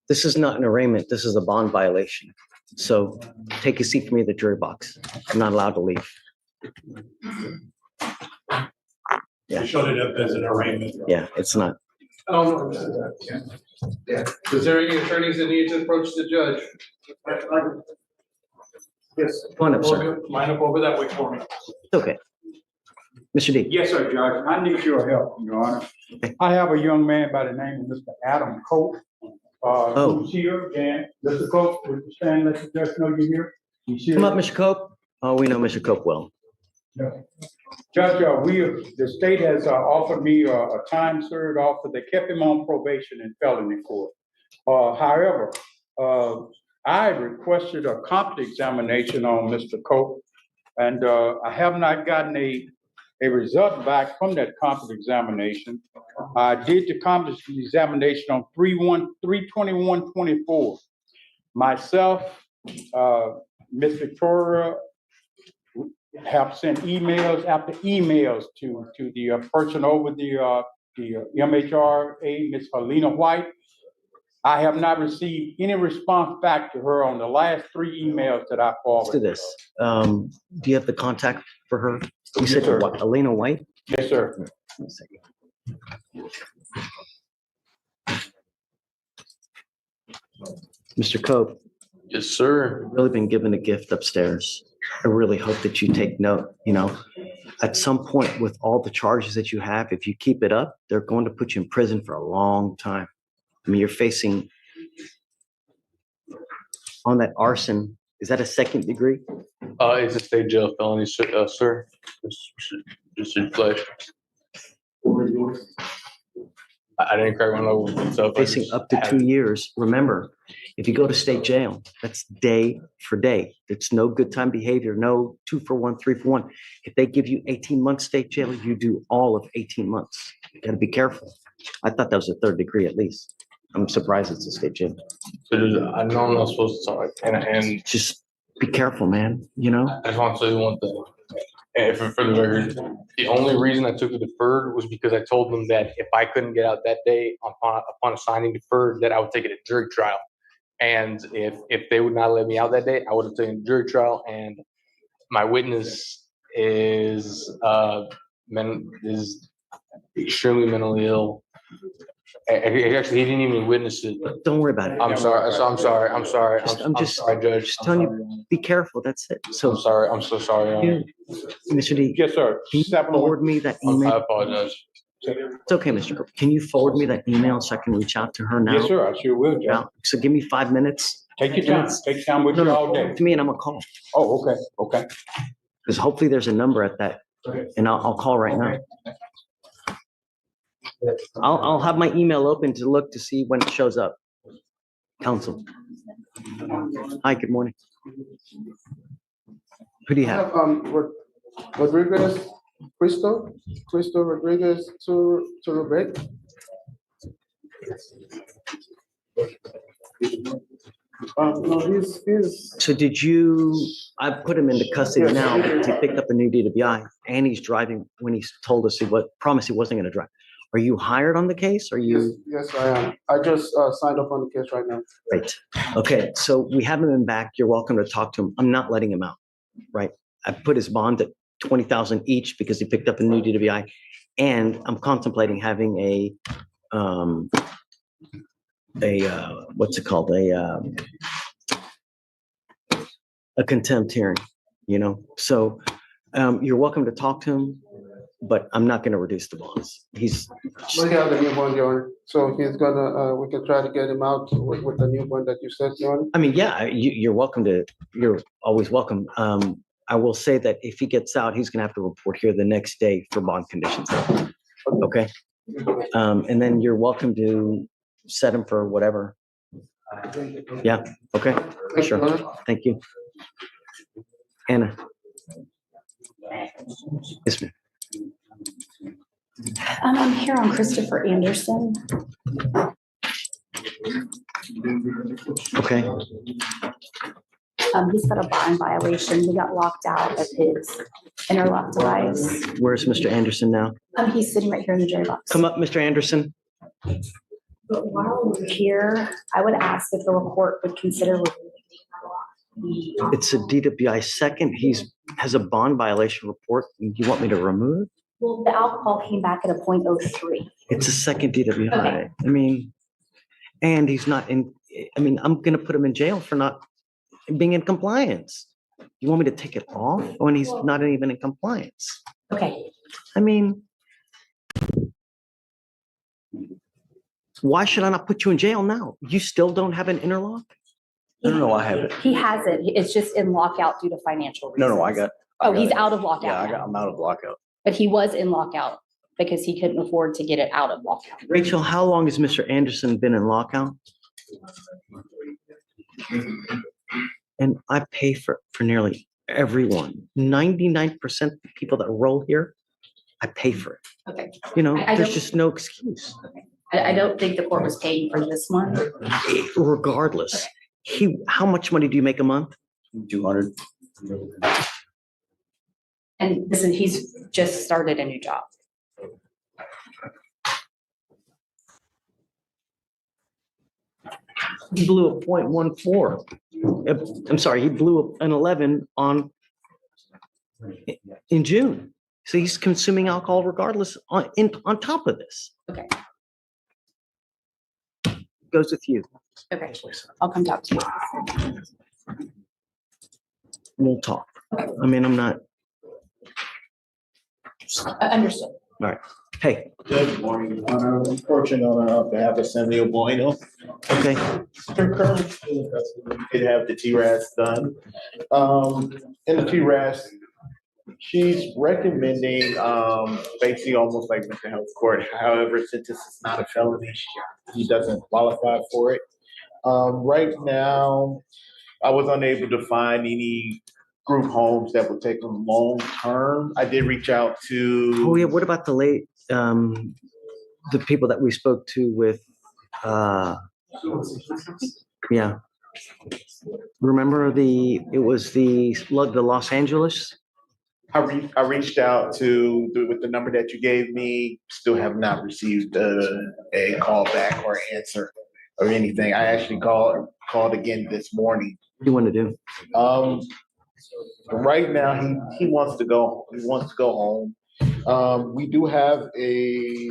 This is not an arraignment. This is a bond violation. So take a seat for me in the jury box. I'm not allowed to leave. You showed it up as an arraignment. Yeah, it's not. Oh, yeah. Is there any attorneys that need to approach the judge? Yes. Come on up, sir. Line up over that way for me. It's okay. Mr. D. Yes, sir, Judge. I need your help, Your Honor. I have a young man by the name of Mr. Adam Cope. Who's here, and Mr. Cope, would you stand, let the judge know you're here? He's here. Come up, Mr. Cope. Oh, we know Mr. Cope well. Judge, the state has offered me a time served offer. They kept him on probation in felony court. However, I requested a competency examination on Mr. Cope, and I have not gotten a result back from that competency examination. I did the competency examination on 3/21/24. Myself, Ms. Victoria, have sent emails after emails to the person over the MHRA, Ms. Helena White. I have not received any response back to her on the last 3 emails that I forwarded. Let's do this. Do you have the contact for her? You said what, Elena White? Yes, sir. Mr. Cope. Yes, sir. You've really been given a gift upstairs. I really hope that you take note, at some point with all the charges that you have, if you keep it up, they're going to put you in prison for a long time. I mean, you're facing on that arson. Is that a second degree? It's a state jail felony, sir. Judge Fleischer. I didn't crack one over myself. Facing up to 2 years. Remember, if you go to state jail, that's day for day. It's no good time behavior, no 2 for 1, 3 for 1. If they give you 18 months state jail, you do all of 18 months. You gotta be careful. I thought that was a third degree at least. I'm surprised it's a state jail. So I know I'm not supposed to talk, and just be careful, man. I just want to tell you one thing. And for the record, the only reason I took the deferred was because I told them that if I couldn't get out that day upon assigning deferred, that I would take it at jury trial. And if they would not let me out that day, I would have taken jury trial. And my witness is extremely mentally ill. Actually, he didn't even witness it. Don't worry about it. I'm sorry. I'm sorry. I'm sorry. I'm just sorry, Judge. just telling you, be careful. That's it. So I'm sorry. I'm so sorry. Mr. D. Yes, sir. Can you forward me that email? I apologize. It's okay, Mr. Cooper. Can you forward me that email so I can reach out to her now? Yes, sir, I sure will, Judge. Now, so give me 5 minutes. Take your time. Take time with you all day. To me, and I'm gonna call. Oh, okay, okay. Because hopefully there's a number at that, and I'll call right now. I'll have my email open to look to see when it shows up. Counsel. Hi, good morning. Who do you have? Rodriguez, Cristo Rodriguez to Rebecca. No, he's. So did you, I put him into custody now because he picked up a new DWI and he's driving when he told us promised he wasn't gonna drive. Are you hired on the case? Are you? Yes, I am. I just signed up on the case right now. Great. Okay, so we haven't been back. You're welcome to talk to him. I'm not letting him out, right? I put his bond at 20,000 each because he picked up a new DWI, and I'm contemplating having what's it called? A contempt hearing, you know? So you're welcome to talk to him, but I'm not gonna reduce the bonds. He's. We have the new bond, Your Honor. So he's gonna, we can try to get him out with the new bond that you said, Your Honor. I mean, yeah, you're always welcome. I will say that if he gets out, he's gonna have to report here the next day for bond conditions. Okay? And then you're welcome to set him for whatever. Yeah, okay, sure. Thank you. Anna. Yes, ma'am. I'm here on Christopher Anderson. Okay. He's got a bond violation. He got locked out of his interlock device. Where's Mr. Anderson now? He's sitting right here in the jury box. Come up, Mr. Anderson. But while we're here, I would ask if the court would consider. It's a DWI second. Has a bond violation report. You want me to remove it? Well, the alcohol came back at a .03. It's a second DWI. Okay. I mean, and he's not in, I mean, I'm gonna put him in jail for not being in compliance. You want me to take it off when he's not even in compliance? Okay. I mean, why should I not put you in jail now? You still don't have an interlock? No, I have it. He has it. It's just in lockout due to financial reasons. No, I got. He's out of lockout. Yeah, I'm out of lockout. But he was in lockout because he couldn't afford to get it out of lockout. Rachel, how long has Mr. Anderson been in lockout? And I pay for nearly everyone. 99% of the people that roll here, I pay for it. Okay. You know, I there's don't- just no excuse. I don't think the court was paying for this one. Regardless, how much money do you make a month? 200. And listen, he's just started a new job. He blew a .14. I'm sorry, he blew an 11 in June. So he's consuming alcohol regardless on top of this. Okay. Goes with you. Okay. I'll come talk to you. We'll talk. I mean, I'm not. Understood. All right. Hey. Good morning. I'm approaching on behalf of Samuel Bueno. Okay. We did have the TRAS done. In the TRAS, she's recommending basically almost like mental health court. However, since this is not a felony, he doesn't qualify for it. Right now, I was unable to find any group homes that would take them long term. I did reach out to. Oh yeah, what about the people that we spoke to with? Yeah. Remember it was the Los Angeles I reached out with the number that you gave me, still have not received a call back or answer or anything. I actually called again this morning. What do you want to do? Right now, he wants to go. He wants to go home. We do have a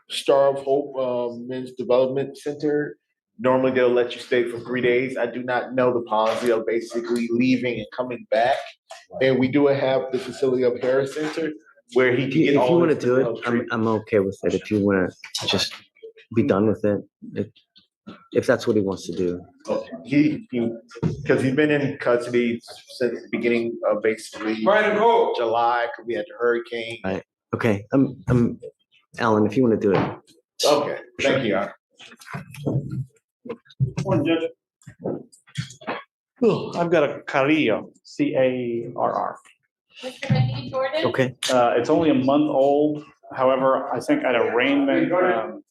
Star of Hope Men's Development Center. Normally, they'll let you stay for 3 days. I do not know the policy of basically leaving and coming back. And we do have the facility of Harris Center where he can If get you all want to his do mental it, treatment. I'm okay with it. If you want to just be done with it, if that's what he wants to do. Because he's been in custody since the beginning of basically July, because we had the hurricane. Right. Okay. Alan, if you want to do it. Okay, thank you, Your Morning, Judge. I've got a Carrillo, Carr. Okay. It's only a month old. However, I think at arraignment,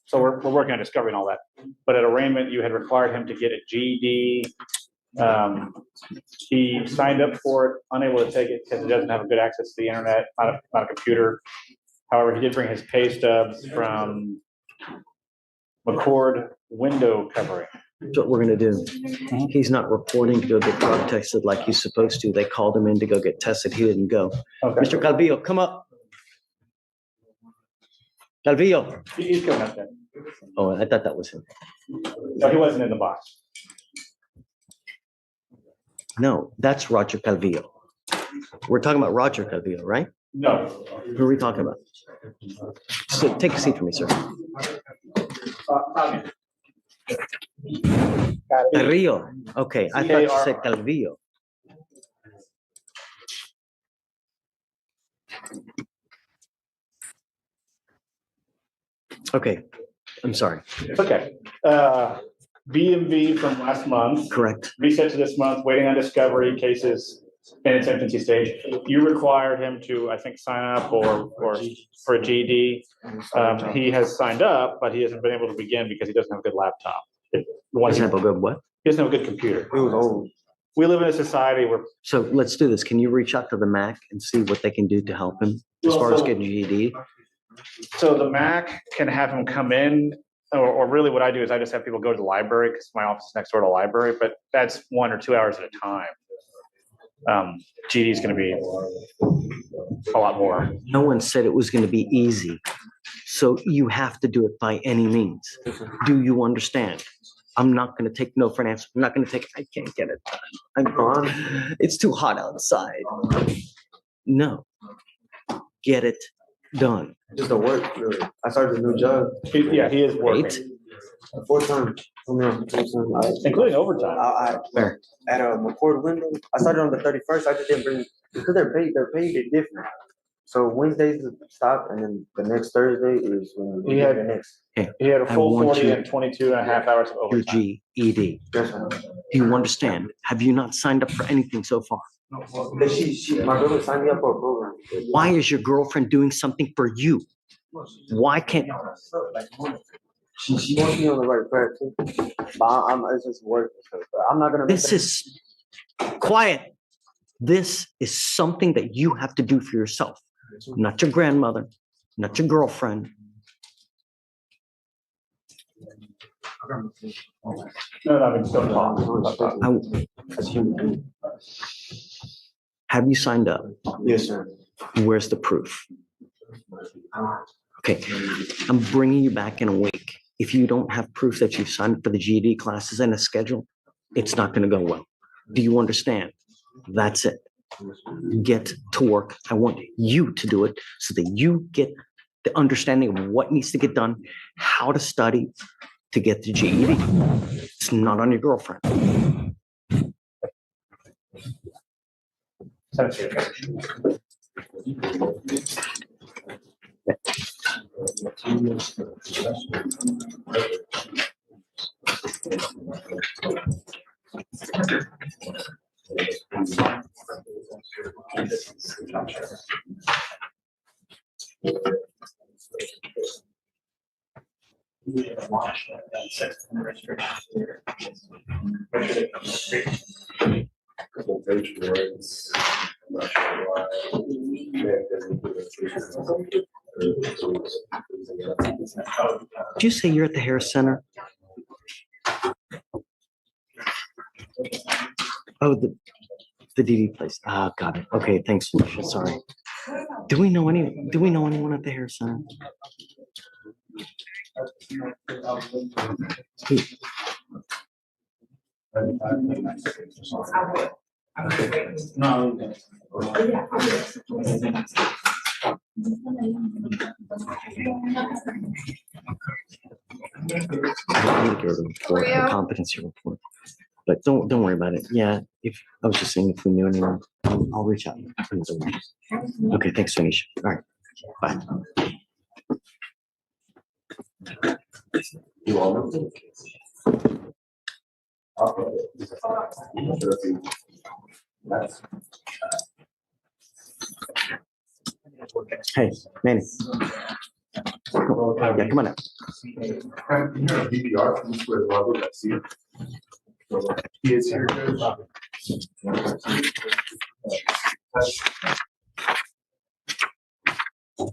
so we're working on discovery and all that. But at arraignment, you had required him to get a GED. He signed up for it, unable to take it because he doesn't have a good access to the internet, not a computer. However, he did bring his pay stubs from McCord window covering. That's what we're going to do. He's not reporting to go get drug tested like he's supposed to. They called him in to go get tested. He didn't go. Okay. Mr. Calvillo, come up. Calvillo. He's coming up there. Oh, I thought that was him. No, he wasn't in the box. No, that's Roger Calvillo. We're talking about Roger Calvillo, right? No. Who are we talking about? So take a seat for me, sir. Carrillo. Okay, I thought you said Calvillo. Okay, I'm sorry. It's okay. B&B from last month. Correct. Reset to this month, waiting on discovery, cases in its infancy stage. You required him to, I think, sign up or for a GED. He has signed up, but he hasn't been able to begin because he doesn't have a good laptop. Doesn't have a good what? He doesn't have a good computer. We live in a society where. So let's do this. Can you reach out to the MAC and see what they can do to help him as far as getting GED? So the MAC can have him come in, or really what I do is I just have people go to the library because my office is next door to the library, but that's 1 or 2 hours at a time. GED is going to be a lot more. No one said it was going to be easy. So you have to do it by any means. Do you understand? I'm not going to take no for an answer. I'm not going to take, I can't get it done. I'm gone. It's too hot outside. No. Get it done. Just the work, really. I started a new job. He is working. Full time. Including overtime. Where? At a McCord window. I started on the 31st. I just didn't bring, because they're paid it different. So Wednesdays stop, and then the next Thursday is when we get the next. He had a full I want 40 you- and 22 and a half hours of Your overtime. GED. Yes, sir. Do you understand? Have you not signed up for anything so far? Because my brother signed me up for a program. Why is your girlfriend doing something for you? Why can't? She wants me on the right track too. But it's just work. I'm not gonna. This is quiet. This is something that you have to do for yourself, not your grandmother, not your girlfriend. No, I mean, don't talk. Have you signed up? Yes, sir. Where's the proof? Okay, I'm bringing you back in a week. If you don't have proof that you've signed up for the GED classes and a schedule, it's not going to go well. Do you understand? That's it. Get to work. I want you to do it so that you get the understanding of what needs to get done, how to study to get the GED. It's not on your girlfriend. Couple page words. I'm not sure why. Did you say you're at the Harris Center? Oh, the DD place. Ah, got it. Okay, thanks, Felicia. Sorry. Do we know anyone at the Harris Center? I need to get a report, a competency report. But don't worry about it. Yeah, if I was just saying if we knew anyone, I'll reach out. Okay, thanks, Tanisha. All right, bye. You all know. Hey, Manny. Yeah, come on out. DVR from where Robert Garcia. He is here.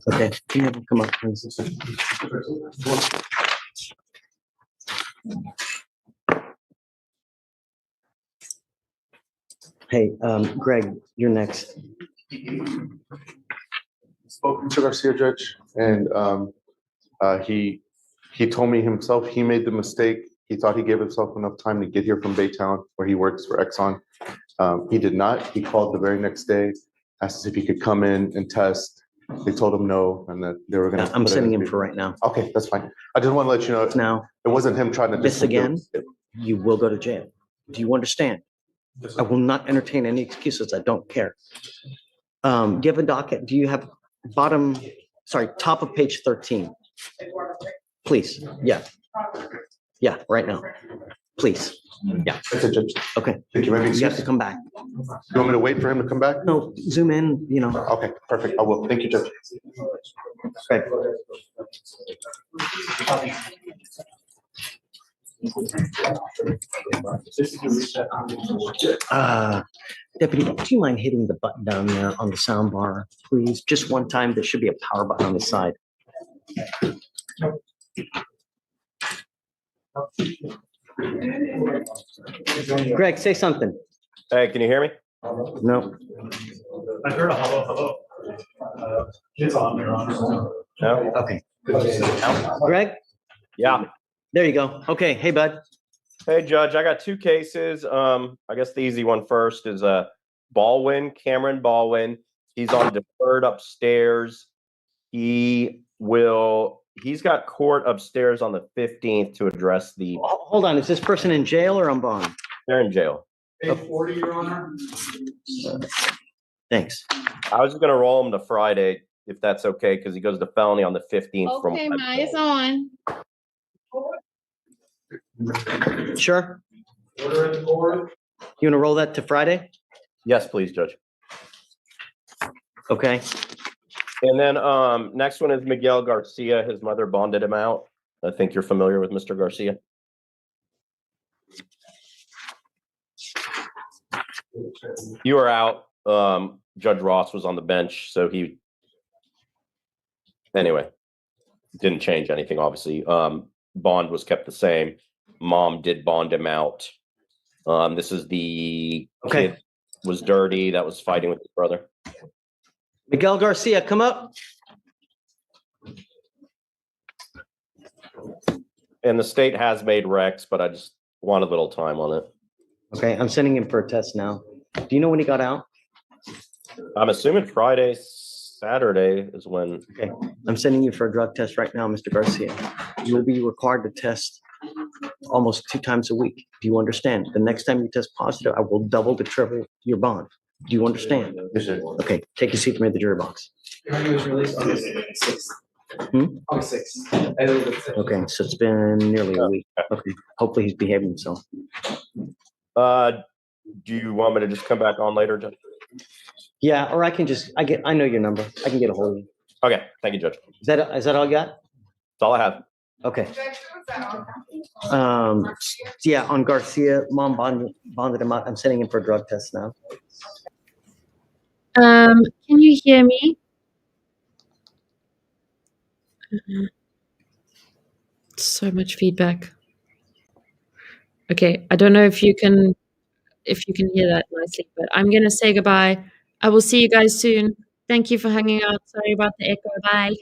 Okay, can you have him come up, please? Hey, Greg, you're next. Spoken to Garcia, Judge, and he told me himself he made the mistake. He thought he gave himself enough time to get here from Baytown, where he works for Exxon. He did not. He called the very next day, asked if he could come in and test. They told him no, and that they were going to. I'm sending him for right now. Okay, that's fine. I just want to let you know. Now, it wasn't him trying to. This again, you will go to jail. Do you understand? I will not entertain any excuses. I don't care. Do you have a docket? Do you have top of page 13? Please. Yeah. Yeah, right now. Please. Yeah. That's it, Judge. Okay. Thank you. You have to come back. You want me to wait for him to come back? No, zoom in, you know. Okay, perfect. I will. Thank you, Judge. Great. Deputy, do you mind hitting the button down there on the sound bar, please? Just one time. There should be a power button on the side. Greg, say something. Hey, can you hear me? No. I heard a hello. It's on there, No? Okay. Greg? Yeah. There you go. Okay. Hey, bud. Hey, Judge, I got two cases. I guess the easy one first is Cameron Baldwin. He's on deferred upstairs. He's got court upstairs on the 15th to address the. Hold on. Is this person in jail or on bond? They're in jail. Page 40, Your Honor. Thanks. I was just going to roll him to Friday, if that's okay, because he goes to felony on the 15th. Okay, mine is on. Sure. Order in the court. You want to roll that to Friday? Yes, please, Judge. Okay. And then next one is Miguel Garcia. His mother bonded him out. I think you're familiar with Mr. Garcia. You were out. Judge Ross was on the bench, so anyway, didn't change anything, obviously. Bond was kept the same. Mom did bond him out. This is the kid was dirty that was fighting with his brother. Miguel Garcia, come up. And the state has made Rex, but I just want a little time on it. Okay, I'm sending him for a test now. Do you know when he got out? I'm assuming Friday, Saturday is when. Okay, I'm sending you for a drug test right now, Mr. Garcia. You will be required to test almost 2 times a week. Do you understand? The next time you test positive, I will double to triple your bond. Do you understand? Yes, sir. Okay, take your seat from the jury box. He was released August 6th. August 6th. Okay, so it's been nearly a week. Okay, hopefully he's behaving himself. Do you want me to just come back on later, Judge? Yeah, or I can I know your number. I can get a hold of you. Okay, thank you, Judge. Is that all you got? That's all I have. Okay. Yeah, on Garcia, mom bonded him out. I'm sending him for a drug test now. Can you hear me? So much feedback. Okay, I don't know if you can hear that nicely, but I'm gonna say goodbye. I will see you guys soon. Thank you for hanging out. Sorry about the echo. Bye.